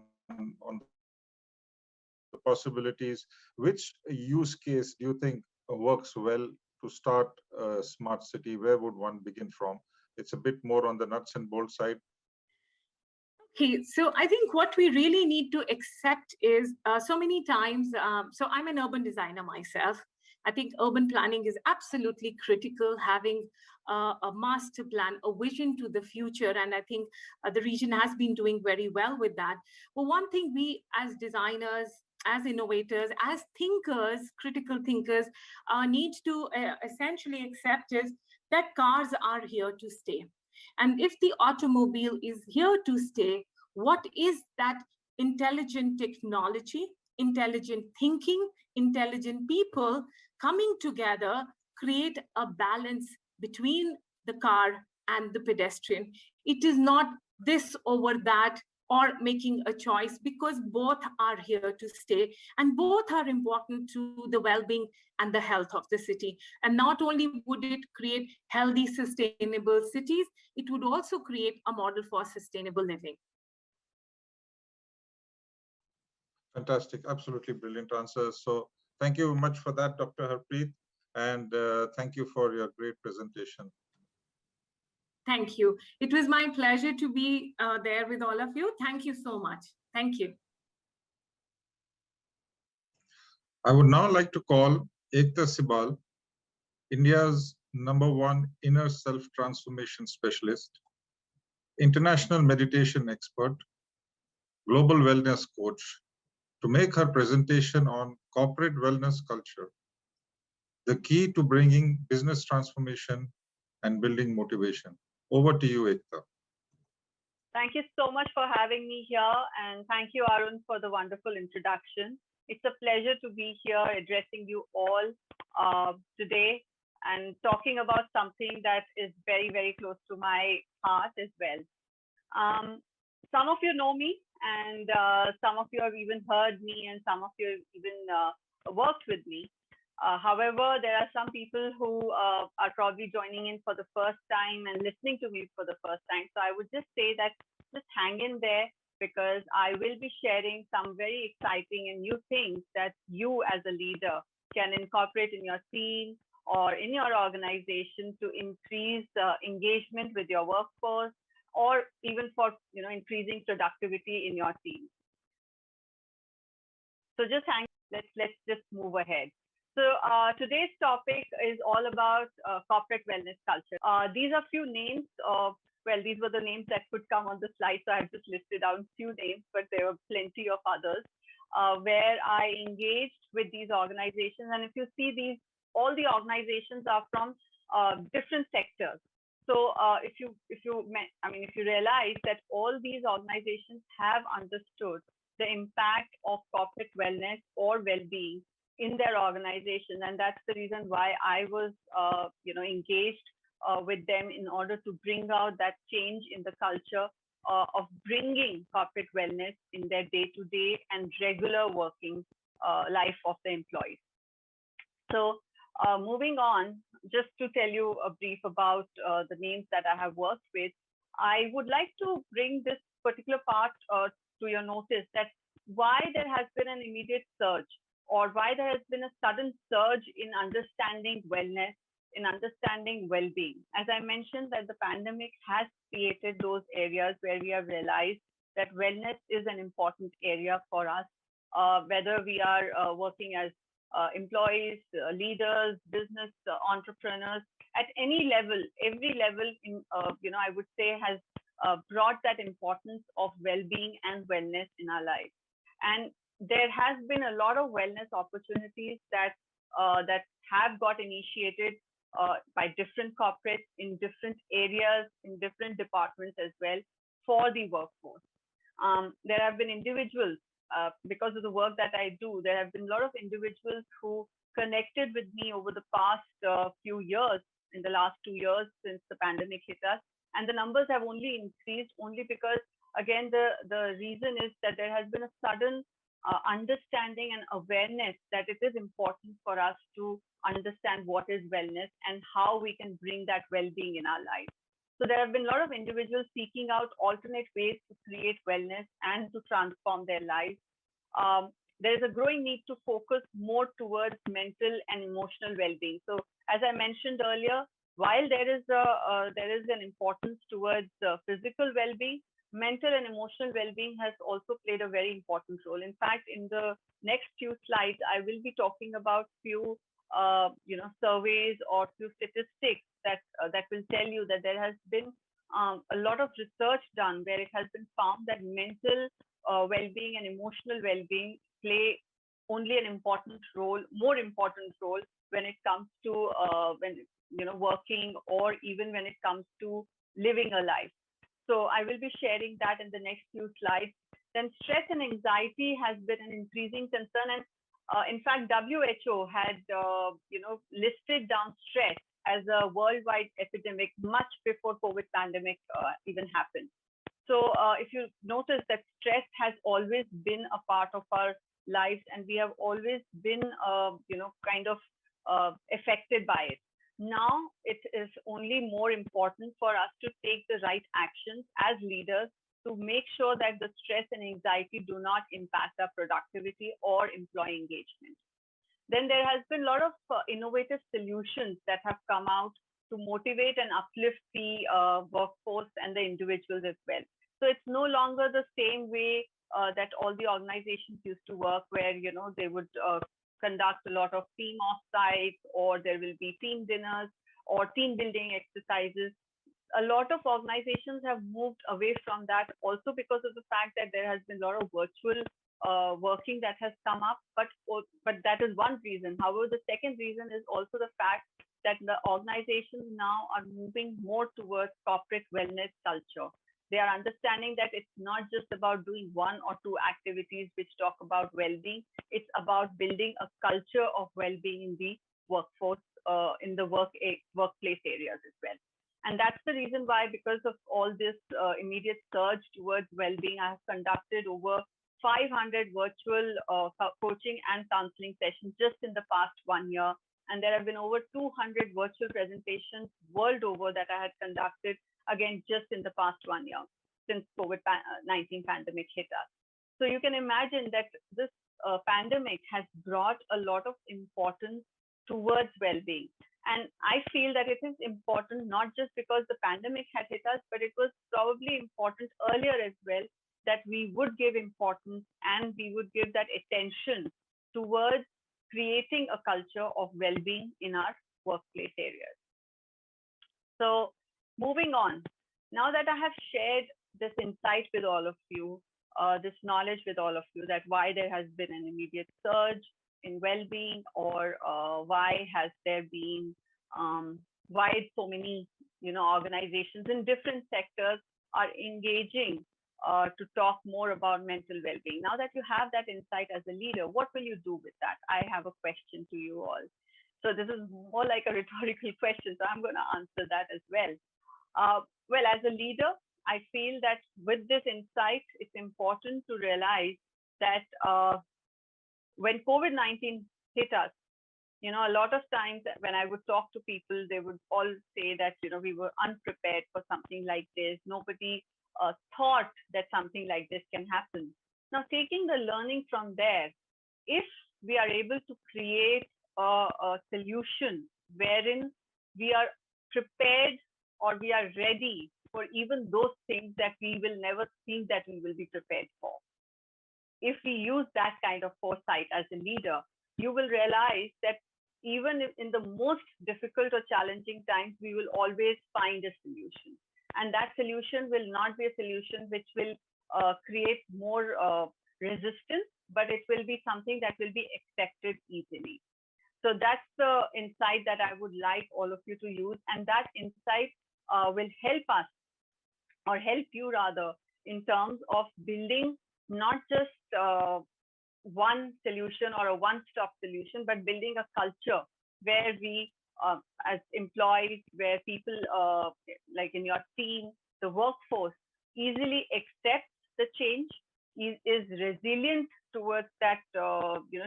Speaker 3: the possibilities, which use case do you think works well to start a smart city? Where would one begin from? It's a bit more on the nuts and bolts side.
Speaker 13: Okay, so I think what we really need to accept is so many times, so I'm an urban designer myself. I think urban planning is absolutely critical, having a master plan, a vision to the future. And I think the region has been doing very well with that. But one thing we as designers, as innovators, as thinkers, critical thinkers, need to essentially accept is that cars are here to stay. And if the automobile is here to stay, what is that intelligent technology, intelligent thinking, intelligent people coming together, create a balance between the car and the pedestrian. It is not this over that or making a choice, because both are here to stay and both are important to the well-being and the health of the city. And not only would it create healthy, sustainable cities, it would also create a model for sustainable living.
Speaker 3: Fantastic, absolutely brilliant answers. So thank you much for that, Dr. Harpreet, and thank you for your great presentation.
Speaker 13: Thank you. It was my pleasure to be there with all of you. Thank you so much. Thank you.
Speaker 3: I would now like to call Ekta Sibal, India's #1 inner self-transformation specialist, international meditation expert, global wellness coach, to make her presentation on corporate wellness culture, the key to bringing business transformation and building motivation. Over to you, Ekta.
Speaker 14: Thank you so much for having me here, and thank you, Arun, for the wonderful introduction. It's a pleasure to be here addressing you all today and talking about something that is very, very close to my heart as well. Some of you know me, and some of you have even heard me, and some of you have even worked with me. However, there are some people who are probably joining in for the first time and listening to me for the first time. So I would just say that just hang in there, because I will be sharing some very exciting and new things that you as a leader can incorporate in your team or in your organization to increase engagement with your workforce, or even for increasing productivity in your team. So just hang. Let's just move ahead. So today's topic is all about corporate wellness culture. These are few names of, well, these were the names that could come on the slide, so I've just listed down few names, but there were plenty of others where I engaged with these organizations. And if you see these, all the organizations are from different sectors. So if you realize that all these organizations have understood the impact of corporate wellness or well-being in their organization, and that's the reason why I was engaged with them in order to bring out that change in the culture of bringing corporate wellness in their day-to-day and regular working life of the employees. So moving on, just to tell you a brief about the names that I have worked with, I would like to bring this particular part to your notice, that why there has been an immediate surge, or why there has been a sudden surge in understanding wellness, in understanding well-being. As I mentioned, that the pandemic has created those areas where we have realized that wellness is an important area for us, whether we are working as employees, leaders, business entrepreneurs, at any level, every level in, I would say has brought that importance of well-being and wellness in our lives. And there has been a lot of wellness opportunities that have got initiated by different corporates in different areas, in different departments as well, for the workforce. There have been individuals, because of the work that I do, there have been a lot of individuals who connected with me over the past few years, in the last 2 years since the pandemic hit us. And the numbers have only increased only because, again, the reason is that there has been a sudden understanding and awareness that it is important for us to understand what is wellness and how we can bring that well-being in our lives. So there have been a lot of individuals seeking out alternate ways to create wellness and to transform their lives. There is a growing need to focus more towards mental and emotional well-being. So as I mentioned earlier, while there is an importance towards physical well-being, mental and emotional well-being has also played a very important role. In fact, in the next few slides, I will be talking about few surveys or few statistics that will tell you that there has been a lot of research done where it has been found that mental well-being and emotional well-being play only an important role, more important role when it comes to working, or even when it comes to living a life. So I will be sharing that in the next few slides. Then stress and anxiety has been an increasing concern, and in fact, WHO had listed down stress as a worldwide epidemic much before COVID pandemic even happened. So if you notice that stress has always been a part of our lives, and we have always been, kind of affected by it. Now it is only more important for us to take the right actions as leaders to make sure that the stress and anxiety do not impact our productivity or employee engagement. Then there has been a lot of innovative solutions that have come out to motivate and uplift the workforce and the individuals as well. So it's no longer the same way that all the organizations used to work, where they would conduct a lot of team off-sites, or there will be team dinners or team building exercises. A lot of organizations have moved away from that, also because of the fact that there has been a lot of virtual working that has come up. But that is one reason. However, the second reason is also the fact that the organizations now are moving more towards corporate wellness culture. They are understanding that it's not just about doing one or two activities which talk about well-being. It's about building a culture of well-being in the workforce, in the workplace areas as well. And that's the reason why, because of all this immediate surge towards well-being, I have conducted over 500 virtual coaching and counseling sessions just in the past 1 year. And there have been over 200 virtual presentations world over that I had conducted, again, just in the past 1 year since COVID-19 pandemic hit us. So you can imagine that this pandemic has brought a lot of importance towards well-being. And I feel that it is important not just because the pandemic had hit us, but it was probably important earlier as well, that we would give importance and we would give that attention towards creating a culture of well-being in our workplace areas. So moving on, now that I have shared this insight with all of you, this knowledge with all of you, that why there has been an immediate surge in well-being, or why has there been, why so many organizations in different sectors are engaging to talk more about mental well-being. Now that you have that insight as a leader, what will you do with that? I have a question to you all. So this is more like a rhetorical question, so I'm going to answer that as well. Well, as a leader, I feel that with this insight, it's important to realize that when COVID-19 hit us, a lot of times when I would talk to people, they would all say that, we were unprepared for something like this. Nobody thought that something like this can happen. Now, taking the learning from there, if we are able to create a solution wherein we are prepared or we are ready for even those things that we will never think that we will be prepared for. If we use that kind of foresight as a leader, you will realize that even in the most difficult or challenging times, we will always find a solution. And that solution will not be a solution which will create more resistance, but it will be something that will be accepted easily. So that's the insight that I would like all of you to use. And that insight will help us, or help you rather, in terms of building not just one solution or a one-stop solution, but building a culture where we, as employees, where people like in your team, the workforce, easily accepts the change, is resilient towards that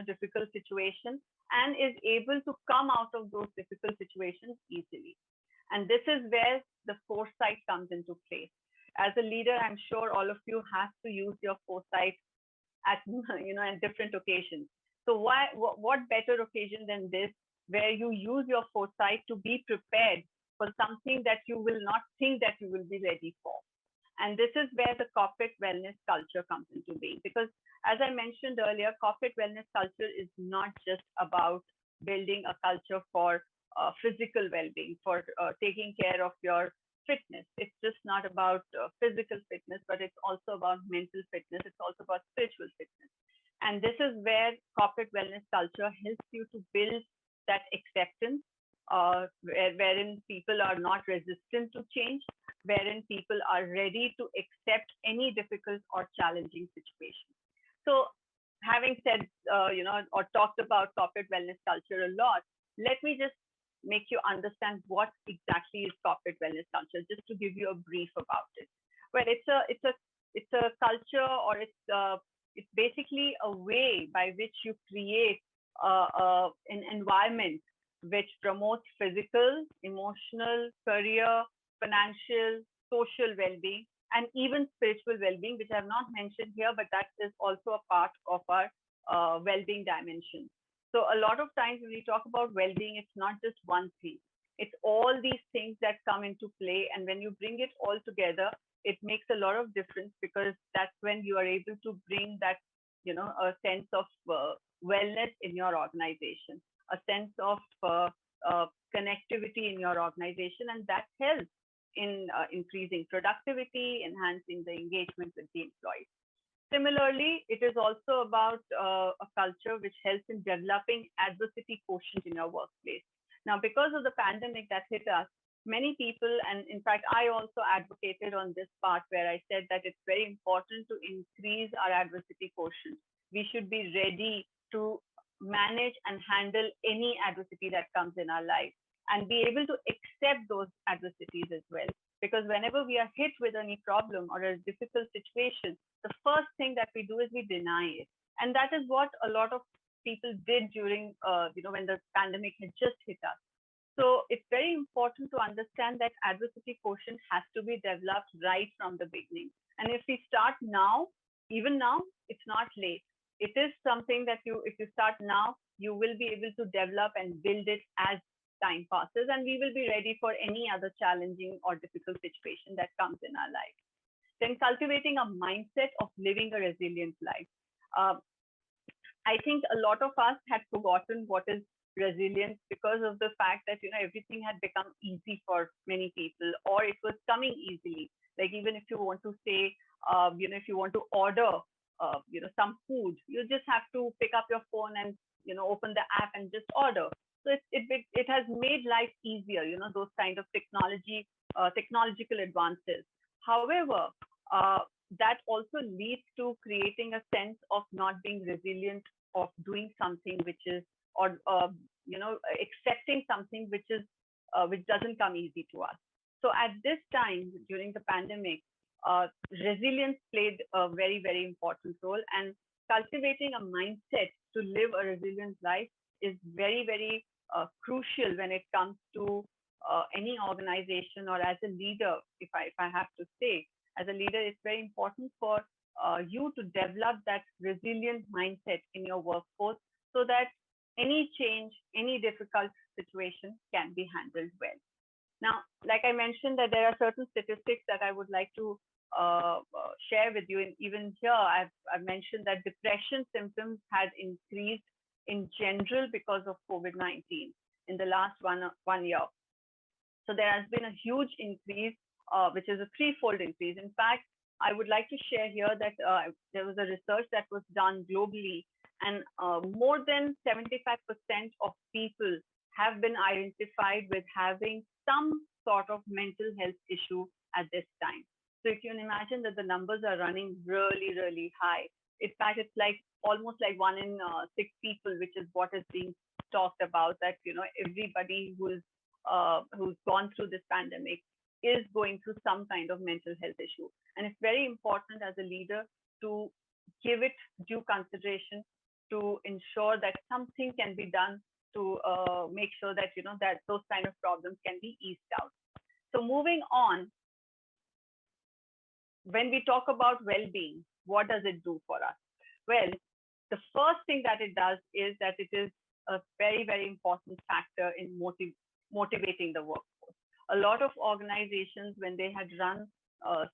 Speaker 14: difficult situation, and is able to come out of those difficult situations easily. And this is where the foresight comes into play. As a leader, I'm sure all of you have to use your foresight at at different occasions. So what better occasion than this, where you use your foresight to be prepared for something that you will not think that you will be ready for. And this is where the corporate wellness culture comes into being. Because as I mentioned earlier, corporate wellness culture is not just about building a culture for physical well-being, for taking care of your fitness. It's just not about physical fitness, but it's also about mental fitness. It's also about spiritual fitness. And this is where corporate wellness culture helps you to build that acceptance, wherein people are not resistant to change, wherein people are ready to accept any difficult or challenging situation. So having said, or talked about corporate wellness culture a lot, let me just make you understand what exactly is corporate wellness culture, just to give you a brief about it. Well, it's a culture, or it's basically a way by which you create an environment which promotes physical, emotional, career, financial, social well-being, and even spiritual well-being, which I have not mentioned here, but that is also a part of our well-being dimension. So a lot of times when we talk about well-being, it's not just one thing. It's all these things that come into play. And when you bring it all together, it makes a lot of difference, because that's when you are able to bring that, a sense of wellness in your organization, a sense of connectivity in your organization, and that helps in increasing productivity, enhancing the engagement with the employees. Similarly, it is also about a culture which helps in developing adversity quotient in your workplace. Now, because of the pandemic that hit us, many people, and in fact, I also advocated on this part where I said that it's very important to increase our adversity quotient. We should be ready to manage and handle any adversity that comes in our life, and be able to accept those adversities as well. Because whenever we are hit with any problem or a difficult situation, the first thing that we do is we deny it. And that is what a lot of people did during, when the pandemic had just hit us. So it's very important to understand that adversity quotient has to be developed right from the beginning. And if we start now, even now, it's not late. It is something that if you start now, you will be able to develop and build it as time passes, and we will be ready for any other challenging or difficult situation that comes in our life. Then cultivating a mindset of living a resilient life. I think a lot of us had forgotten what is resilience, because of the fact that everything had become easy for many people, or it was coming easily. Like, even if you want to say, if you want to order some food, you just have to pick up your phone and open the app and just order. So it has made life easier, those kind of technological advances. However, that also leads to creating a sense of not being resilient, of doing something which is, or accepting something which doesn't come easy to us. So at this time, during the pandemic, resilience played a very, very important role, and cultivating a mindset to live a resilient life is very, very crucial when it comes to any organization, or as a leader. If I have to say, as a leader, it's very important for you to develop that resilient mindset in your workforce, so that any change, any difficult situation can be handled well. Now, like I mentioned, that there are certain statistics that I would like to share with you. And even here, I've mentioned that depression symptoms had increased in general because of COVID-19 in the last one year. So there has been a huge increase, which is a threefold increase. In fact, I would like to share here that there was a research that was done globally, and more than 75% of people have been identified with having some sort of mental health issue at this time. So you can imagine that the numbers are running really, really high. In fact, it's like almost like 1 in 6 people, which is what is being talked about, that everybody who's gone through this pandemic is going through some kind of mental health issue. And it's very important as a leader to give it due consideration, to ensure that something can be done to make sure that that those kind of problems can be eased out. So moving on, when we talk about well-being, what does it do for us? Well, the first thing that it does is that it is a very, very important factor in motivating the workforce. A lot of organizations, when they had run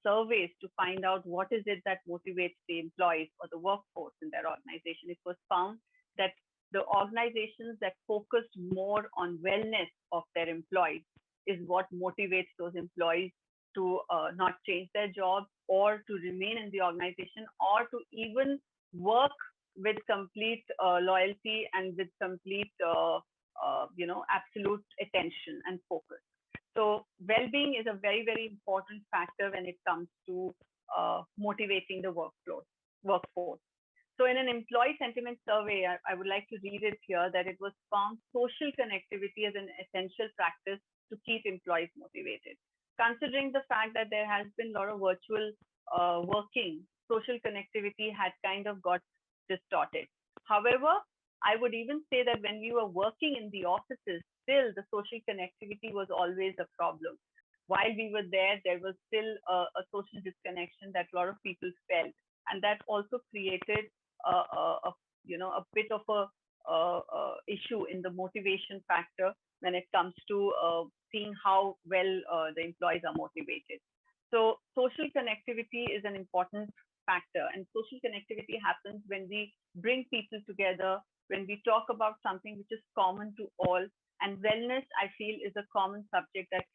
Speaker 14: surveys to find out what is it that motivates the employees or the workforce in their organization, it was found that the organizations that focused more on wellness of their employees is what motivates those employees to not change their jobs, or to remain in the organization, or to even work with complete loyalty and with complete absolute attention and focus. So well-being is a very, very important factor when it comes to motivating the workforce. So in an employee sentiment survey, I would like to read it here, that it was found social connectivity as an essential practice to keep employees motivated. Considering the fact that there has been a lot of virtual working, social connectivity had kind of got distorted. However, I would even say that when we were working in the offices, still the social connectivity was always a problem. While we were there was still a social disconnection that a lot of people felt, and that also created a bit of a issue in the motivation factor when it comes to seeing how well the employees are motivated. So social connectivity is an important factor, and social connectivity happens when we bring people together, when we talk about something which is common to all. And wellness, I feel, is a common subject that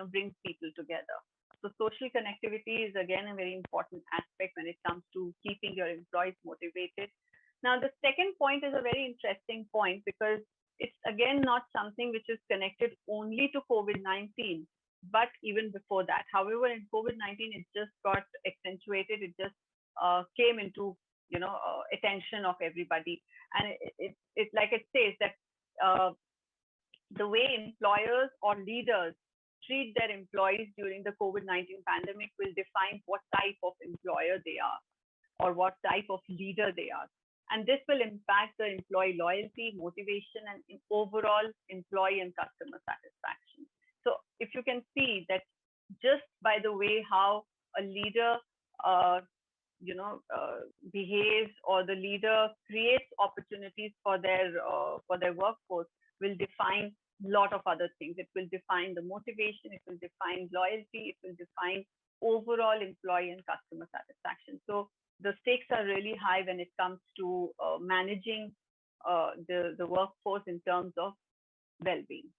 Speaker 14: brings people together. So social connectivity is again a very important aspect when it comes to keeping your employees motivated. Now, the second point is a very interesting point, because it's again not something which is connected only to COVID-19, but even before that. However, in COVID-19, it just got accentuated. It just came into attention of everybody, and it like it says that the way employers or leaders treat their employees during the COVID-19 pandemic will define what type of employer they are or what type of leader they are. And this will impact the employee loyalty, motivation, and overall employee and customer satisfaction. So if you can see that just by the way how a leader behaves, or the leader creates opportunities for their workforce, will define a lot of other things. It will define the motivation, it will define loyalty, it will define overall employee and customer satisfaction. So the stakes are really high when it comes to managing the workforce in terms of well-being.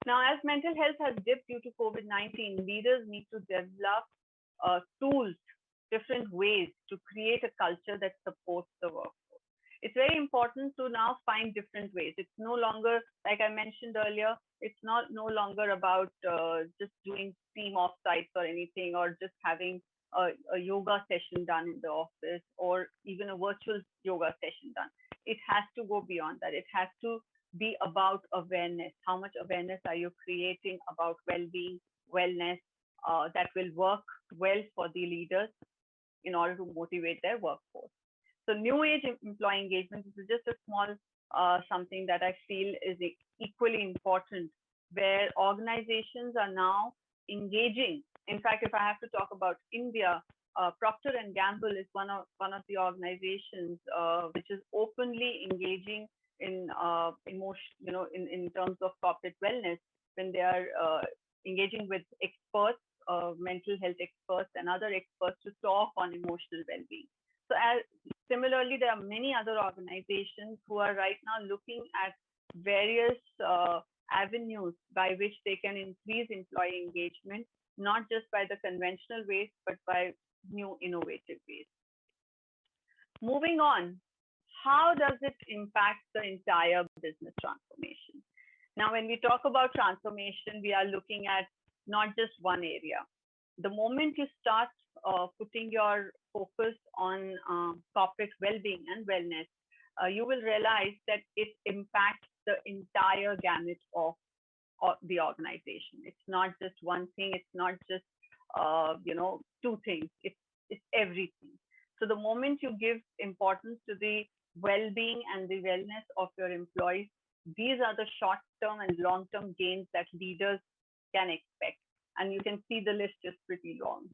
Speaker 14: Now, as mental health has dipped due to COVID-19, leaders need to develop tools, different ways to create a culture that supports the workforce. It's very important to now find different ways. It's no longer, like I mentioned earlier, it's no longer about just doing team offsites or anything, or just having a yoga session done in the office, or even a virtual yoga session done. It has to go beyond that. It has to be about awareness. How much awareness are you creating about well-being, wellness, that will work well for the leaders in order to motivate their workforce. So new age employee engagement, this is just a small something that I feel is equally important, where organizations are now engaging. In fact, if I have to talk about India, Procter & Gamble is one of the organizations which is openly engaging in in terms of corporate wellness, when they are engaging with experts, mental health experts and other experts, to talk on emotional well-being. So similarly, there are many other organizations who are right now looking at various avenues by which they can increase employee engagement, not just by the conventional ways, but by new innovative ways. Moving on, how does it impact the entire business transformation? Now, when we talk about transformation, we are looking at not just one area. The moment you start putting your focus on corporate well-being and wellness, you will realize that it impacts the entire gamut of the organization. It's not just one thing. It's not just two things. It's everything. So the moment you give importance to the well-being and the wellness of your employees, these are the short-term and long-term gains that leaders can expect. And you can see the list is pretty long.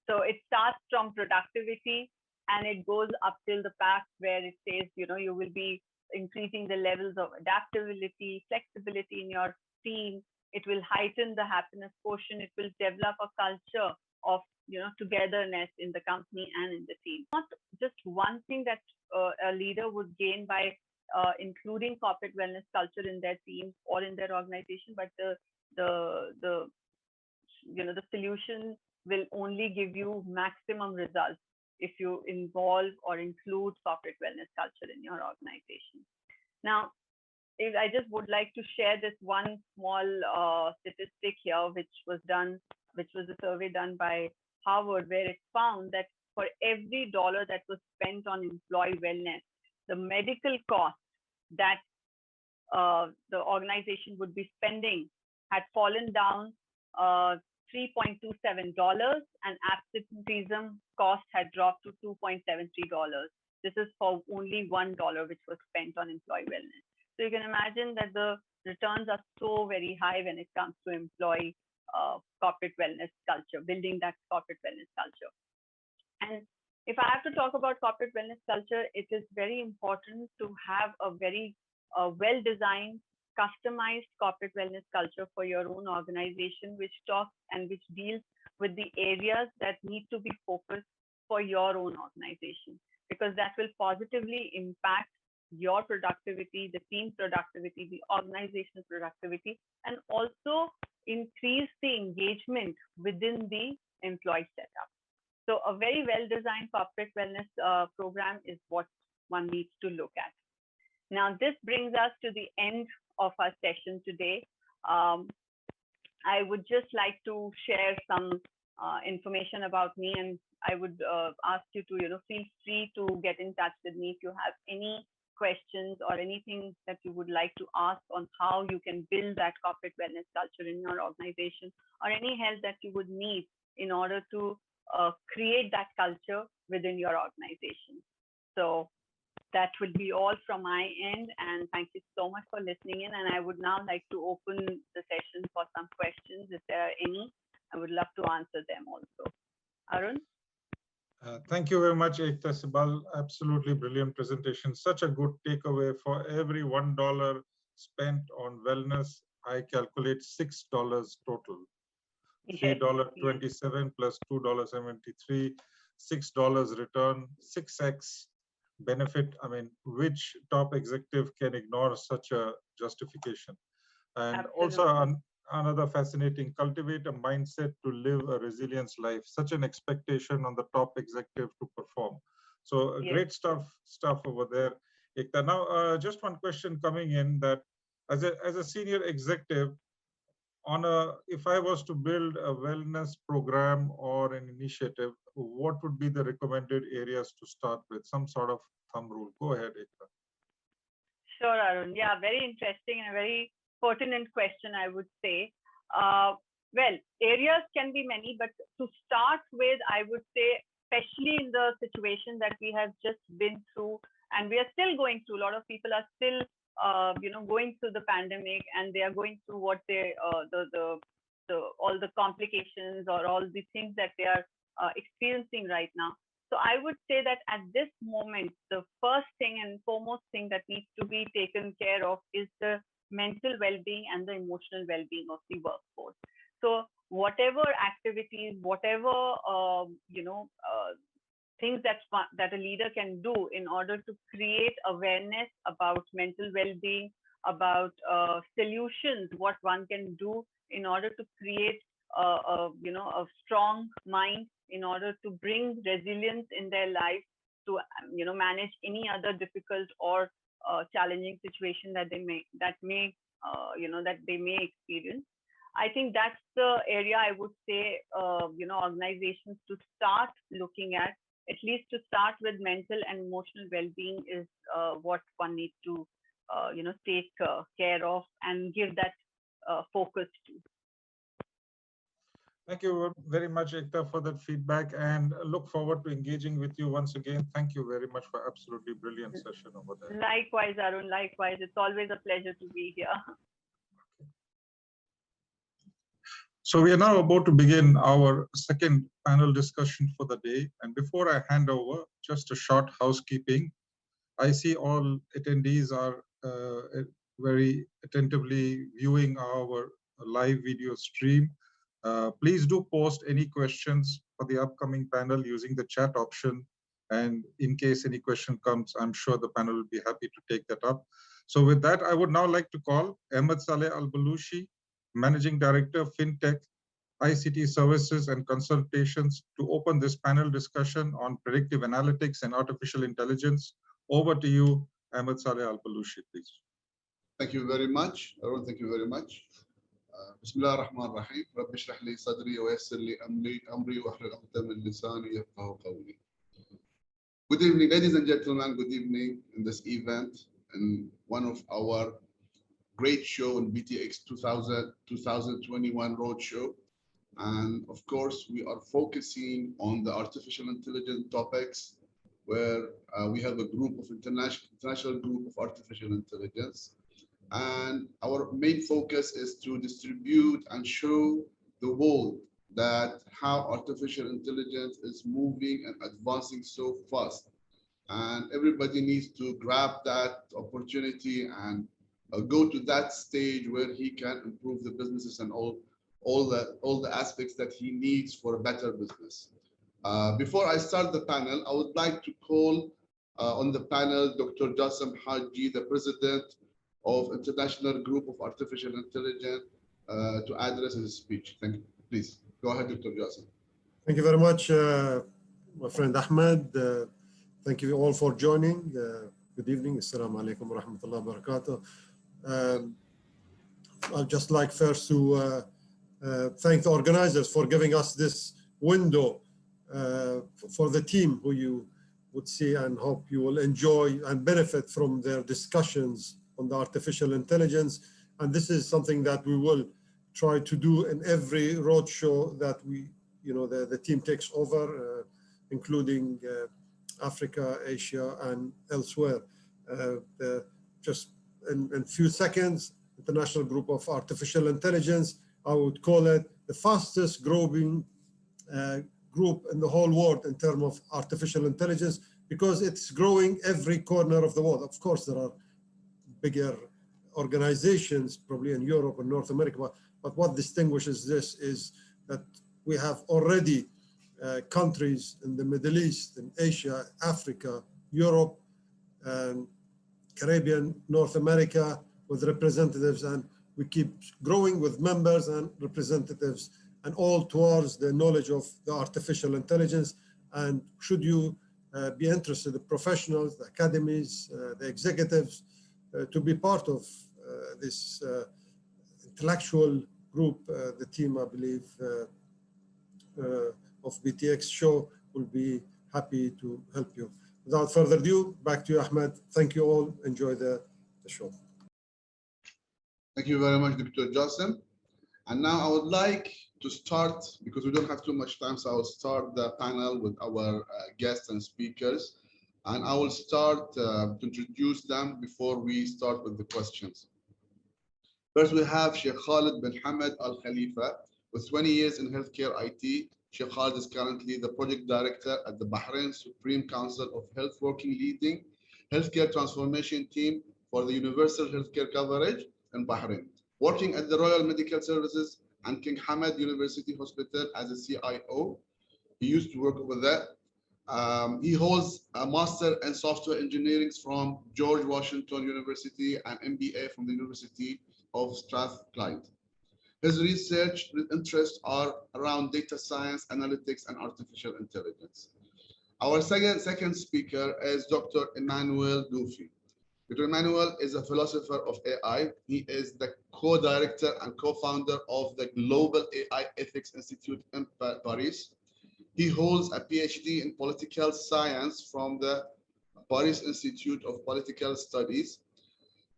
Speaker 14: So it starts from productivity, and it goes up till the fact where it says, you will be increasing the levels of adaptability, flexibility in your team. It will heighten the happiness quotient. It will develop a culture of togetherness in the company and in the team. Not just one thing that a leader would gain by including corporate wellness culture in their teams or in their organization, but the solution will only give you maximum results if you involve or include corporate wellness culture in your organization. Now, I just would like to share this one small statistic here, which was a survey done by Harvard, where it found that for every dollar that was spent on employee wellness, the medical cost that the organization would be spending had fallen down $3.27, and absenteeism cost had dropped to $2.73. This is for only $1 which was spent on employee wellness. So you can imagine that the returns are so very high when it comes to employee corporate wellness culture, building that corporate wellness culture. And if I have to talk about corporate wellness culture, it is very important to have a very well-designed, customized corporate wellness culture for your own organization, which talks and which deals with the areas that need to be focused for your own organization, because that will positively impact your productivity, the team productivity, the organizational productivity, and also increase the engagement within the employee setup. So a very well-designed corporate wellness program is what one needs to look at. Now, this brings us to the end of our session today. I would just like to share some information about me, and I would ask you to, feel free to get in touch with me if you have any questions or anything that you would like to ask on how you can build that corporate wellness culture in your organization, or any help that you would need in order to create that culture within your organization. So that will be all from my end, and thank you so much for listening in. And I would now like to open the session for some questions. If there are any, I would love to answer them also. Arun?
Speaker 3: Thank you very much, Ekta Sibal. Absolutely brilliant presentation. Such a good takeaway. For every $1 spent on wellness, I calculate $6 total. $3.27 plus $2.73, $6 return, 6x benefit. I mean, which top executive can ignore such a justification? And also another fascinating, cultivate a mindset to live a resilience life, such an expectation on the top executive to perform. So great stuff over there. Ekta. Now, just one question coming in, that as a senior executive, if I was to build a wellness program or an initiative, what would be the recommended areas to start with? Some sort of thumb rule. Go ahead, Ekta.
Speaker 14: Sure, Arun. Yeah, very interesting and a very pertinent question, I would say. Well, areas can be many, but to start with, I would say, especially in the situation that we have just been through, and we are still going through, a lot of people are still going through the pandemic, and they are going through what they all the complications or all the things that they are experiencing right now. So I would say that at this moment, the first thing and foremost thing that needs to be taken care of is the mental well-being and the emotional well-being of the workforce. So whatever activities, whatever things that a leader can do in order to create awareness about mental well-being, about solutions, what one can do in order to create a strong mind, in order to bring resilience in their life, to manage any other difficult or challenging situation that they may experience. I think that's the area I would say organizations to start looking at least to start with. Mental and emotional well-being is what one needs to take care of and give that focus to.
Speaker 3: Thank you very much, Ekta, for that feedback, and look forward to engaging with you once again. Thank you very much for absolutely brilliant session over there.
Speaker 14: Likewise, Arun, likewise. It's always a pleasure to be here.
Speaker 3: So we are now about to begin our second panel discussion for the day. And before I hand over, just a short housekeeping. I see all attendees are very attentively viewing our live video stream. Please do post any questions for the upcoming panel using the chat option. And in case any question comes, I'm sure the panel will be happy to take that up. So with that, I would now like to call Ahmed Saleh Al-Balushi, Managing Director, FinTech, ICT Services and Consultations, to open this panel discussion on predictive analytics and artificial intelligence. Over to you, Ahmed Saleh Al-Balushi, please.
Speaker 15: Thank you very much, Arun. Thank you very much. Bismillah ar-Rahman ar-Rahim. Rabbi shrah li sadri wa yassir li amri wahlul 'uqdatan min lisani yafqahu qawli. Good evening, ladies and gentlemen. Good evening in this event and one of our great show in BTX 2021 Road Show. And of course, we are focusing on the artificial intelligence topics where we have a group of international group of artificial intelligence. And our main focus is to distribute and show the world that how artificial intelligence is moving and advancing so fast. And everybody needs to grab that opportunity and go to that stage where he can improve the businesses and all the aspects that he needs for a better business. Before I start the panel, I would like to call on the panel Dr. Jassim Haji, the president of International Group of Artificial Intelligence, to address his speech. Thank you. Please go ahead, Dr. Jassim.
Speaker 16: Thank you very much, my friend Ahmed. Thank you all for joining. Good evening. Assalamu alaikum wa rahmatullahi wa barakatuh. I'd just like first to thank the organizers for giving us this window for the team who you would see and hope you will enjoy and benefit from their discussions on the artificial intelligence. And this is something that we will try to do in every roadshow that the team takes over, including Africa, Asia, and elsewhere. Just in a few seconds, International Group of Artificial Intelligence, I would call it the fastest growing group in the whole world in terms of artificial intelligence, because it's growing every corner of the world. Of course, there are bigger organizations, probably in Europe and North America, but what distinguishes this is that we have already countries in the Middle East, in Asia, Africa, Europe, and Caribbean, North America, with representatives, and we keep growing with members and representatives, and all towards the knowledge of the artificial intelligence. And should you be interested, the professionals, the academies, the executives, to be part of this intellectual group, the team, I believe, of BTX show will be happy to help you. Without further ado, back to you, Ahmed. Thank you all. Enjoy the show.
Speaker 15: Thank you very much, Dr. Jassim. And now I would like to start, because we don't have too much time, so I will start the panel with our guests and speakers. And I will start to introduce them before we start with the questions. First, we have Sheikh Khalid bin Hamad Al Khalifa. With 20 years in healthcare IT, Sheikh Khalid is currently the project director at the Bahrain Supreme Council of Health, working leading healthcare transformation team for the universal healthcare coverage in Bahrain, working at the Royal Medical Services and King Hamad University Hospital as a CIO. He used to work over there. He holds a master in software engineering from George Washington University and MBA from the University of Strathclyde. His research interests are around data science, analytics, and artificial intelligence. Our second speaker is Dr. Emmanuel Doufi. Dr. Emmanuel is a philosopher of AI. He is the co-director and co-founder of the Global AI Ethics Institute in Paris. He holds a PhD in political science from the Paris Institute of Political Studies.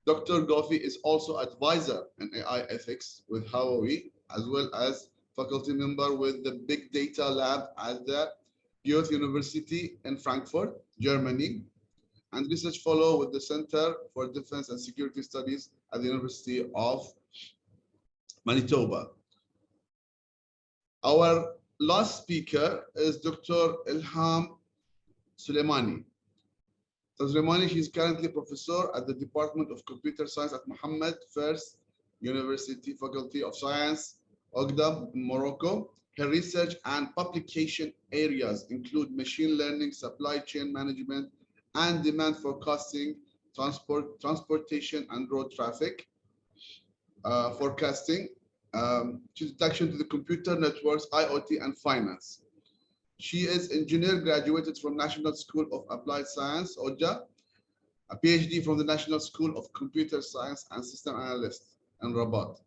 Speaker 15: Dr. Doufi is also advisor in AI ethics with Huawei, as well as faculty member with the Big Data Lab at the Goethe University in Frankfurt, Germany, and research fellow with the Center for Defense and Security Studies at the University of Manitoba. Our last speaker is Dr. Ilham Suleimani. Suleimani, she's currently professor at the Department of Computer Science at Mohammed First University Faculty of Science, Ougda, Morocco. Her research and publication areas include machine learning, supply chain management, and demand forecasting, transportation and road traffic forecasting, introduction to the computer networks, IoT, and finance. She is engineer, graduated from National School of Applied Science, OJA, a PhD from the National School of Computer Science and System Analyst in Rabat.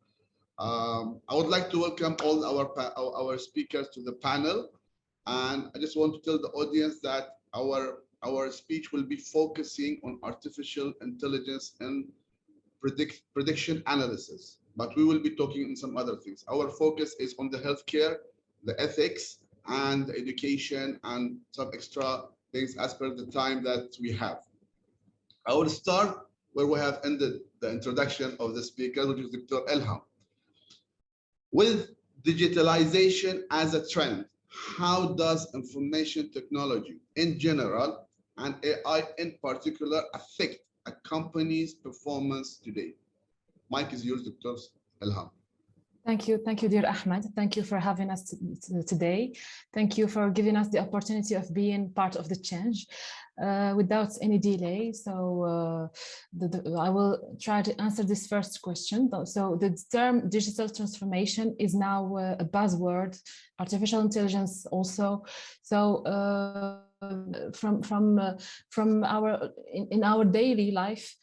Speaker 15: I would like to welcome all our speakers to the panel. And I just want to tell the audience that our our speech will be focusing on artificial intelligence and prediction analysis, but we will be talking on some other things. Our focus is on the healthcare, the ethics, and the education, and some extra things as per the time that we have. I will start where we have ended the introduction of the speaker, which is Dr. Elham. With digitalization as a trend, how does information technology in general and AI in particular affect a company's performance today? Mike is yours, Dr. Elham.
Speaker 17: Thank you, dear Ahmed. Thank you for having us today. Thank you for giving us the opportunity of being part of the change without any delay. So I will try to answer this first question. So the term digital transformation is now a buzzword, artificial intelligence also. So from our daily life,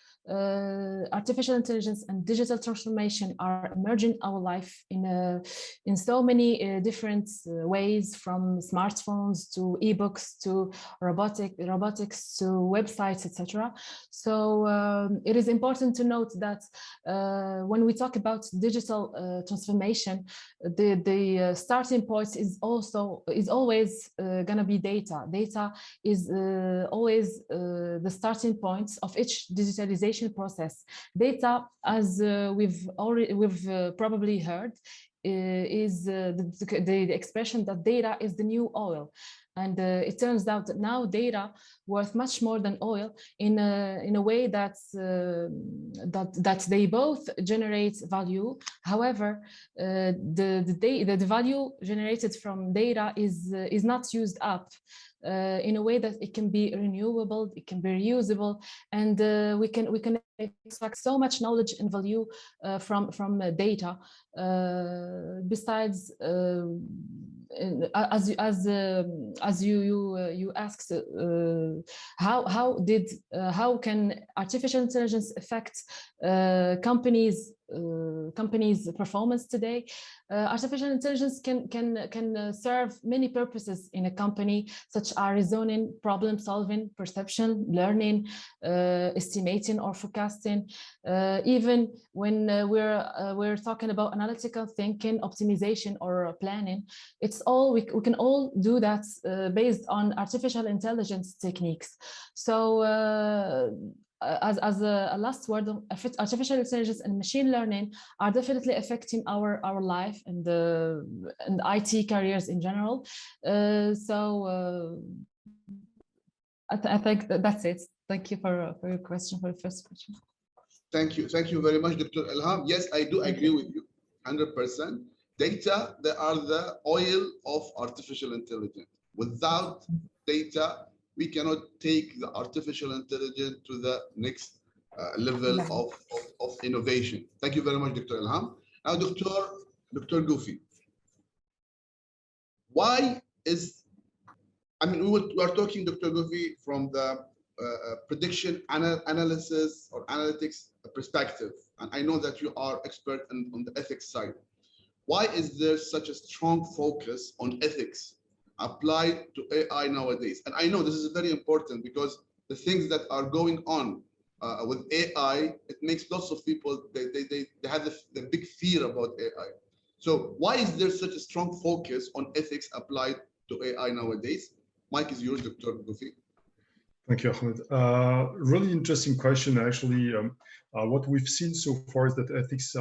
Speaker 17: artificial intelligence and digital transformation are emerging in our life in so many different ways, from smartphones to ebooks to robotics to websites, etc. So it is important to note that when we talk about digital transformation, the starting point is always going to be data. Data is always the starting point of each digitalization process. Data, as we've probably heard, is the expression that data is the new oil. And it turns out that now data worth much more than oil in a way that they both generate value. However, the value generated from data is not used up in a way that it can be renewable, it can be reusable, and we can extract so much knowledge and value from data. Besides, as you asked, how can artificial intelligence affect companies' performance today? Artificial intelligence can serve many purposes in a company, such as reasoning, problem solving, perception, learning, estimating or forecasting. Even when we're talking about analytical thinking, optimization, or planning, it's all we can all do that based on artificial intelligence techniques. So as a last word, artificial intelligence and machine learning are definitely affecting our life and IT careers in general. I think that's it. Thank you for your question, for the first question.
Speaker 15: Thank you very much, Dr. Elham. Yes, I do agree with you 100%. Data, they are the oil of artificial intelligence. Without data, we cannot take the artificial intelligence to the next level of innovation. Thank you very much, Dr. Elham. Now, Dr. Goofy, why is, we are talking, Dr. Goofy, from the prediction analysis or analytics perspective, and I know that you are expert on the ethics side. Why is there such a strong focus on ethics applied to AI nowadays? And I know this is very important because the things that are going on with AI, it makes lots of people, they have the big fear about AI. So why is there such a strong focus on ethics applied to AI nowadays? Mike is yours, Dr. Goofy.
Speaker 18: Thank you, Ahmed. Really interesting question, actually. What we've seen so far is that ethics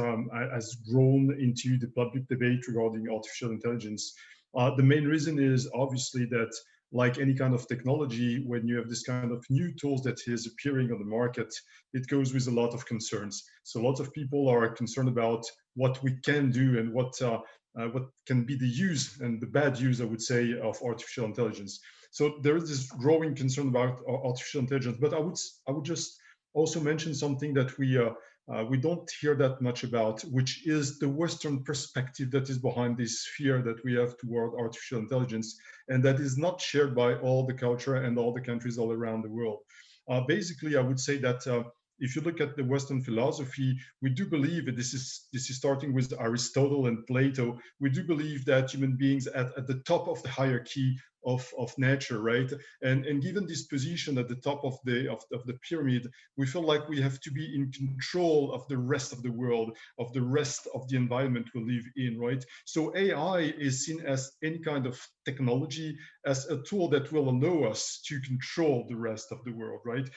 Speaker 18: has grown into the public debate regarding artificial intelligence. The main reason is obviously that, like any kind of technology, when you have this kind of new tools that is appearing on the market, it goes with a lot of concerns. So lots of people are concerned about what we can do and what can be the use and the bad use, I would say, of artificial intelligence. So there is this growing concern about artificial intelligence, but I would just also mention something that we don't hear that much about, which is the Western perspective that is behind this fear that we have toward artificial intelligence, and that is not shared by all the culture and all the countries all around the world. Basically, I would say that if you look at the Western philosophy, we do believe that this is starting with Aristotle and Plato. We do believe that human beings at the top of the hierarchy of nature, right? And given this position at the top of the pyramid, we feel like we have to be in control of the rest of the world, of the rest of the environment we live in, right? So AI is seen as any kind of technology, as a tool that will allow us to control the rest of the world, right?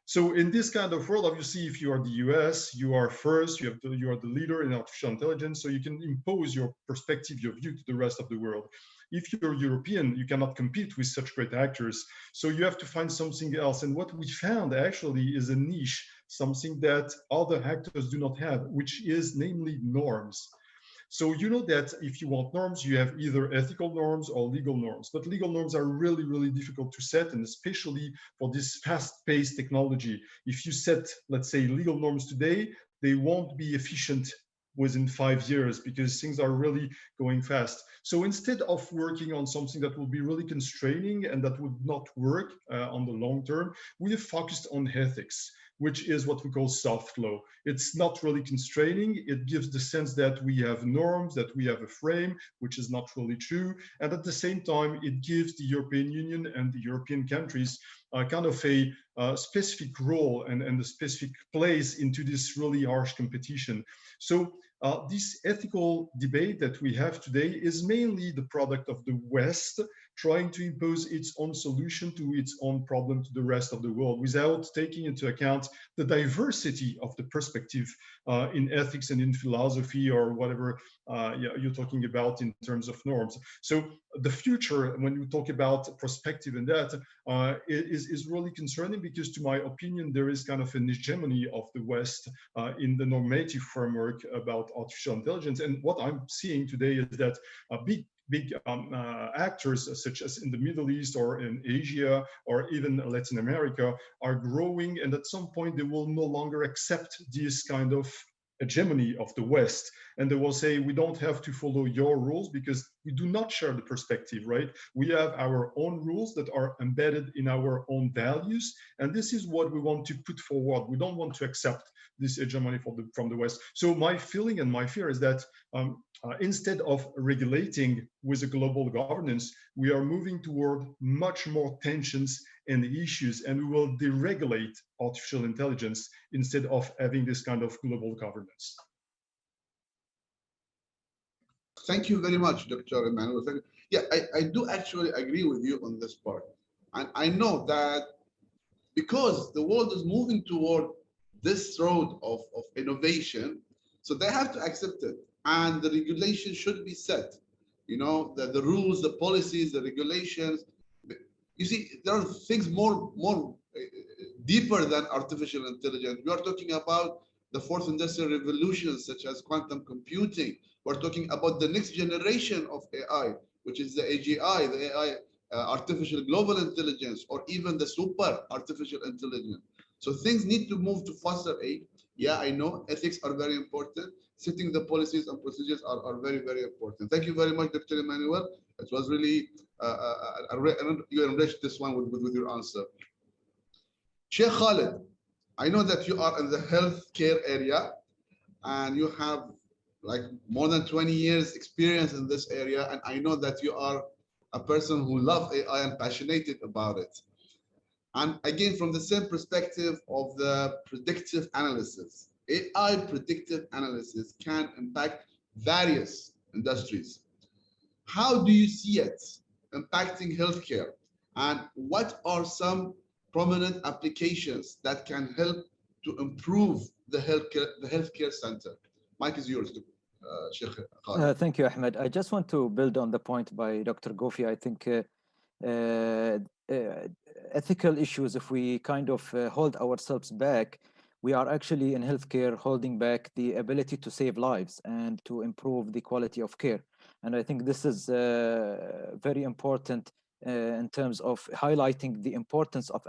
Speaker 18: So in this kind of world, obviously, if you are the US, you are first, you are the leader in artificial intelligence, so you can impose your perspective, your view to the rest of the world. If you're European, you cannot compete with such great actors, so you have to find something else. And what we found actually is a niche, something that other actors do not have, which is namely norms. So you know that if you want norms, you have either ethical norms or legal norms. But legal norms are really, really difficult to set, and especially for this fast-paced technology. If you set, let's say, legal norms today, they won't be efficient within 5 years because things are really going fast. So instead of working on something that will be really constraining and that would not work on the long term, we have focused on ethics, which is what we call soft law. It's not really constraining. It gives the sense that we have norms, that we have a frame, which is not really true. And at the same time, it gives the European Union and the European countries kind of a specific role and a specific place into this really harsh competition. So this ethical debate that we have today is mainly the product of the West trying to impose its own solution to its own problem to the rest of the world without taking into account the diversity of the perspective in ethics and in philosophy or whatever you're talking about in terms of norms. So the future, when we talk about perspective and that, is really concerning because, to my opinion, there is kind of an hegemony of the West in the normative framework about artificial intelligence. And what I'm seeing today is that big actors such as in the Middle East or in Asia or even Latin America are growing, and at some point they will no longer accept this kind of hegemony of the West, and they will say, we don't have to follow your rules because we do not share the perspective, right? We have our own rules that are embedded in our own values, and this is what we want to put forward. We don't want to accept this hegemony from the West. So my feeling and my fear is that instead of regulating with a global governance, we are moving toward much more tensions and issues, and we will deregulate artificial intelligence instead of having this kind of global governance.
Speaker 15: Thank you very much, Dr. Emmanuel. Yeah, I do actually agree with you on this part. And I know that because the world is moving toward this road of innovation, so they have to accept it. And the regulation should be set. You know, the rules, the policies, the regulations. You see, there are things more deeper than artificial intelligence. We are talking about the fourth industrial revolution, such as quantum computing. We're talking about the next generation of AI, which is the AGI, the AI, artificial global intelligence, or even the super artificial intelligence. So things need to move to faster aid. Yeah, I know ethics are very important. Setting the policies and procedures are very, very important. Thank you very much, Dr. Emmanuel. It was really, you enriched this one with your answer. Sheikh Khalid, I know that you are in the healthcare area and you have like more than 20 years experience in this area. And I know that you are a person who loves AI and passionate about it. And again, from the same perspective of the predictive analysis, AI predictive analysis can impact various industries. How do you see it impacting healthcare? And what are some prominent applications that can help to improve the healthcare center? Mike is yours, Sheikh Khalid.
Speaker 19: Thank you, Ahmed. I just want to build on the point by Dr. Gofi. I think ethical issues, if we kind of hold ourselves back, we are actually in healthcare holding back the ability to save lives and to improve the quality of care. And I think this is very important in terms of highlighting the importance of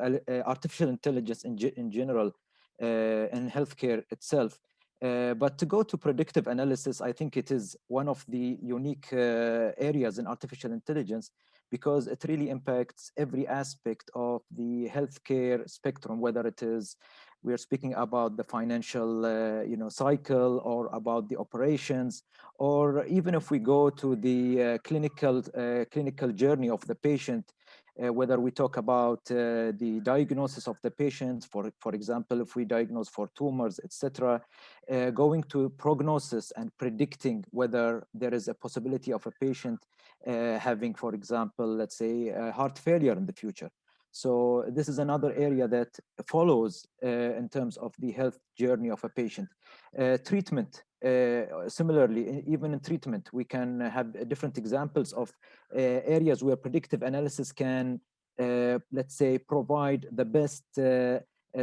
Speaker 19: artificial intelligence in general in healthcare itself. But to go to predictive analysis, I think it is one of the unique areas in artificial intelligence because it really impacts every aspect of the healthcare spectrum, whether it is we are speaking about the financial cycle, or about the operations, or even if we go to the clinical journey of the patient, whether we talk about the diagnosis of the patient, for example, if we diagnose for tumors, etc., going to prognosis and predicting whether there is a possibility of a patient having, for example, let's say, heart failure in the future. So this is another area that follows in terms of the health journey of a patient. Treatment, similarly, even in treatment, we can have different examples of areas where predictive analysis can, let's say, provide the best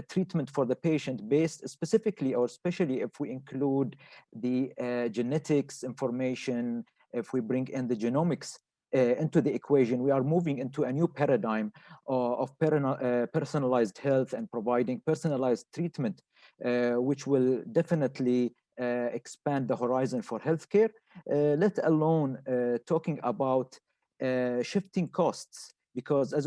Speaker 19: treatment for the patient, based specifically or especially if we include the genetics information, if we bring in the genomics into the equation. We are moving into a new paradigm of personalized health and providing personalized treatment, which will definitely expand the horizon for healthcare, let alone talking about shifting costs, because as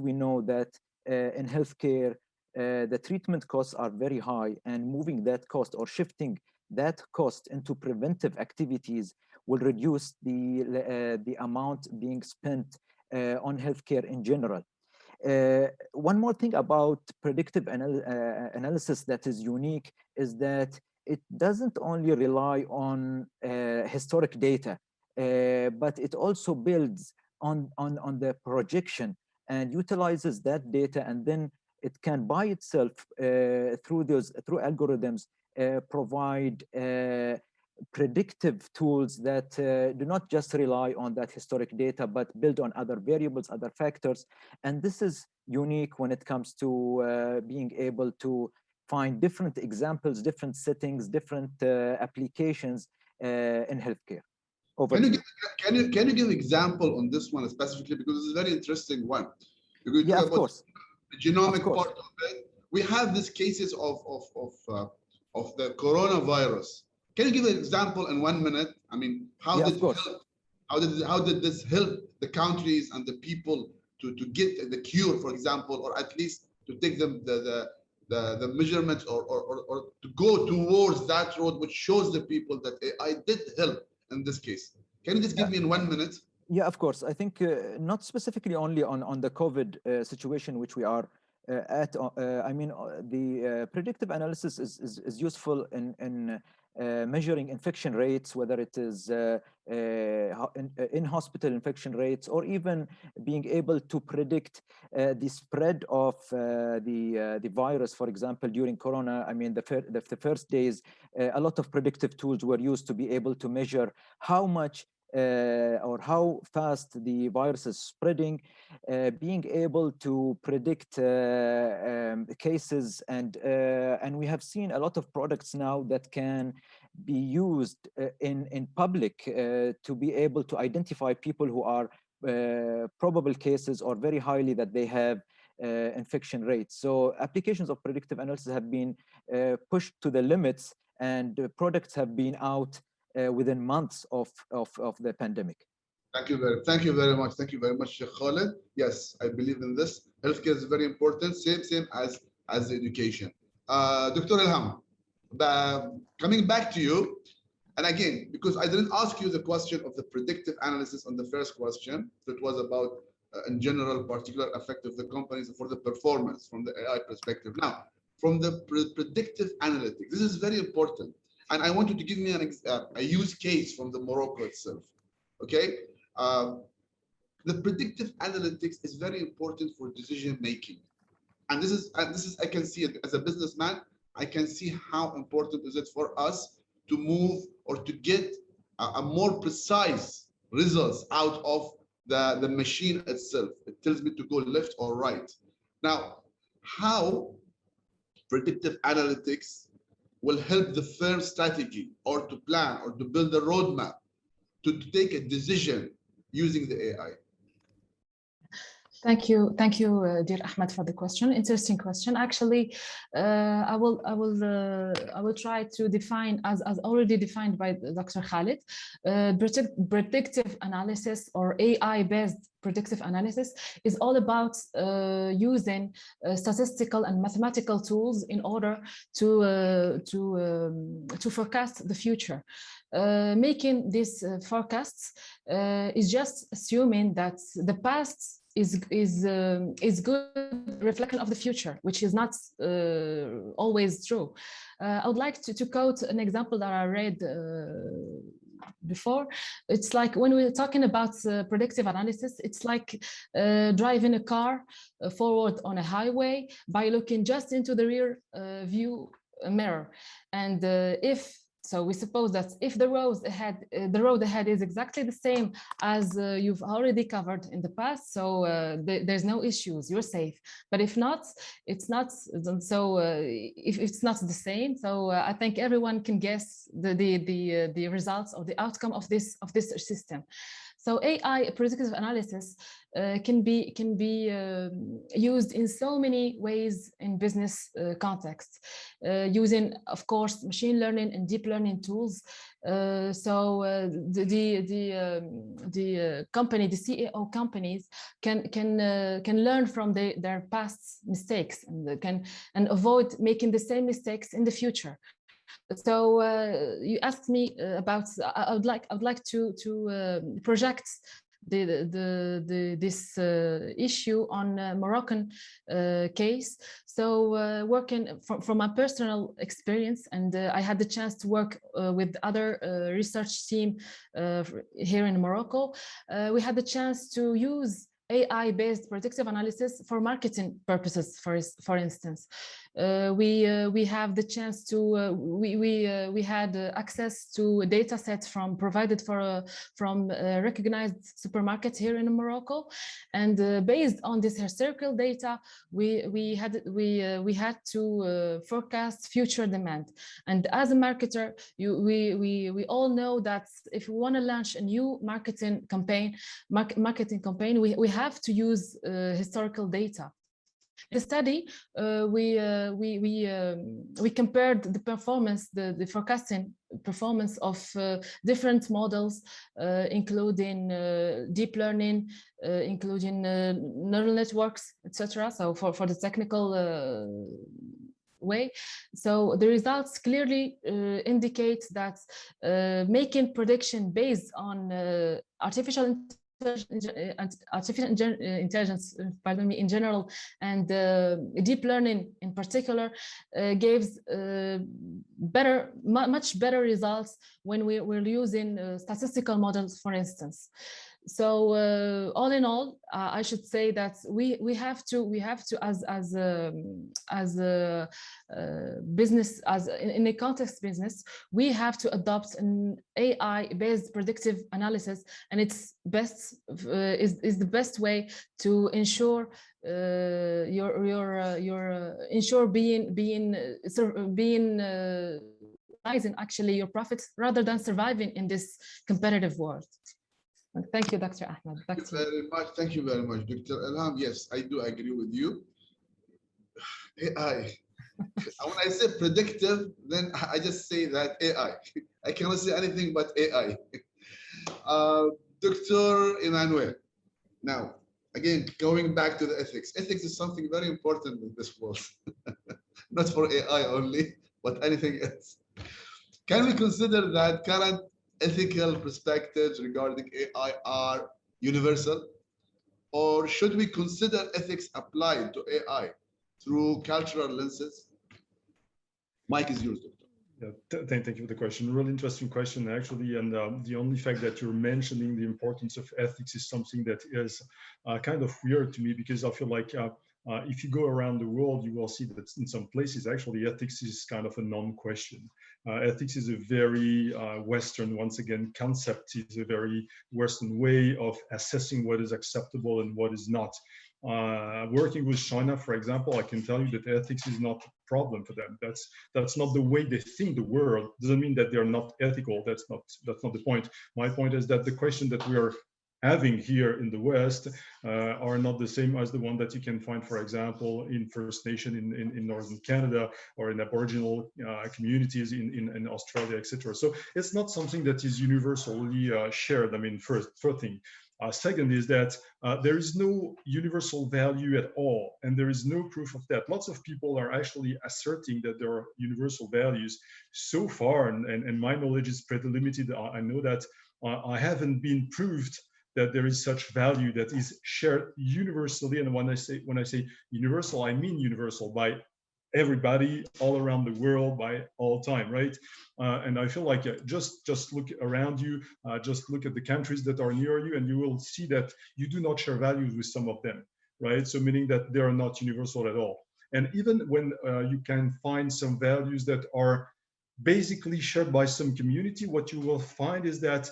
Speaker 19: we know that in healthcare, the treatment costs are very high, and moving that cost or shifting that cost into preventive activities will reduce the amount being spent on healthcare in general. One more thing about predictive analysis that is unique is that it doesn't only rely on historic data, but it also builds on the projection and utilizes that data, and then it can by itself through algorithms provide predictive tools that do not just rely on that historic data, but build on other variables, other factors. And this is unique when it comes to being able to find different examples, different settings, different applications in healthcare.
Speaker 15: Can you give example on this one specifically, because it's a very interesting one? Because
Speaker 19: yeah, of course.
Speaker 15: The genomic part of it. We have these cases of the coronavirus. Can you give an example in 1 minute? I mean, how did this help the countries and the people to get the cure, for example, or at least to take them the measurements or to go towards that road, which shows the people that AI did help in this case? Can you just give me in 1 minute?
Speaker 19: Yeah, of course. I think not specifically only on the COVID situation, which we are at. I mean, the predictive analysis is useful in measuring infection rates, whether it is in-hospital infection rates, or even being able to predict the spread of the virus. For example, during Corona, I mean, the first days, a lot of predictive tools were used to be able to measure how much or how fast the virus is spreading, being able to predict cases, and we have seen a lot of products now that can be used in public to be able to identify people who are probable cases or very highly that they have infection rates. So applications of predictive analysis have been pushed to the limits, and products have been out within months of the pandemic.
Speaker 15: Thank you very much. Thank you very much, Sheikh Khalid. Yes, I believe in this. Healthcare is very important, same as education. Dr. Ilham, coming back to you, and again, because I didn't ask you the question of the predictive analysis on the first question, that was about in general particular effect of the companies for the performance from the AI perspective. Now, from the predictive analytics, this is very important. And I want you to give me a use case from the Morocco itself, okay? The predictive analytics is very important for decision making, and this is I can see it as a businessman. I can see how important is it for us to move or to get a more precise results out of the machine itself. It tells me to go left or right. Now, how predictive analytics will help the firm strategy or to plan or to build a roadmap to take a decision using the AI?
Speaker 17: Thank you, dear Ahmed, for the question. Interesting question. Actually, I will try to define, as already defined by Dr. Khalid, predictive analysis or AI-based predictive analysis is all about using statistical and mathematical tools in order to forecast the future. Making these forecasts is just assuming that the past is good reflection of the future, which is not always true. I would like to quote an example that I read before. It's like when we're talking about predictive analysis, it's like driving a car forward on a highway by looking just into the rear view mirror. And so we suppose that if the road ahead is exactly the same as you've already covered in the past, so there's no issues, you're safe. But if not, it's not. So if it's not the same, so I think everyone can guess the results or the outcome of this system. So AI predictive analysis can be used in so many ways in business context, using, of course, machine learning and deep learning tools. So the company, the CEO companies can learn from their past mistakes and avoid making the same mistakes in the future. So you asked me about. I would like to project this issue on a Moroccan case. So working from my personal experience, and I had the chance to work with other research team here in Morocco. We had the chance to use AI-based predictive analysis for marketing purposes, for instance. We have the chance to we had access to a data set provided from recognized supermarkets here in Morocco, and based on this historical data, we had to forecast future demand. And as a marketer, we all know that if we want to launch a new marketing campaign, we have to use historical data. In the study, we compared the performance, the forecasting performance of different models, including deep learning, including neural networks, etc. So for the technical way. So the results clearly indicate that making prediction based on artificial intelligence, pardon me, in general, and deep learning in particular, gives much better results when we're using statistical models, for instance. So all in all, I should say that we have to as a business, in a context business, we have to adopt an AI-based predictive analysis, and it's is the best way to ensure ensure being actually your profits rather than surviving in this competitive world. Thank you, Dr. Ahmed.
Speaker 15: Thank you very much. Thank you very much, Dr. Ilham. Yes, I do agree with you. AI. When I say predictive, then I just say that AI. I cannot say anything but AI. Dr. Emmanuel. Now, again, going back to the ethics. Ethics is something very important in this world. Not for AI only, but anything else. Can we consider that current ethical perspectives regarding AI are universal, or should we consider ethics applied to AI through cultural lenses? Mike is yours, Doctor.
Speaker 18: Yeah, thank you for the question. Really interesting question, actually. And the only fact that you're mentioning the importance of ethics is something that is kind of weird to me, because I feel like if you go around the world, you will see that in some places, actually, ethics is kind of a non-question. Ethics is a very Western, once again, concept. It's a very Western way of assessing what is acceptable and what is not. Working with China, for example, I can tell you that ethics is not a problem for them. That's not the way they think the world. Doesn't mean that they're not ethical. That's not the point. My point is that the question that we are having here in the West are not the same as the one that you can find, for example, in First Nation in Northern Canada, or in Aboriginal communities in Australia, etc. So it's not something that is universally shared. I mean, first thing. Second is that there is no universal value at all, and there is no proof of that. Lots of people are actually asserting that there are universal values. So far, and my knowledge is pretty limited, I know that I haven't been proved that there is such value that is shared universally. And when I say universal, I mean universal by everybody all around the world by all time, right? And I feel like just look around you, just look at the countries that are near you, and you will see that you do not share values with some of them, right? So meaning that they are not universal at all. And even when you can find some values that are basically shared by some community, what you will find is that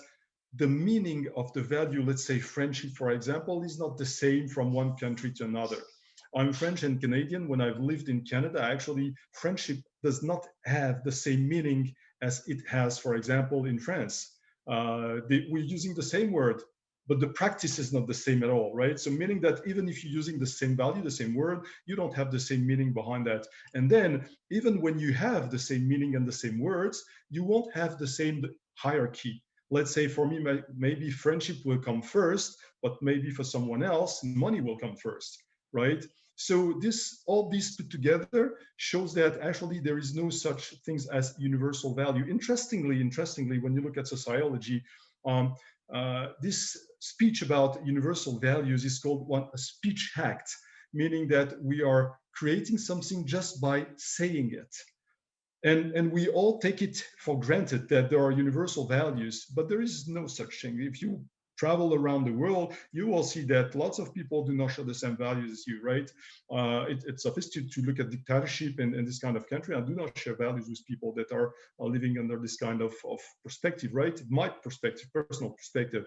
Speaker 18: the meaning of the value, let's say friendship, for example, is not the same from one country to another. I'm French and Canadian. When I've lived in Canada, actually, friendship does not have the same meaning as it has, for example, in France. We're using the same word, but the practice is not the same at all, right? So meaning that even if you're using the same value, the same word, you don't have the same meaning behind that. And then even when you have the same meaning and the same words, you won't have the same hierarchy. Let's say for me, maybe friendship will come first, but maybe for someone else, money will come first, right? So all this put together shows that actually there is no such things as universal value. Interestingly, when you look at sociology, this speech about universal values is called a speech act, meaning that we are creating something just by saying it. And we all take it for granted that there are universal values, but there is no such thing. If you travel around the world, you will see that lots of people do not share the same values as you, right? It's sophisticated to look at dictatorship in this kind of country and do not share values with people that are living under this kind of perspective, right? My perspective, personal perspective.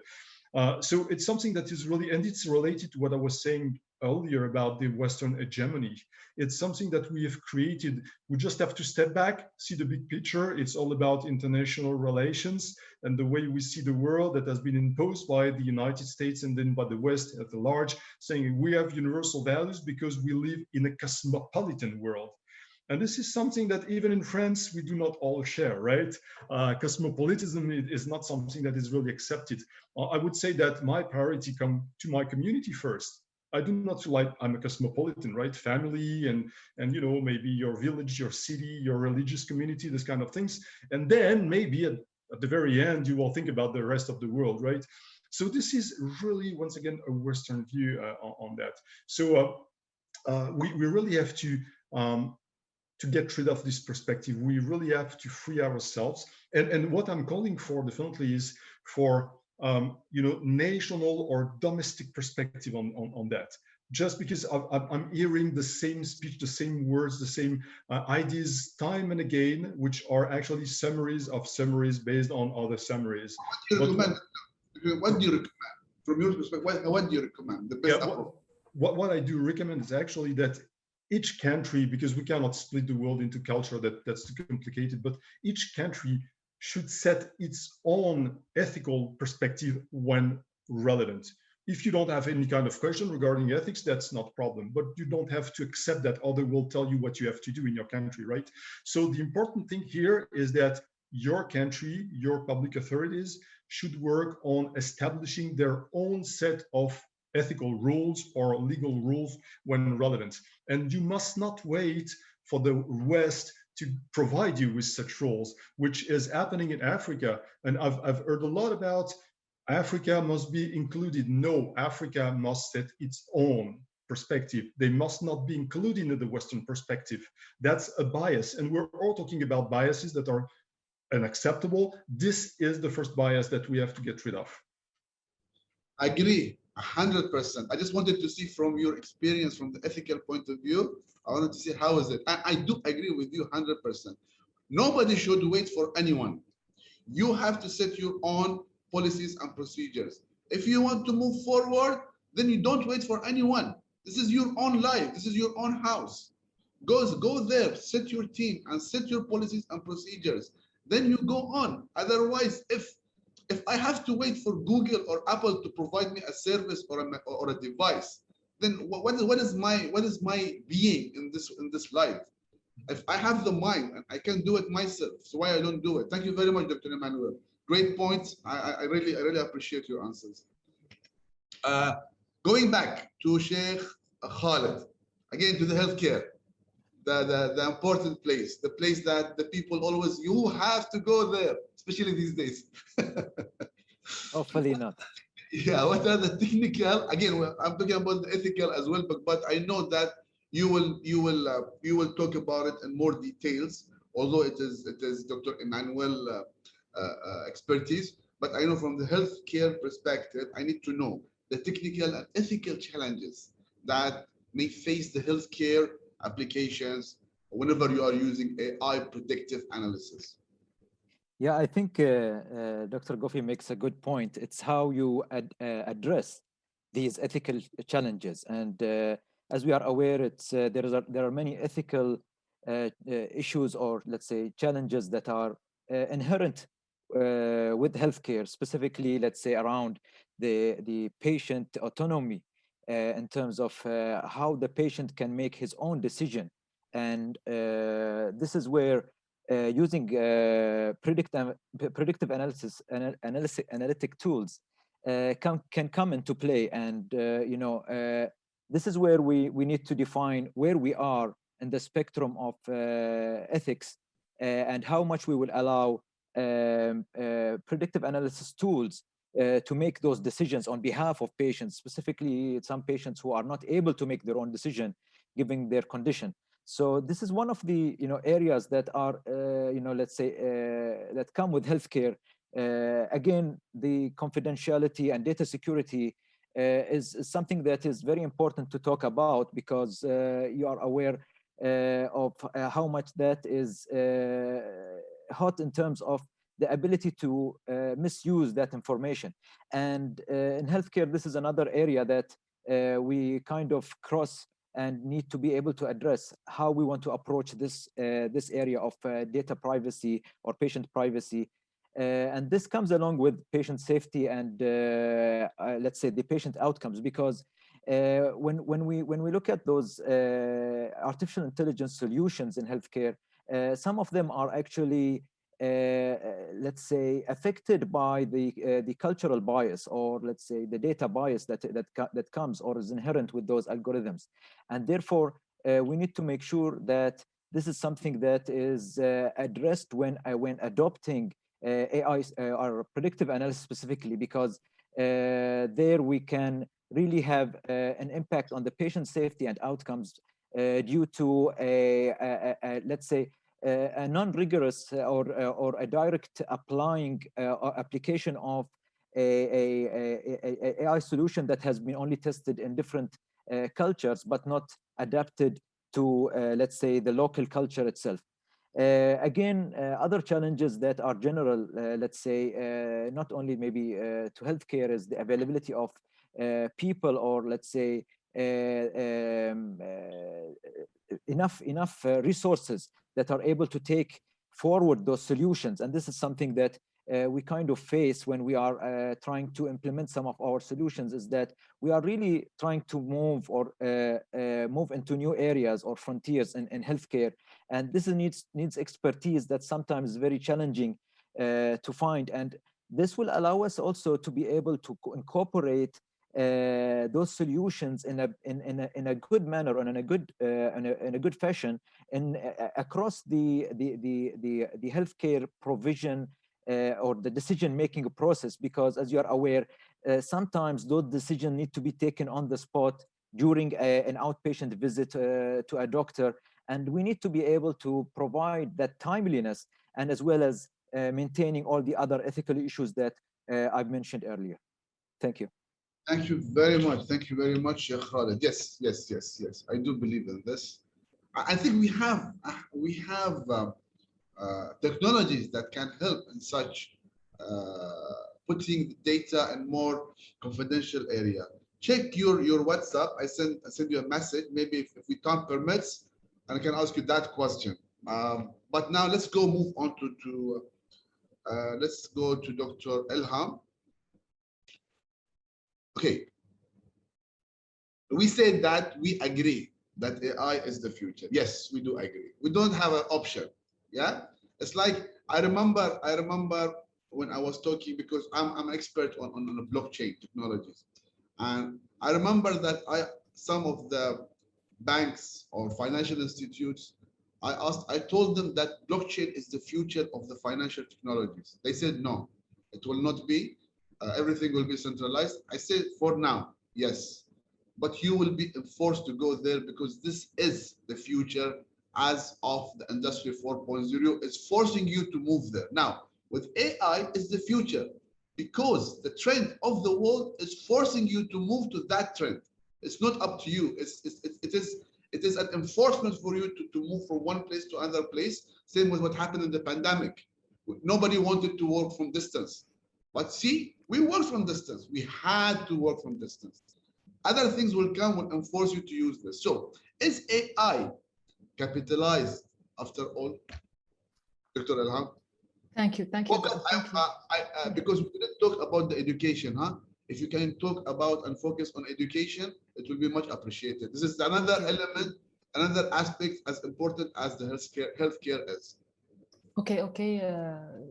Speaker 18: So it's something that is really, and it's related to what I was saying earlier about the Western hegemony. It's something that we have created. We just have to step back, see the big picture. It's all about international relations and the way we see the world that has been imposed by the United States and then by the West at large, saying we have universal values because we live in a cosmopolitan world. And this is something that even in France, we do not all share, right? Cosmopolitanism is not something that is really accepted. I would say that my priority comes to my community first. I do not feel like I'm a cosmopolitan, right? Family and you know, maybe your village, your city, your religious community, this kind of things. And then maybe at the very end, you will think about the rest of the world, right? So this is really, once again, a Western view on that. So we really have to get rid of this perspective. We really have to free ourselves. And what I'm calling for definitely is for you know, national or domestic perspective on that. Just because I'm hearing the same speech, the same words, the same ideas time and again, which are actually summaries of summaries based on other summaries.
Speaker 15: What do you recommend? From your perspective, what do you recommend? The best approach?
Speaker 18: What I do recommend is actually that each country, because we cannot split the world into culture, that's too complicated, but each country should set its own ethical perspective when relevant. If you don't have any kind of question regarding ethics, that's not a problem, but you don't have to accept that other will tell you what you have to do in your country, right? So the important thing here is that your country, your public authorities should work on establishing their own set of ethical rules or legal rules when relevant. And you must not wait for the West to provide you with such rules, which is happening in Africa. And I've heard a lot about Africa must be included. No, Africa must set its own perspective. They must not be included in the Western perspective. That's a bias. And we're all talking about biases that are unacceptable. This is the first bias that we have to get rid of.
Speaker 15: I agree 100%. I just wanted to see from your experience, from the ethical point of view, I wanted to see how is it. I do agree with you 100%. Nobody should wait for anyone. You have to set your own policies and procedures. If you want to move forward, then you don't wait for anyone. This is your own life. This is your own house. Go there, set your team and set your policies and procedures. Then you go on. Otherwise, if If I have to wait for Google or Apple to provide me a service or a device, then what is my being in this life? If I have the mind and I can do it myself, so why I don't do it? Thank you very much, Dr. Emmanuel. Great points. I really appreciate your answers. Going back to Sheikh Khalid, again to the healthcare, the important place, the place that the people always, you have to go there, especially these days.
Speaker 19: Hopefully not.
Speaker 15: Yeah, what are the technical? Again, I'm talking about the ethical as well, but I know that you will talk about it in more details. Although it is Dr. Emmanuel expertise, but I know from the healthcare perspective, I need to know the technical and ethical challenges that may face the healthcare applications whenever you are using AI predictive analysis.
Speaker 19: Yeah, I think Dr. Gofi makes a good point. It's how you address these ethical challenges. And as we are aware, there are many ethical issues, or let's say challenges, that are inherent with healthcare, specifically, let's say, around the patient autonomy in terms of how the patient can make his own decision. And this is where using predictive analytic tools can come into play. And this is where we need to define where we are in the spectrum of ethics, and how much we will allow predictive analysis tools to make those decisions on behalf of patients, specifically some patients who are not able to make their own decision given their condition. So this is one of the areas that are let's say that come with healthcare. Again, the confidentiality and data security is something that is very important to talk about, because you are aware of how much that is hot in terms of the ability to misuse that information. And in healthcare, this is another area that we kind of cross and need to be able to address how we want to approach this area of data privacy or patient privacy. And this comes along with patient safety and let's say the patient outcomes, because when we look at those artificial intelligence solutions in healthcare, some of them are actually let's say affected by the cultural bias, or let's say the data bias that comes or is inherent with those algorithms. And therefore we need to make sure that this is something that is addressed when adopting AI or predictive analysis specifically, because there we can really have an impact on the patient safety and outcomes due to let's say a non-rigorous or a direct applying or application of a AI solution that has been only tested in different cultures, but not adapted to let's say the local culture itself. Again, other challenges that are general, let's say, not only maybe to healthcare, is the availability of people, or let's say enough resources that are able to take forward those solutions. And this is something that we kind of face when we are trying to implement some of our solutions, is that we are really trying to move into new areas or frontiers in healthcare. And this needs expertise that sometimes is very challenging to find. And this will allow us also to be able to incorporate those solutions in a good manner and in a good fashion across the healthcare provision or the decision-making process. Because as you are aware, sometimes those decisions need to be taken on the spot during an outpatient visit to a doctor, and we need to be able to provide that timeliness, and as well as maintaining all the other ethical issues that I've mentioned earlier. Thank you.
Speaker 15: Thank you very much. Thank you very much, Sheikh Khalid. Yes. I do believe in this. I think we have technologies that can help in such putting data in more confidential area. Check your WhatsApp. I send you a message. Maybe if we time permits, and I can ask you that question. But now let's move on to Let's go to Dr. Ilham. Okay. We said that we agree that AI is the future. Yes, we do agree. We don't have an option. Yeah, it's like I remember when I was talking, because I'm an expert on the blockchain technologies, and I remember that some of the banks or financial institutes, I told them that blockchain is the future of the financial technologies. They said no, it will not be. Everything will be centralized. I said for now, yes, but you will be forced to go there because this is the future as of the Industry 4.0 is forcing you to move there. Now, with AI is the future because the trend of the world is forcing you to move to that trend. It's not up to you. It is an enforcement for you to move from one place to another place. Same with what happened in the pandemic. Nobody wanted to work from distance. But see, we worked from distance. We had to work from distance. Other things will come and enforce you to use this. So is AI capitalized after all? Dr. Ilham?
Speaker 17: Thank you.
Speaker 15: Because we didn't talk about the education, huh? If you can talk about and focus on education, it will be much appreciated. This is another element, another aspect as important as the healthcare is.
Speaker 17: Okay,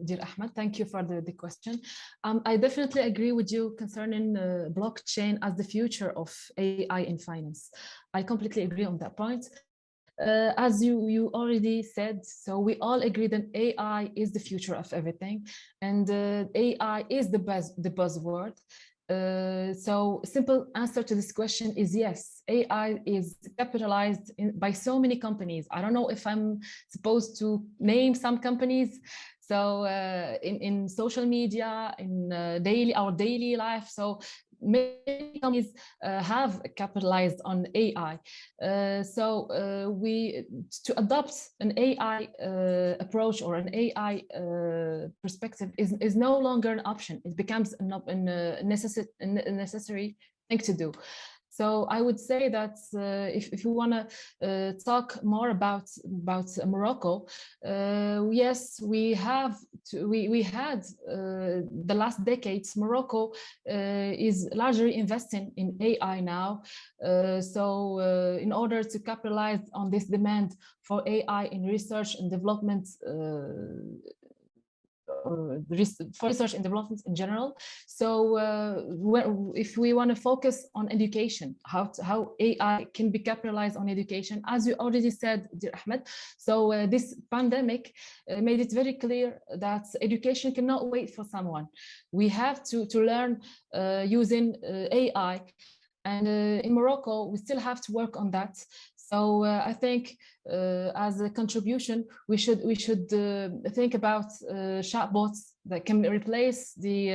Speaker 17: dear Ahmed, thank you for the question. I definitely agree with you concerning blockchain as the future of AI in finance. I completely agree on that point. As you already said, so we all agree that AI is the future of everything, and AI is the buzzword. So simple answer to this question is yes, AI is capitalized by so many companies. I don't know if I'm supposed to name some companies. So in social media, in our daily life, so many companies have capitalized on AI. To adopt an AI approach or an AI perspective is no longer an option. It becomes a necessary thing to do. So I would say that if you want to talk more about Morocco, yes, we had the last decades. Morocco is largely investing in AI now. In order to capitalize on this demand for AI in research and development. For research and development in general. So if we want to focus on education, how AI can be capitalized on education, as you already said, dear Ahmed. So this pandemic made it very clear that education cannot wait for someone. We have to learn using AI. And in Morocco, we still have to work on that. So I think as a contribution, we should think about chatbots that can replace the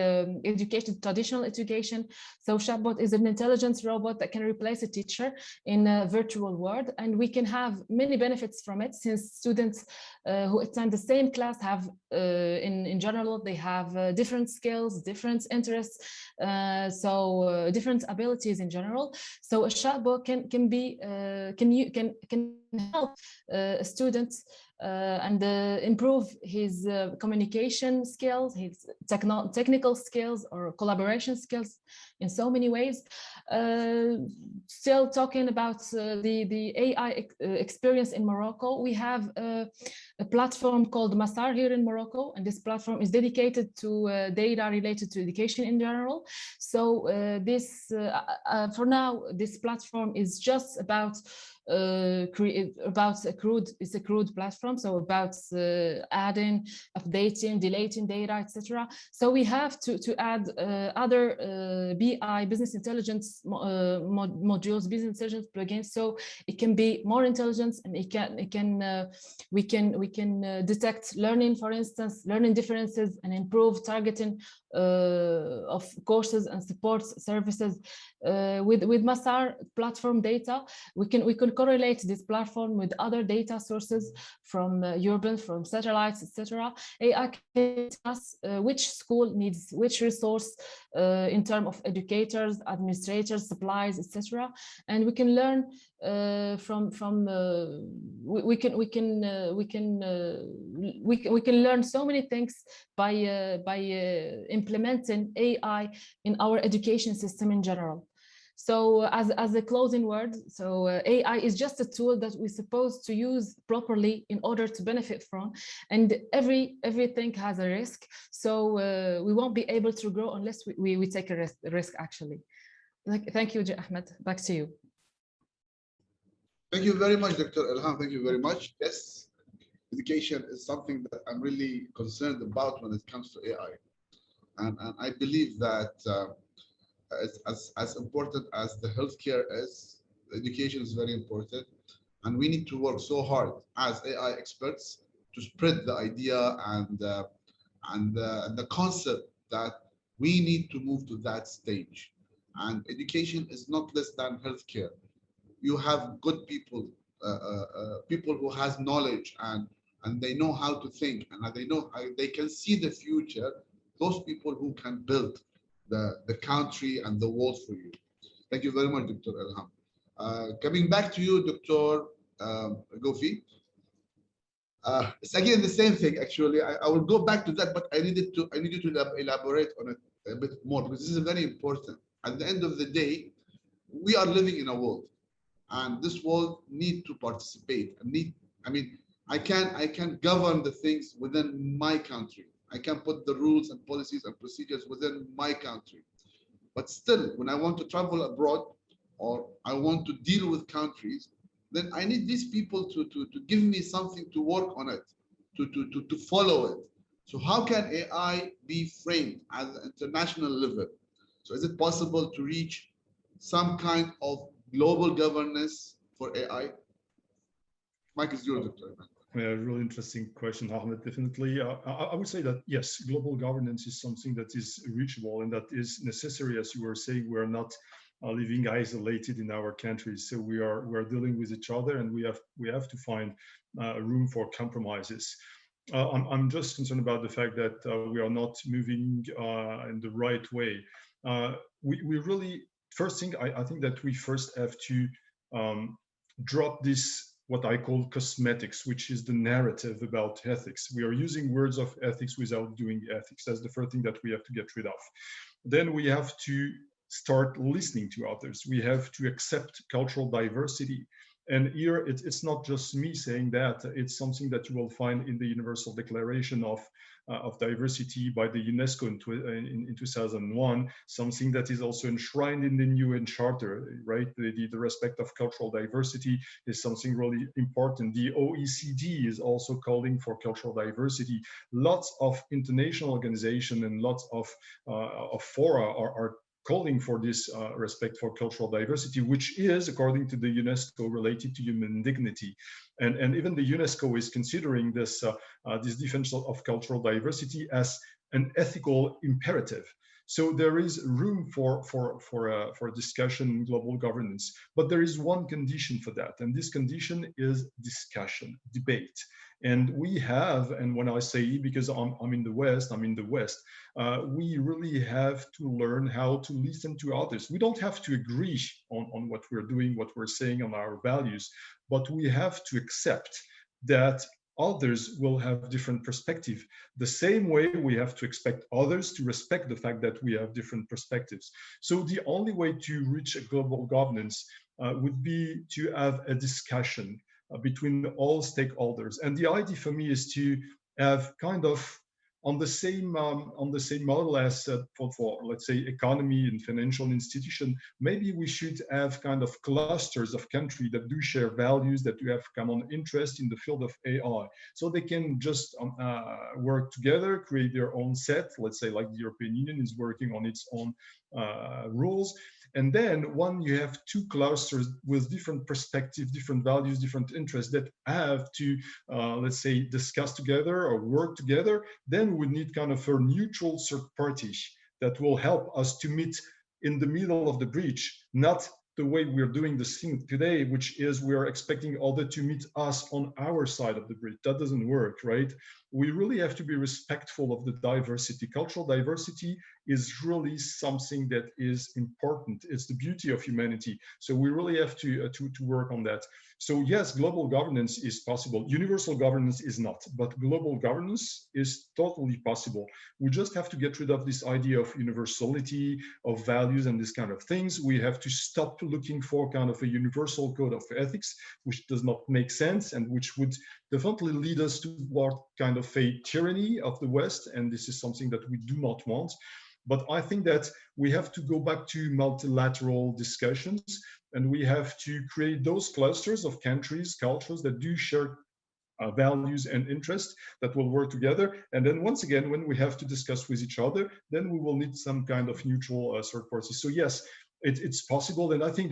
Speaker 17: traditional education. So chatbot is an intelligence robot that can replace a teacher in a virtual world, and we can have many benefits from it, since students who attend the same class have, in general, they have different skills, different interests, different abilities in general. So a chatbot can help a student and improve his communication skills, his technical skills or collaboration skills in so many ways. Still talking about the AI experience in Morocco, we have a platform called Masar here in Morocco, and this platform is dedicated to data related to education in general. So for now, this platform is just about it's a crude platform, so about adding, updating, deleting data, etc. So we have to add other BI, business intelligence modules, business intelligence plugins, so it can be more intelligent, and we can detect learning, for instance, learning differences, and improve targeting of courses and support services. With Masar platform data, we can will correlate this platform with other data sources from urban, from satellites, etc. AI can tell us which school needs which resource in terms of educators, administrators, supplies, etc. And we can learn we can learn so many things by implementing AI in our education system in general. So as a closing word, so AI is just a tool that we're supposed to use properly in order to benefit from, and everything has a risk. So we won't be able to grow unless we take a risk actually. Thank you, Ahmed. Back to you.
Speaker 15: Thank you very much, Dr. Ilham. Thank you very much. Yes, education is something that I'm really concerned about when it comes to AI. And I believe that as important as the healthcare is, education is very important. And we need to work so hard as AI experts to spread the idea and the concept that we need to move to that stage. And education is not less than healthcare. You have good people, people who has knowledge and they know how to think and they know how they can see the future. Those people who can build the country and the world for you. Thank you very much, Dr. Ilham. Coming back to you, Dr. Gofi. It's again the same thing. Actually, I will go back to that, but I need you to elaborate on it a bit more because this is very important. At the end of the day, we are living in a world. And this world need to participate. I can govern the things within my country. I can put the rules and policies and procedures within my country. But still, when I want to travel abroad or I want to deal with countries, then I need these people to give me something to work on it, to follow it. So how can AI be framed at an international level? So is it possible to reach some kind of global governance for AI? Mike is yours, Dr.
Speaker 18: Yeah, really interesting question, Ahmed. Definitely, I would say that yes, global governance is something that is reachable and that is necessary. As you were saying, we are not living isolated in our countries, so we are dealing with each other, and we have to find room for compromises. I'm just concerned about the fact that we are not moving in the right way. We really, first thing, I think that we first have to drop this, what I call cosmetics, which is the narrative about ethics. We are using words of ethics without doing ethics. That's the first thing that we have to get rid of. Then we have to start listening to others. We have to accept cultural diversity. And here, it's not just me saying that, it's something that you will find in the Universal Declaration of Diversity by the UNESCO in 2001, something that is also enshrined in the UN Charter, right? The respect of cultural diversity is something really important. The OECD is also calling for cultural diversity. Lots of international organizations and lots of fora are calling for this respect for cultural diversity, which is, according to the UNESCO, related to human dignity. And even the UNESCO is considering this defense of cultural diversity as an ethical imperative. So there is room for discussion in global governance, but there is one condition for that, and this condition is discussion, debate. And we have, and when I say, because I'm in the West, we really have to learn how to listen to others. We don't have to agree on what we're doing, what we're saying, on our values, but we have to accept that others will have different perspective. The same way we have to expect others to respect the fact that we have different perspectives. So the only way to reach a global governance would be to have a discussion between all stakeholders. And the idea for me is to have kind of on the same model as for let's say economy and financial institution, maybe we should have kind of clusters of countries that do share values, that do have common interest in the field of AI, so they can just work together, create their own set. Let's say like the European Union is working on its own rules. And then when you have two clusters with different perspectives, different values, different interests that have to, let's say, discuss together or work together, then we need kind of a neutral third party that will help us to meet in the middle of the bridge, not the way we're doing this thing today, which is we're expecting others to meet us on our side of the bridge. That doesn't work, right? We really have to be respectful of the diversity. Cultural diversity is really something that is important. It's the beauty of humanity. So we really have to work on that. So yes, global governance is possible. Universal governance is not, but global governance is totally possible. We just have to get rid of this idea of universality, of values and this kind of things. We have to stop looking for kind of a universal code of ethics, which does not make sense and which would definitely lead us toward kind of a tyranny of the West. And this is something that we do not want. But I think that we have to go back to multilateral discussions, and we have to create those clusters of countries, cultures that do share values and interests that will work together. And then once again, when we have to discuss with each other, then we will need some kind of neutral third party. So yes, it's possible. And I think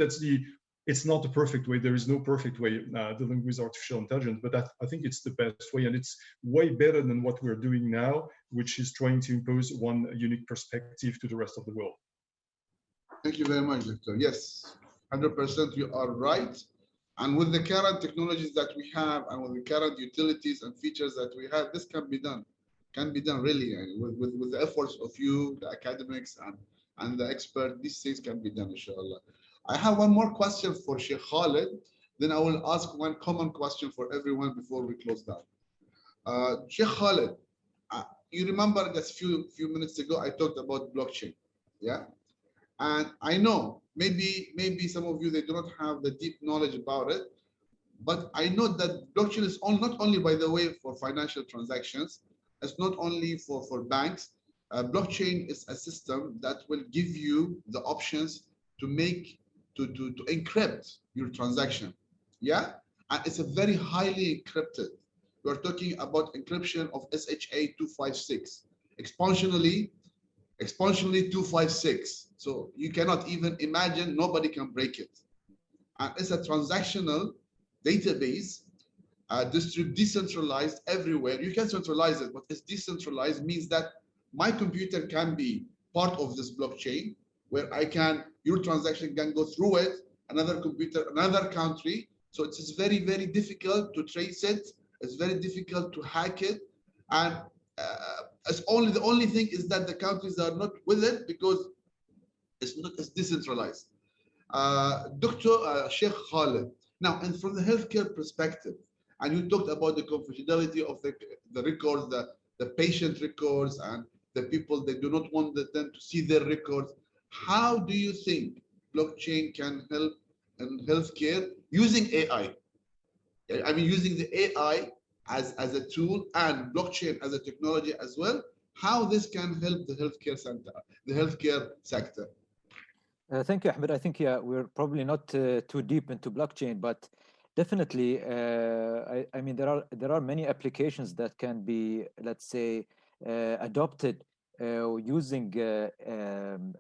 Speaker 18: it's not the perfect way. There is no perfect way dealing with artificial intelligence, but I think it's the best way, and it's way better than what we're doing now, which is trying to impose one unique perspective to the rest of the world.
Speaker 15: Thank you very much, Victor. Yes, 100% you are right. And with the current technologies that we have and with the current utilities and features that we have, this can be done really. With the efforts of you, the academics and the expert, these things can be done, inshallah. I have one more question for Sheikh Khalid. Then I will ask one common question for everyone before we close down. Sheikh Khalid, you remember just few minutes ago, I talked about blockchain, yeah? And I know maybe some of you, they do not have the deep knowledge about it, but I know that blockchain is not only, by the way, for financial transactions, it's not only for banks. Blockchain is a system that will give you the options to encrypt your transaction, yeah? And it's a very highly encrypted. We're talking about encryption of SHA 256, exponentially 256. So you cannot even imagine, nobody can break it. And it's a transactional database, decentralized everywhere. You can centralize it, but it's decentralized, means that my computer can be part of this blockchain, where your transaction can go through it, another computer, another country. So it's very, very difficult to trace it. It's very difficult to hack it. And the only thing is that the countries are not with it because it's decentralized. Dr. Sheikh Khalid, now, and from the healthcare perspective, and you talked about the confidentiality of the records, the patient records, and the people, they do not want them to see their records. How do you think blockchain can help in healthcare using AI? I mean, using the AI as a tool and blockchain as a technology as well, how this can help the healthcare sector.
Speaker 19: Thank you, Ahmed. I think, yeah, we're probably not too deep into blockchain, but definitely, I mean, there are many applications that can be, let's say, adopted using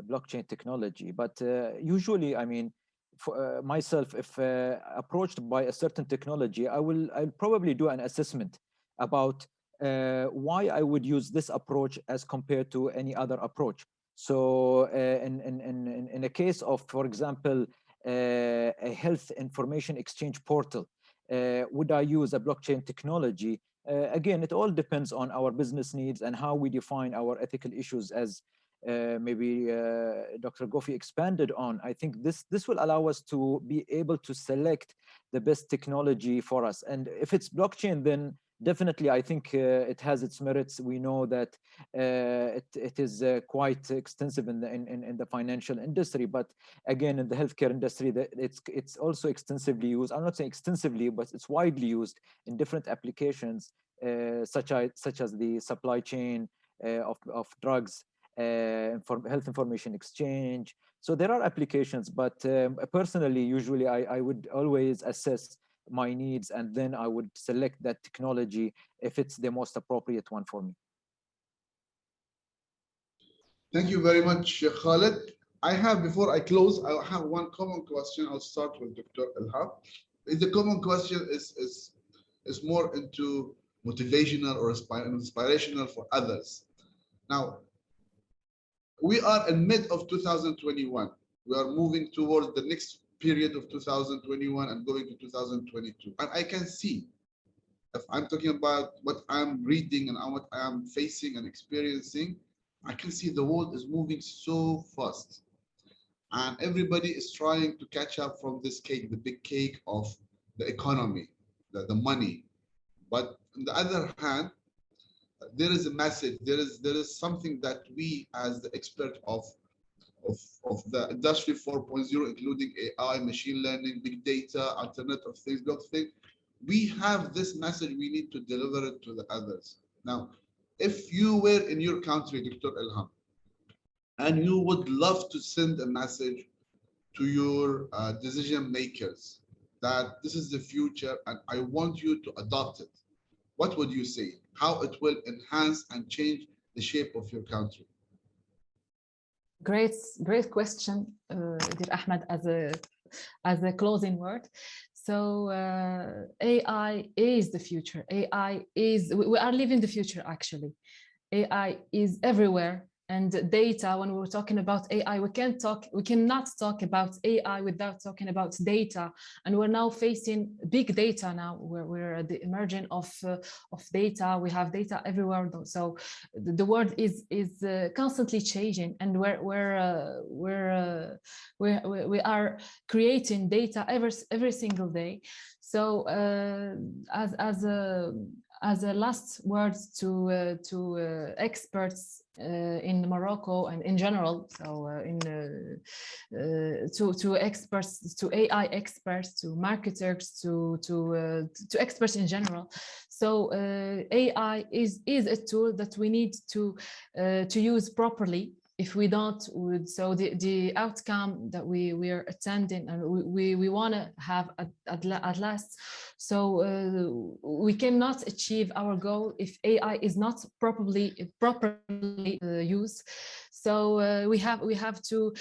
Speaker 19: blockchain technology. But usually, I mean, for myself, if approached by a certain technology, I'll probably do an assessment about why I would use this approach as compared to any other approach. So in a case of, for example, a health information exchange portal, would I use a blockchain technology? Again, it all depends on our business needs and how we define our ethical issues, as maybe Dr. Gofi expanded on. I think this will allow us to be able to select the best technology for us. And if it's blockchain, then definitely I think it has its merits. We know that it is quite extensive in the financial industry, but again, in the healthcare industry, it's also extensively used. I'm not saying extensively, but it's widely used in different applications, such as the supply chain of drugs, health information exchange. So there are applications, but personally, usually I would always assess my needs, and then I would select that technology if it's the most appropriate one for me.
Speaker 15: Thank you very much, Khalid. Before I close, I have one common question. I'll start with Dr. Ilham. The common question is more into motivational or inspirational for others. Now, we are in mid of 2021. We are moving towards the next period of 2021 and going to 2022. And I can see, if I'm talking about what I'm reading and what I'm facing and experiencing, I can see the world is moving so fast. And everybody is trying to catch up from this cake, the big cake of the economy, the money. But on the other hand, there is a message, there is something that we as the expert of the industry 4.0, including AI, machine learning, big data, Internet of Things, blockchain, we have this message, we need to deliver it to the others. Now, if you were in your country, Dr. Ilham, and you would love to send a message to your decision makers that this is the future and I want you to adopt it, what would you say? How it will enhance and change the shape of your country?
Speaker 17: Great question, dear Ahmed, as a closing word. So AI is the future. AI is, we are living the future actually. AI is everywhere. And data, when we're talking about AI, we cannot talk about AI without talking about data. And we're now facing big data now, where we're at the emergence of data. We have data everywhere. So the world is constantly changing, and we are creating data every single day. So as a last word to experts in Morocco and in general, so to experts, to AI experts, to marketers, to experts in general. So AI is a tool that we need to use properly. If we don't, so the outcome that we are attending and we want to have at last, so we cannot achieve our goal if AI is not properly used. So we have to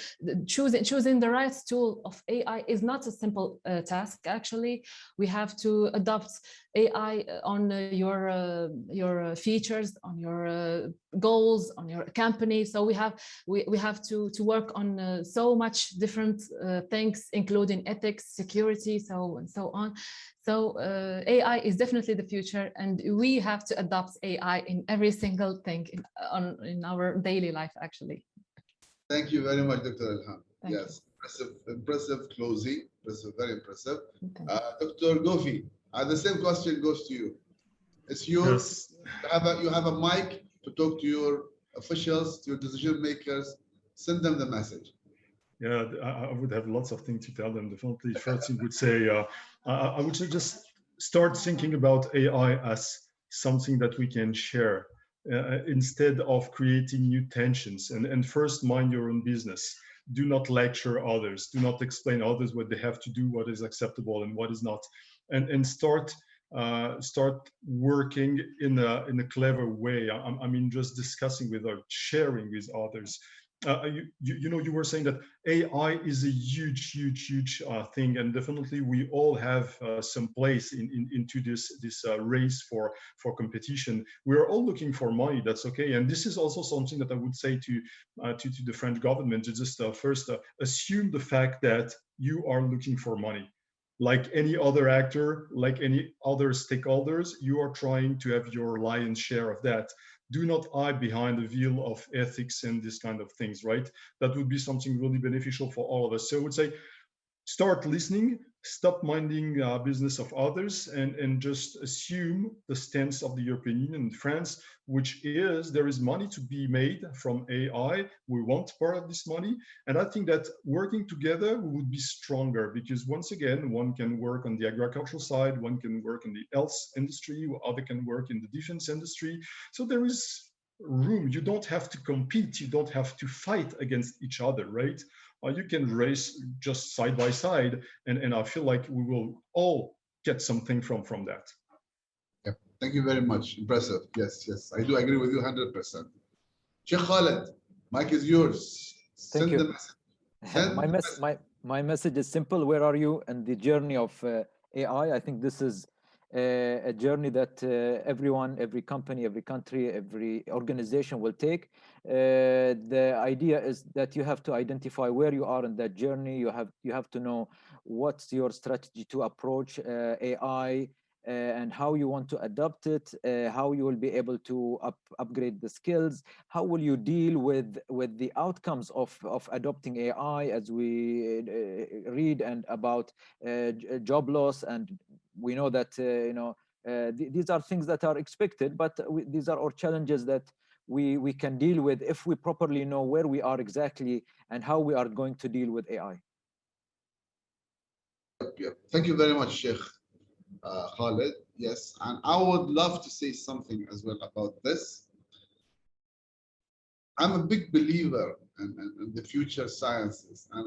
Speaker 17: choosing the right tool of AI is not a simple task. Actually, we have to adopt AI on your features, on your goals, on your company. So we have to work on so much different things, including ethics, security, so on. So AI is definitely the future, and we have to adopt AI in every single thing in our daily life, actually.
Speaker 15: Thank you very much, Dr. Ilham. Yes, impressive closing, very impressive. Dr. Gofi, the same question goes to you. It's yours. Yes. You have a mic to talk to your officials, to your decision makers. Send them the message.
Speaker 18: Yeah, I would have lots of things to tell them. Definitely, first thing would say, I would say just start thinking about AI as something that we can share instead of creating new tensions. And first, mind your own business. Do not lecture others. Do not explain others what they have to do, what is acceptable and what is not. And start working in a clever way. I mean, just discussing with or sharing with others. You were saying that AI is a huge thing, and definitely we all have some place into this race for competition. We're all looking for money. That's okay, and this is also something that I would say to the French government to just first assume the fact that you are looking for money. Like any other actor, like any other stakeholders, you are trying to have your lion's share of that. Do not hide behind the veil of ethics and this kind of things, right? That would be something really beneficial for all of us. So I would say, start listening, stop minding business of others, and just assume the stance of the European Union and France, which is there is money to be made from AI. We want part of this money. And I think that working together, we would be stronger because once again, one can work on the agricultural side, one can work in the health industry, other can work in the defense industry. So there is room. You don't have to compete. You don't have to fight against each other, right? You can race just side by side, and I feel like we will all get something from that.
Speaker 15: Yeah, thank you very much. Impressive. Yes, I do agree with you 100%. Sheikh Khaled, mic is yours.
Speaker 19: Thank you. My message is simple. Where are you in the journey of AI? I think this is a journey that everyone, every company, every country, every organization will take. The idea is that you have to identify where you are in that journey. You have to know what's your strategy to approach AI, and how you want to adopt it, how you will be able to upgrade the skills, how will you deal with the outcomes of adopting AI, as we read and about job loss, and we know that these are things that are expected, but these are all challenges that we can deal with if we properly know where we are exactly and how we are going to deal with AI.
Speaker 15: Yeah. Thank you very much, Sheikh Khalid. Yes, and I would love to say something as well about this. I'm a big believer in the future sciences, and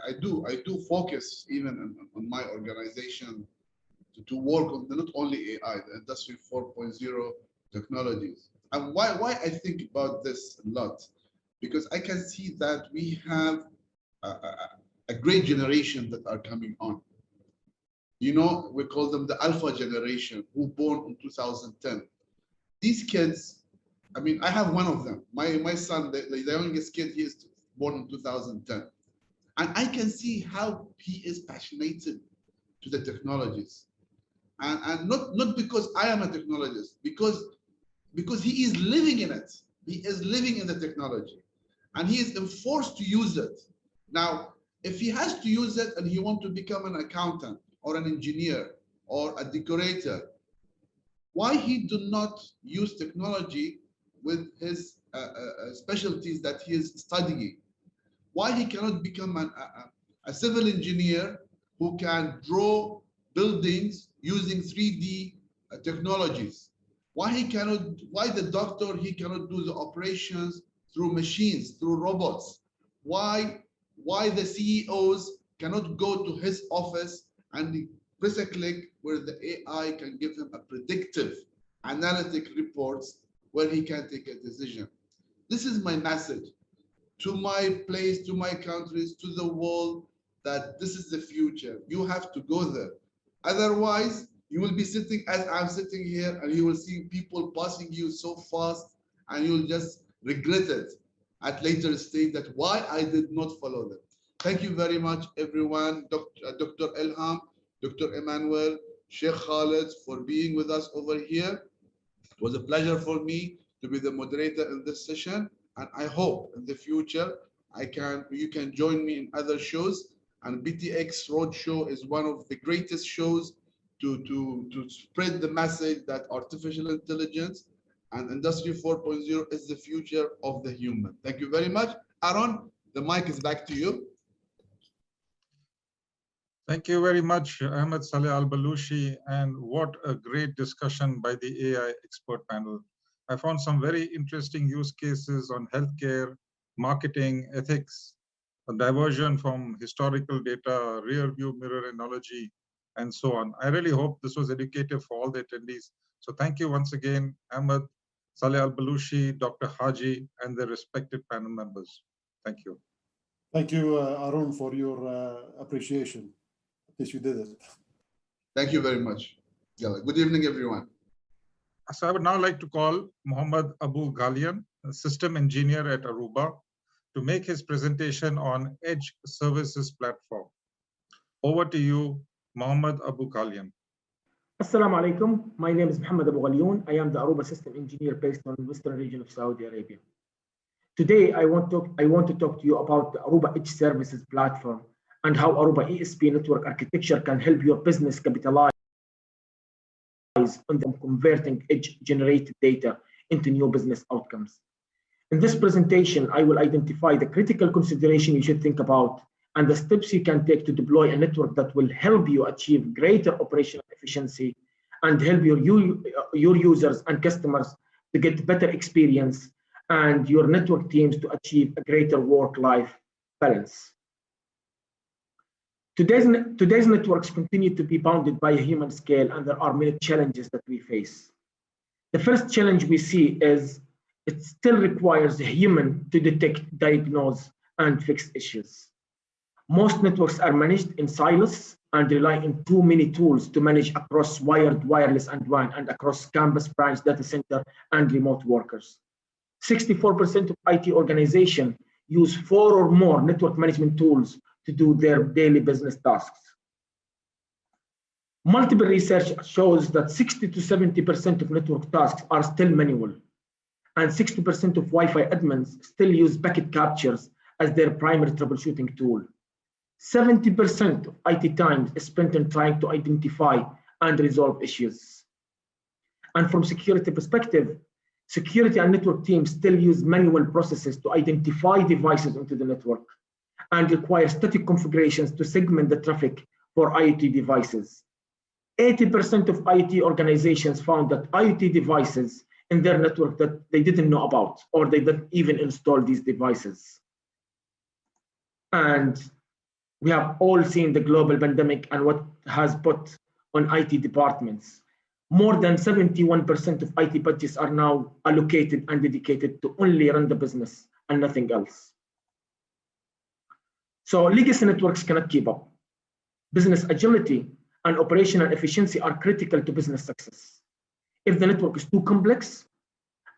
Speaker 15: I do focus even on my organization to work on not only AI, the Industry 4.0 technologies. And why I think about this a lot, because I can see that we have a great generation that are coming on. You know, we call them the alpha generation, who born in 2010. These kids, I mean, I have one of them. My son, the youngest kid, he is born in 2010. And I can see how he is passionate to the technologies. And not because I am a technologist, because he is living in it. He is living in the technology. And he is enforced to use it. Now, if he has to use it and he wants to become an accountant or an engineer or a decorator, why he do not use technology with his specialties that he is studying? Why he cannot become a civil engineer who can draw buildings using 3D technologies? Why the doctor, he cannot do the operations through machines, through robots? Why the CEOs cannot go to his office and press a click where the AI can give him a predictive analytic reports where he can take a decision? This is my message to my place, to my countries, to the world, that this is the future. You have to go there. Otherwise, you will be sitting as I'm sitting here, and you will see people passing you so fast, and you'll just regret it at later stage that why I did not follow them. Thank you very much, everyone. Dr. Ilham, Dr. Emmanuel, Sheikh Khalid, for being with us over here. It was a pleasure for me to be the moderator in this session, and I hope in the future you can join me in other shows. And BTX Road Show is one of the greatest shows to spread the message that artificial intelligence and Industry 4.0 is the future of the human. Thank you very much. Aaron, the mic is back to you.
Speaker 3: Thank you very much, Ahmed Saleh Al-Balushi, and what a great discussion by the AI expert panel. I found some very interesting use cases on healthcare, marketing, ethics, a diversion from historical data, rear view mirror analogy, and so on. I really hope this was educative for all the attendees. So thank you once again, Ahmed Saleh Al-Balushi, Dr. Haji, and the respective panel members. Thank you.
Speaker 16: Thank you, Arun, for your appreciation. At least you did it.
Speaker 15: Thank you very much. Yeah, good evening, everyone.
Speaker 3: So I would now like to call Mohammed Abu Ghalian, a system engineer at Aruba, to make his presentation on Edge Services Platform. Over to you, Mohammed Abu Ghalian.
Speaker 20: Assalamu alaikum. My name is Mohammed Abu Ghalian. I am the Aruba system engineer based on the western region of Saudi Arabia. Today, I want to talk to you about the Aruba Edge Services Platform and how Aruba ESP network architecture can help your business capitalize on converting edge-generated data into new business outcomes. In this presentation, I will identify the critical consideration you should think about and the steps you can take to deploy a network that will help you achieve greater operational efficiency and help your users and customers to get better experience and your network teams to achieve a greater work-life balance. Today's networks continue to be bounded by a human scale, and there are many challenges that we face. The first challenge we see is it still requires a human to detect, diagnose, and fix issues. Most networks are managed in silos and rely on too many tools to manage across wired, wireless, and WAN, and across campus, branch, data center, and remote workers. 64% of IT organizations use 4 or more network management tools to do their daily business tasks. Multiple research shows that 60 to 70% of network tasks are still manual, and 60% of Wi-Fi admins still use packet captures as their primary troubleshooting tool. 70% of IT time is spent in trying to identify and resolve issues. And from security perspective, security and network teams still use manual processes to identify devices into the network and require static configurations to segment the traffic for IoT devices. 80% of IoT organizations found that IoT devices in their network that they didn't know about, or they didn't even install these devices. And we have all seen the global pandemic and what has put on IT departments. More than 71% of IT budgets are now allocated and dedicated to only run the business and nothing else. So legacy networks cannot keep up. Business agility and operational efficiency are critical to business success. If the network is too complex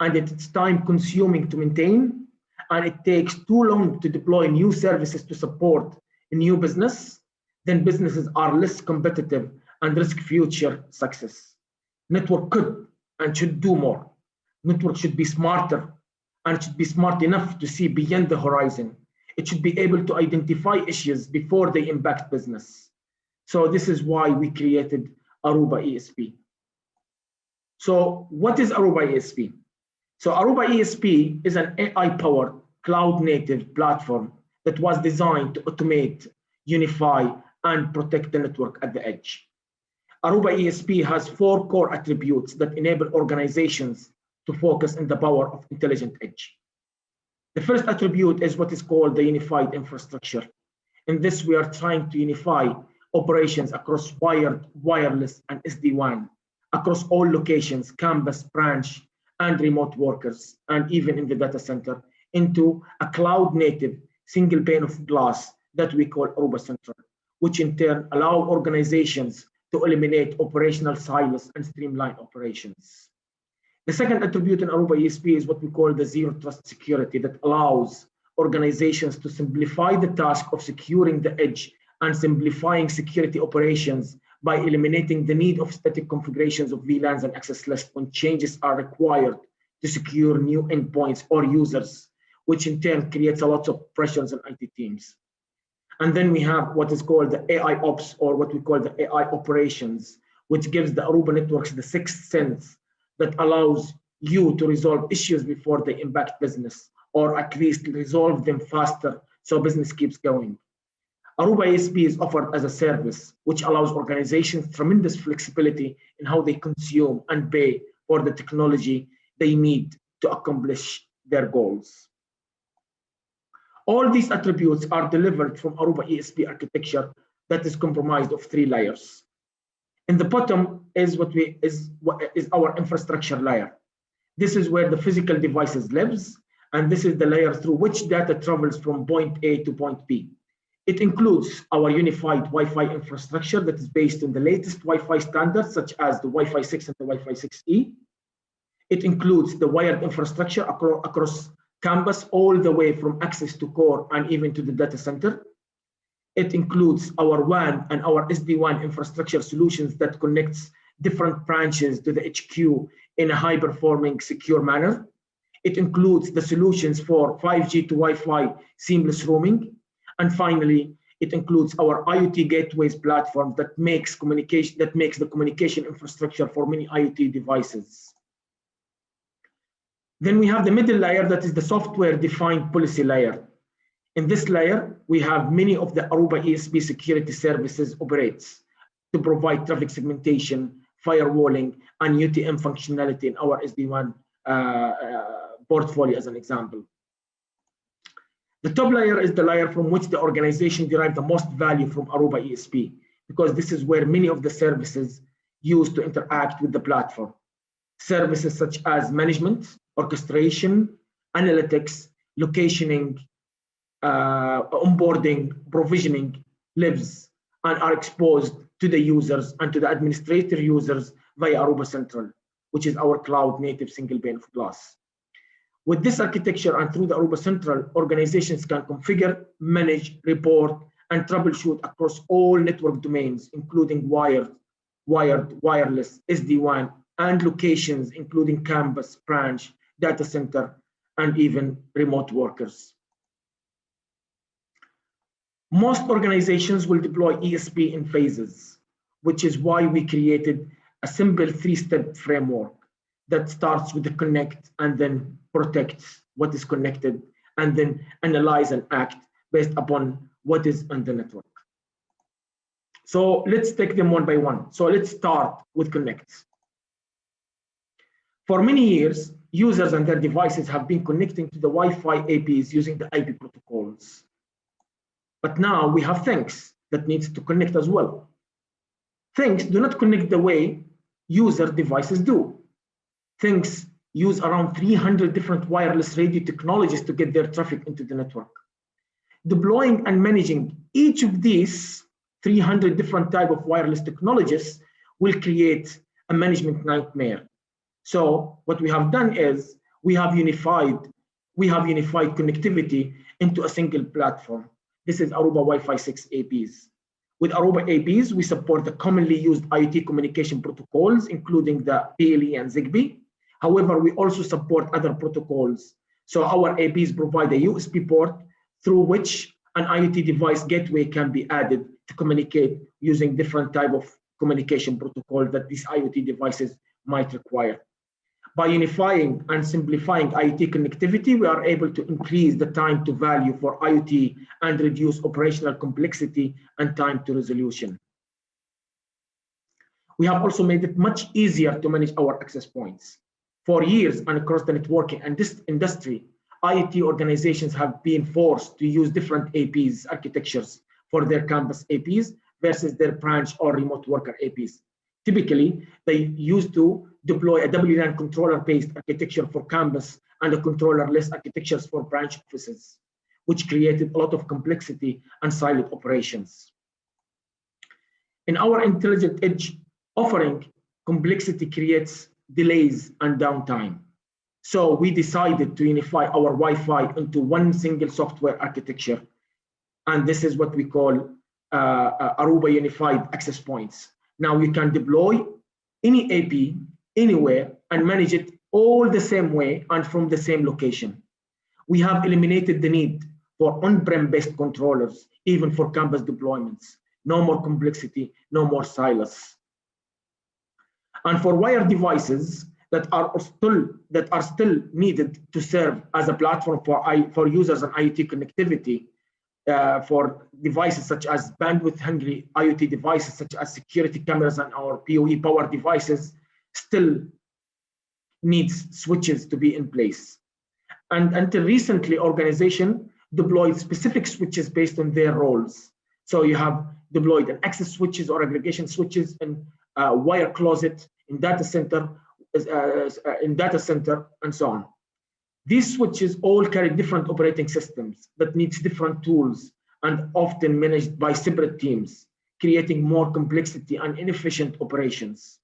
Speaker 20: and it's time consuming to maintain, and it takes too long to deploy new services to support a new business, then businesses are less competitive and risk future success. Network could and should do more. Network should be smarter and should be smart enough to see beyond the horizon. It should be able to identify issues before they impact business. So this is why we created Aruba ESP. So what is Aruba ESP? So Aruba ESP is an AI-powered cloud-native platform that was designed to automate, unify, and protect the network at the edge. Aruba ESP has 4 core attributes that enable organizations to focus on the power of intelligent edge. The first attribute is what is called the unified infrastructure. In this, we are trying to unify operations across wired, wireless, and SD-WAN, across all locations, campus, branch, and remote workers, and even in the data center, into a cloud-native single pane of glass that we call Aruba Central, which in turn allow organizations to eliminate operational silos and streamline operations. The second attribute in Aruba ESP is what we call the zero trust security that allows organizations to simplify the task of securing the edge and simplifying security operations by eliminating the need of static configurations of VLANs and access lists when changes are required to secure new endpoints or users, which in turn creates a lot of pressures on IT teams. And then we have what is called the AI Ops, or what we call the AI operations, which gives the Aruba networks the sixth sense that allows you to resolve issues before they impact business, or at least resolve them faster so business keeps going. Aruba ESP is offered as a service, which allows organizations tremendous flexibility in how they consume and pay for the technology they need to accomplish their goals. All these attributes are delivered from Aruba ESP architecture that is comprised of 3 layers. In the bottom is what is our infrastructure layer. This is where the physical devices lives, and this is the layer through which data travels from point A to point B. It includes our unified Wi-Fi infrastructure that is based on the latest Wi-Fi standards, such as the Wi-Fi 6 and the Wi-Fi 6E. It includes the wired infrastructure across campus, all the way from access to core and even to the data center. It includes our WAN and our SD-WAN infrastructure solutions that connects different branches to the HQ in a high-performing, secure manner. It includes the solutions for 5G to Wi-Fi seamless roaming. And finally, it includes our IoT gateways platform that makes the communication infrastructure for many IoT devices. Then we have the middle layer, that is the software-defined policy layer. In this layer, we have many of the Aruba ESP security services operates to provide traffic segmentation, firewalling, and UTM functionality in our SD-WAN portfolio as an example. The top layer is the layer from which the organization derives the most value from Aruba ESP, because this is where many of the services used to interact with the platform. Services such as management, orchestration, analytics, locationing, onboarding, provisioning lives and are exposed to the users and to the administrator users via Aruba Central, which is our cloud native single pane of glass. With this architecture and through the Aruba Central, organizations can configure, manage, report, and troubleshoot across all network domains, including wired, wired, wireless, SD-WAN, and locations, including campus, branch, data center, and even remote workers. Most organizations will deploy ESP in phases, which is why we created a simple 3-step framework that starts with the connect and then protects what is connected and then analyze and act based upon what is on the network. So let's take them one by one. So let's start with connect. For many years, users and their devices have been connecting to the Wi-Fi APs using the IP protocols. But now we have things that needs to connect as well. Things do not connect the way user devices do. Things use around 300 different wireless radio technologies to get their traffic into the network. Deploying and managing each of these 300 different type of wireless technologies will create a management nightmare. So what we have done is we have unified connectivity into a single platform. This is Aruba Wi-Fi 6 APs. With Aruba APs, we support the commonly used IoT communication protocols, including the PLE and ZigBee. However, we also support other protocols. So our APs provide a USB port through which an IoT device gateway can be added to communicate using different type of communication protocol that these IoT devices might require. By unifying and simplifying IoT connectivity, we are able to increase the time to value for IoT and reduce operational complexity and time to resolution. We have also made it much easier to manage our access points. For years and across the networking and this industry, IoT organizations have been forced to use different APs architectures for their campus APs versus their branch or remote worker APs. Typically, they used to deploy a WLAN controller-based architecture for campus and a controller-less architectures for branch offices, which created a lot of complexity and silent operations. In our intelligent edge offering, complexity creates delays and downtime. So we decided to unify our Wi-Fi into one single software architecture. And this is what we call Aruba Unified Access Points. Now you can deploy any AP anywhere and manage it all the same way and from the same location. We have eliminated the need for on-prem based controllers, even for campus deployments. No more complexity, no more silos. And for wired devices that are still needed to serve as a platform for users and IoT connectivity, for devices such as bandwidth-hungry IoT devices, such as security cameras and our PoE power devices, still needs switches to be in place. And until recently, organization deployed specific switches based on their roles. So you have deployed an access switches or aggregation switches in wire closet, in data center, and so on. These switches all carry different operating systems that needs different tools and often managed by separate teams, creating more complexity and inefficient operations.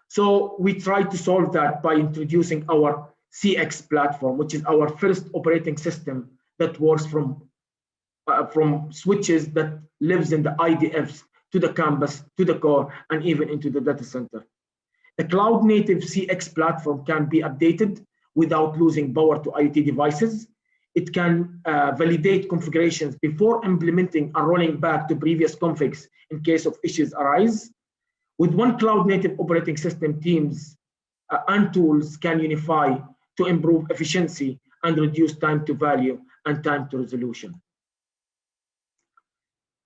Speaker 20: So we tried to solve that by introducing our CX platform, which is our first operating system that works from switches that lives in the IDFs to the campus, to the core, and even into the data center. A cloud-native CX platform can be updated without losing power to IoT devices. It can validate configurations before implementing and rolling back to previous configs in case of issues arise. With one cloud-native operating system, teams and tools can unify to improve efficiency and reduce time to value and time to resolution.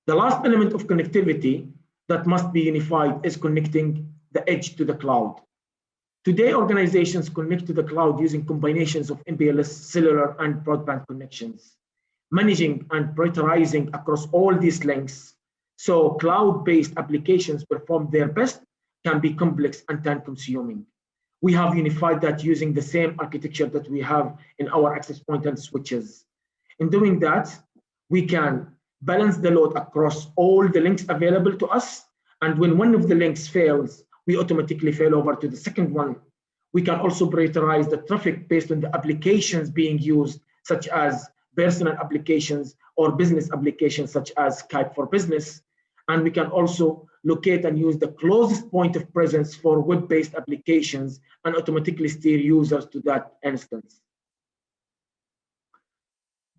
Speaker 20: The last element of connectivity that must be unified is connecting the edge to the cloud. Today, organizations connect to the cloud using combinations of MPLS, cellular, and broadband connections, managing and prioritizing across all these links. So cloud-based applications perform their best can be complex and time-consuming. We have unified that using the same architecture that we have in our access point and switches. In doing that, we can balance the load across all the links available to us. And when one of the links fails, we automatically fail over to the second one. We can also prioritize the traffic based on the applications being used, such as personal applications or business applications, such as Skype for Business. And we can also locate and use the closest point of presence for web-based applications and automatically steer users to that instance.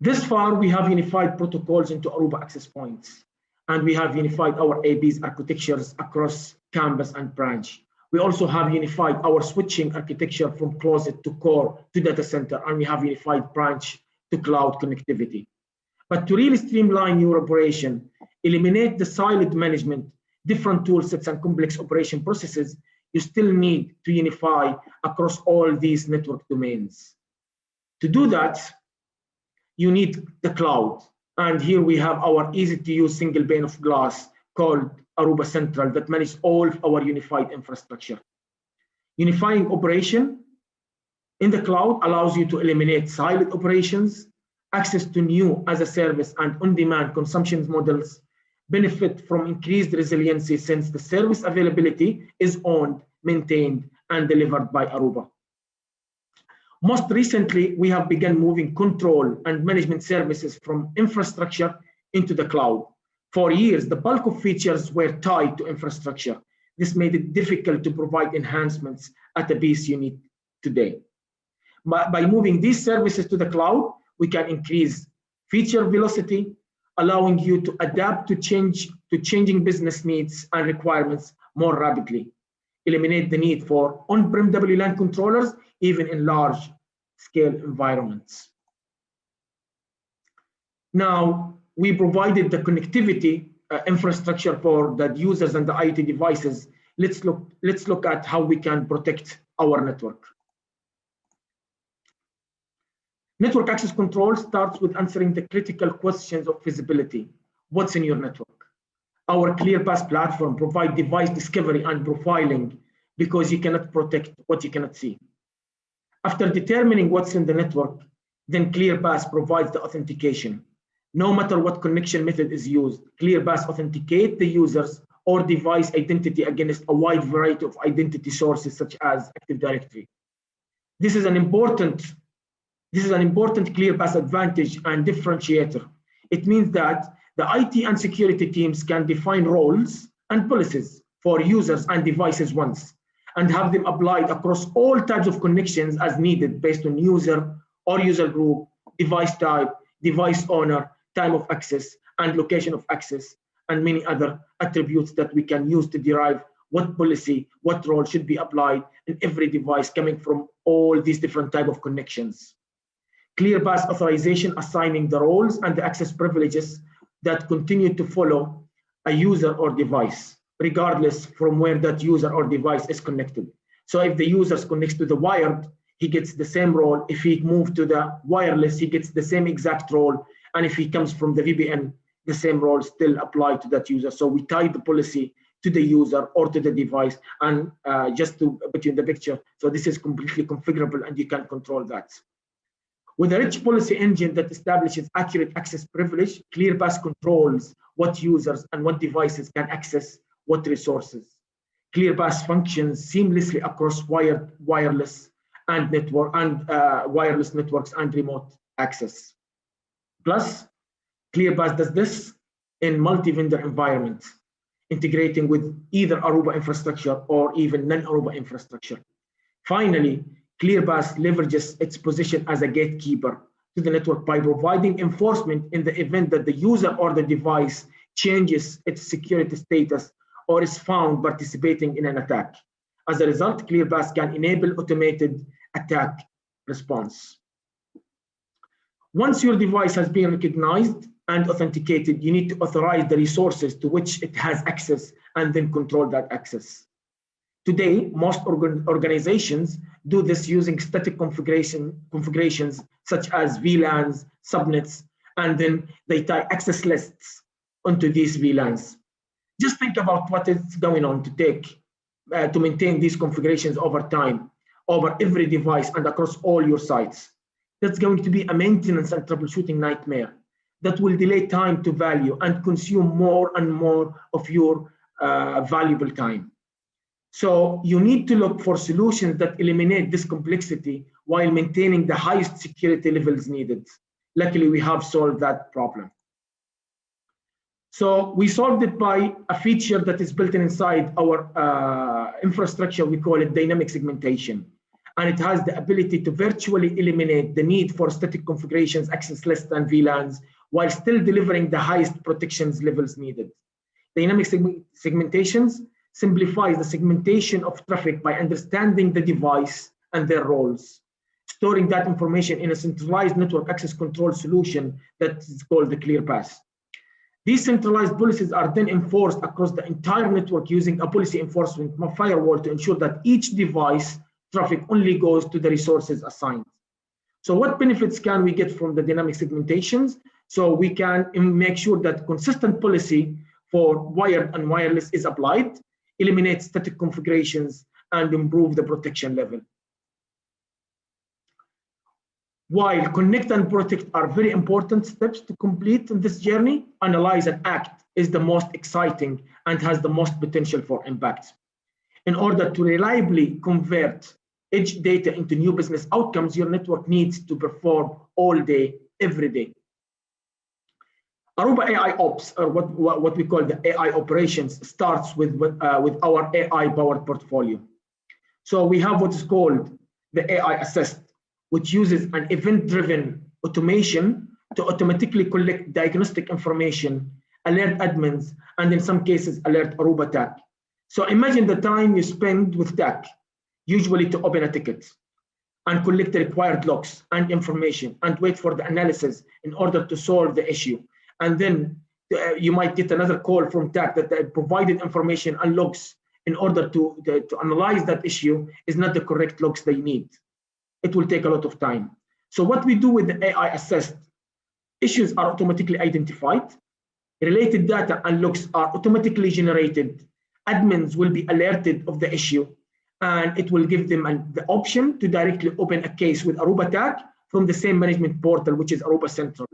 Speaker 20: This far, we have unified protocols into Aruba access points, and we have unified our ABs architectures across campus and branch. We also have unified our switching architecture from closet to core to data center, and we have unified branch to cloud connectivity. But to really streamline your operation, eliminate the siloed management, different tool sets and complex operation processes, you still need to unify across all these network domains. To do that, you need the cloud. And here we have our easy to use single pane of glass called Aruba Central that manages all of our unified infrastructure. Unifying operation in the cloud allows you to eliminate siloed operations, access to new as a service and on-demand consumption models, benefit from increased resiliency since the service availability is owned, maintained, and delivered by Aruba. Most recently, we have begun moving control and management services from infrastructure into the cloud. For years, the bulk of features were tied to infrastructure. This made it difficult to provide enhancements at the pace you need today. By moving these services to the cloud, we can increase feature velocity, allowing you to adapt to changing business needs and requirements more rapidly. Eliminate the need for on-prem WLAN controllers, even in large-scale environments. Now, we provided the connectivity infrastructure for the users and the IoT devices. Let's look at how we can protect our network. Network access control starts with answering the critical questions of visibility. What's in your network? Our ClearPass platform provides device discovery and profiling because you cannot protect what you cannot see. After determining what's in the network, then ClearPass provides the authentication. No matter what connection method is used, ClearPass authenticates the users or device identity against a wide variety of identity sources such as Active Directory. This is an important ClearPass advantage and differentiator. It means that the IT and security teams can define roles and policies for users and devices once and have them applied across all types of connections as needed based on user or user group, device type, device owner, time of access, and location of access, and many other attributes that we can use to derive what policy, what role should be applied in every device coming from all these different types of connections. ClearPass authorization assigning the roles and the access privileges that continue to follow a user or device, regardless from where that user or device is connected. So if the user connects to the wired, he gets the same role. If he moves to the wireless, he gets the same exact role. And if he comes from the VPN, the same role still apply to that user. So we tie the policy to the user or to the device. And just to put you in the picture, so this is completely configurable and you can control that. With a rich policy engine that establishes accurate access privilege, ClearPass controls what users and what devices can access what resources. ClearPass functions seamlessly across wired, wireless, and wireless networks and remote access. Plus, ClearPass does this in multi-vendor environments, integrating with either Aruba infrastructure or even non-Aruba infrastructure. Finally, ClearPass leverages its position as a gatekeeper to the network by providing enforcement in the event that the user or the device changes its security status or is found participating in an attack. As a result, ClearPass can enable automated attack response. Once your device has been recognized and authenticated, you need to authorize the resources to which it has access and then control that access. Today, most organizations do this using static configurations such as VLANs, subnets, and then they tie access lists onto these VLANs. Just think about what is going on to maintain these configurations over time, over every device and across all your sites. That's going to be a maintenance and troubleshooting nightmare that will delay time to value and consume more and more of your valuable time. So you need to look for solutions that eliminate this complexity while maintaining the highest security levels needed. Luckily, we have solved that problem. So we solved it by a feature that is built inside our infrastructure. We call it dynamic segmentation. And it has the ability to virtually eliminate the need for static configurations access less than VLANs while still delivering the highest protections levels needed. Dynamic segmentations simplifies the segmentation of traffic by understanding the device and their roles, storing that information in a centralized network access control solution that is called the ClearPass. These centralized policies are then enforced across the entire network using a policy enforcement firewall to ensure that each device traffic only goes to the resources assigned. So what benefits can we get from the dynamic segmentations? So we can make sure that consistent policy for wired and wireless is applied, eliminate static configurations, and improve the protection level. While connect and protect are very important steps to complete in this journey, analyze and act is the most exciting and has the most potential for impact. In order to reliably convert edge data into new business outcomes, your network needs to perform all day, every day. Aruba AI Ops, or what we call the AI operations, starts with our AI-powered portfolio. So we have what is called the AI Assist, which uses an event-driven automation to automatically collect diagnostic information, alert admins, and in some cases, alert Aruba TAC. So imagine the time you spend with TAC, usually to open a ticket and collect the required logs and information and wait for the analysis in order to solve the issue. And then you might get another call from TAC that they provided information and logs in order to analyze that issue is not the correct logs they need. It will take a lot of time. So what we do with the AI Assist, issues are automatically identified, related data and logs are automatically generated, admins will be alerted of the issue, and it will give them the option to directly open a case with Aruba TAC from the same management portal, which is Aruba Central.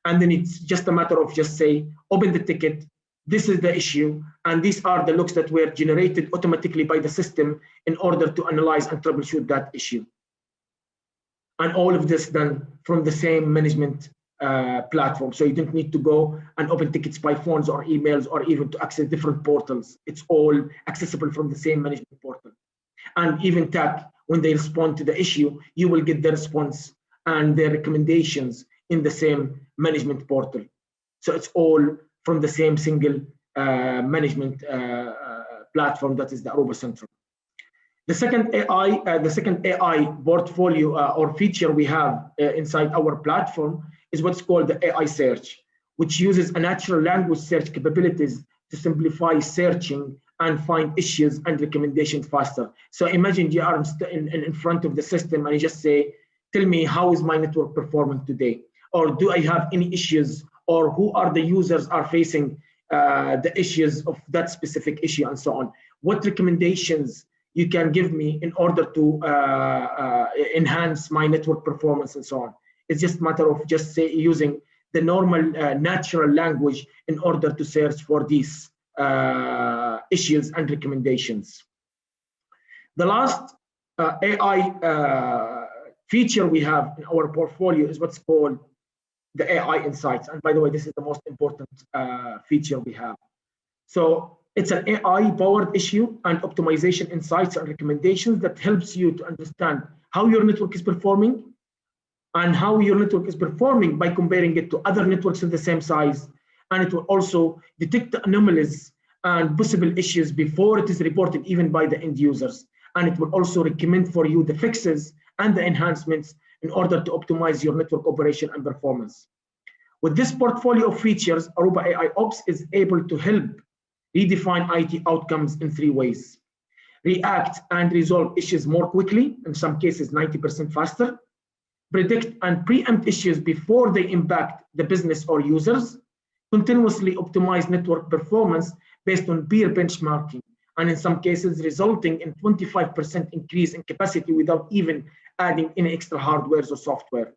Speaker 20: And then it's just a matter of just say, open the ticket, this is the issue, and these are the logs that were generated automatically by the system in order to analyze and troubleshoot that issue. And all of this done from the same management platform. So you don't need to go and open tickets by phones or emails or even to access different portals. It's all accessible from the same management portal. And even TAC, when they respond to the issue, you will get the response and their recommendations in the same management portal. So it's all from the same single management platform that is the Aruba Central. The second AI portfolio or feature we have inside our platform is what's called the AI Search, which uses a natural language search capabilities to simplify searching and find issues and recommendations faster. So imagine you are in front of the system and you just say, tell me how is my network performing today? Or do I have any issues? Or who are the users are facing the issues of that specific issue and so on? What recommendations you can give me in order to enhance my network performance and so on? It's just a matter of just using the normal natural language in order to search for these issues and recommendations. The last AI feature we have in our portfolio is what's called the AI Insights. And by the way, this is the most important feature we have. So it's an AI-powered issue and optimization insights and recommendations that helps you to understand how your network is performing and how your network is performing by comparing it to other networks of the same size. And it will also detect the anomalies and possible issues before it is reported even by the end users. And it will also recommend for you the fixes and the enhancements in order to optimize your network operation and performance. With this portfolio of features, Aruba AI Ops is able to help redefine IT outcomes in 3 ways. React and resolve issues more quickly, in some cases 90% faster. Predict and preempt issues before they impact the business or users. Continuously optimize network performance based on peer benchmarking, and in some cases resulting in 25% increase in capacity without even adding any extra hardware or software.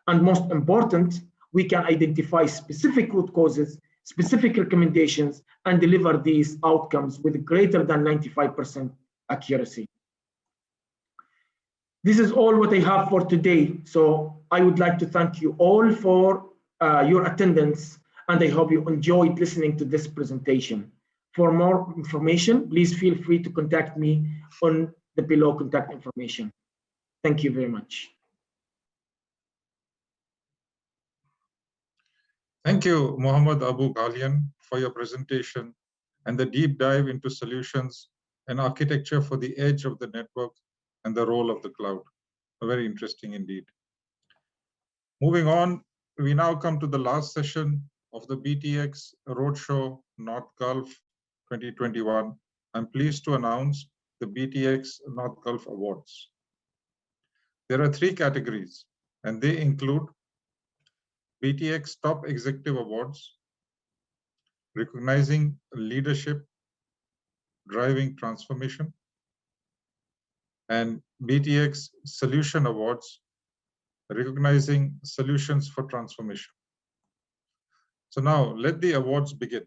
Speaker 20: And most important, we can identify specific root causes, specific recommendations, and deliver these outcomes with greater than 95% accuracy. This is all what I have for today. So I would like to thank you all for your attendance and I hope you enjoyed listening to this presentation. For more information, please feel free to contact me on the below contact information. Thank you very much.
Speaker 3: Thank you, Mohammed Abu Ghalian, for your presentation and the deep dive into solutions and architecture for the edge of the network and the role of the cloud. Very interesting indeed. Moving on, we now come to the last session of the BTX Road Show North Gulf 2021. I'm pleased to announce the BTX North Gulf Awards. There are 3 categories, and they include BTX Top Executive Awards, recognizing leadership driving transformation, and BTX Solution Awards, recognizing solutions for transformation. So now let the awards begin.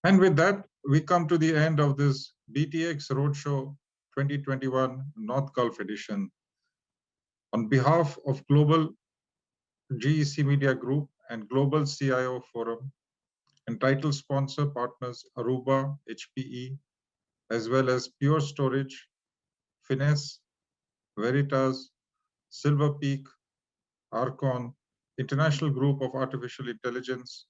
Speaker 3: And with that, we come to the end of this BTX Road Show 2021 North Gulf edition. On behalf of Global GEC Media Group and Global CIO Forum, and title sponsor partners Aruba, HPE, as well as Pure Storage, Finesse, Veritas, Silver Peak, Archon, International Group of Artificial Intelligence,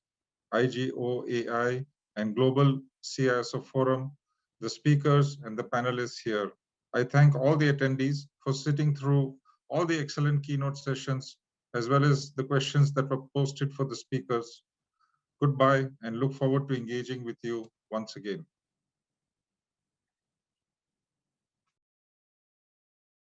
Speaker 3: IGOAI, and Global CISO Forum, the speakers and the panelists here. I thank all the attendees for sitting through all the excellent keynote sessions, as well as the questions that were posted for the speakers. Goodbye and look forward to engaging with you once again.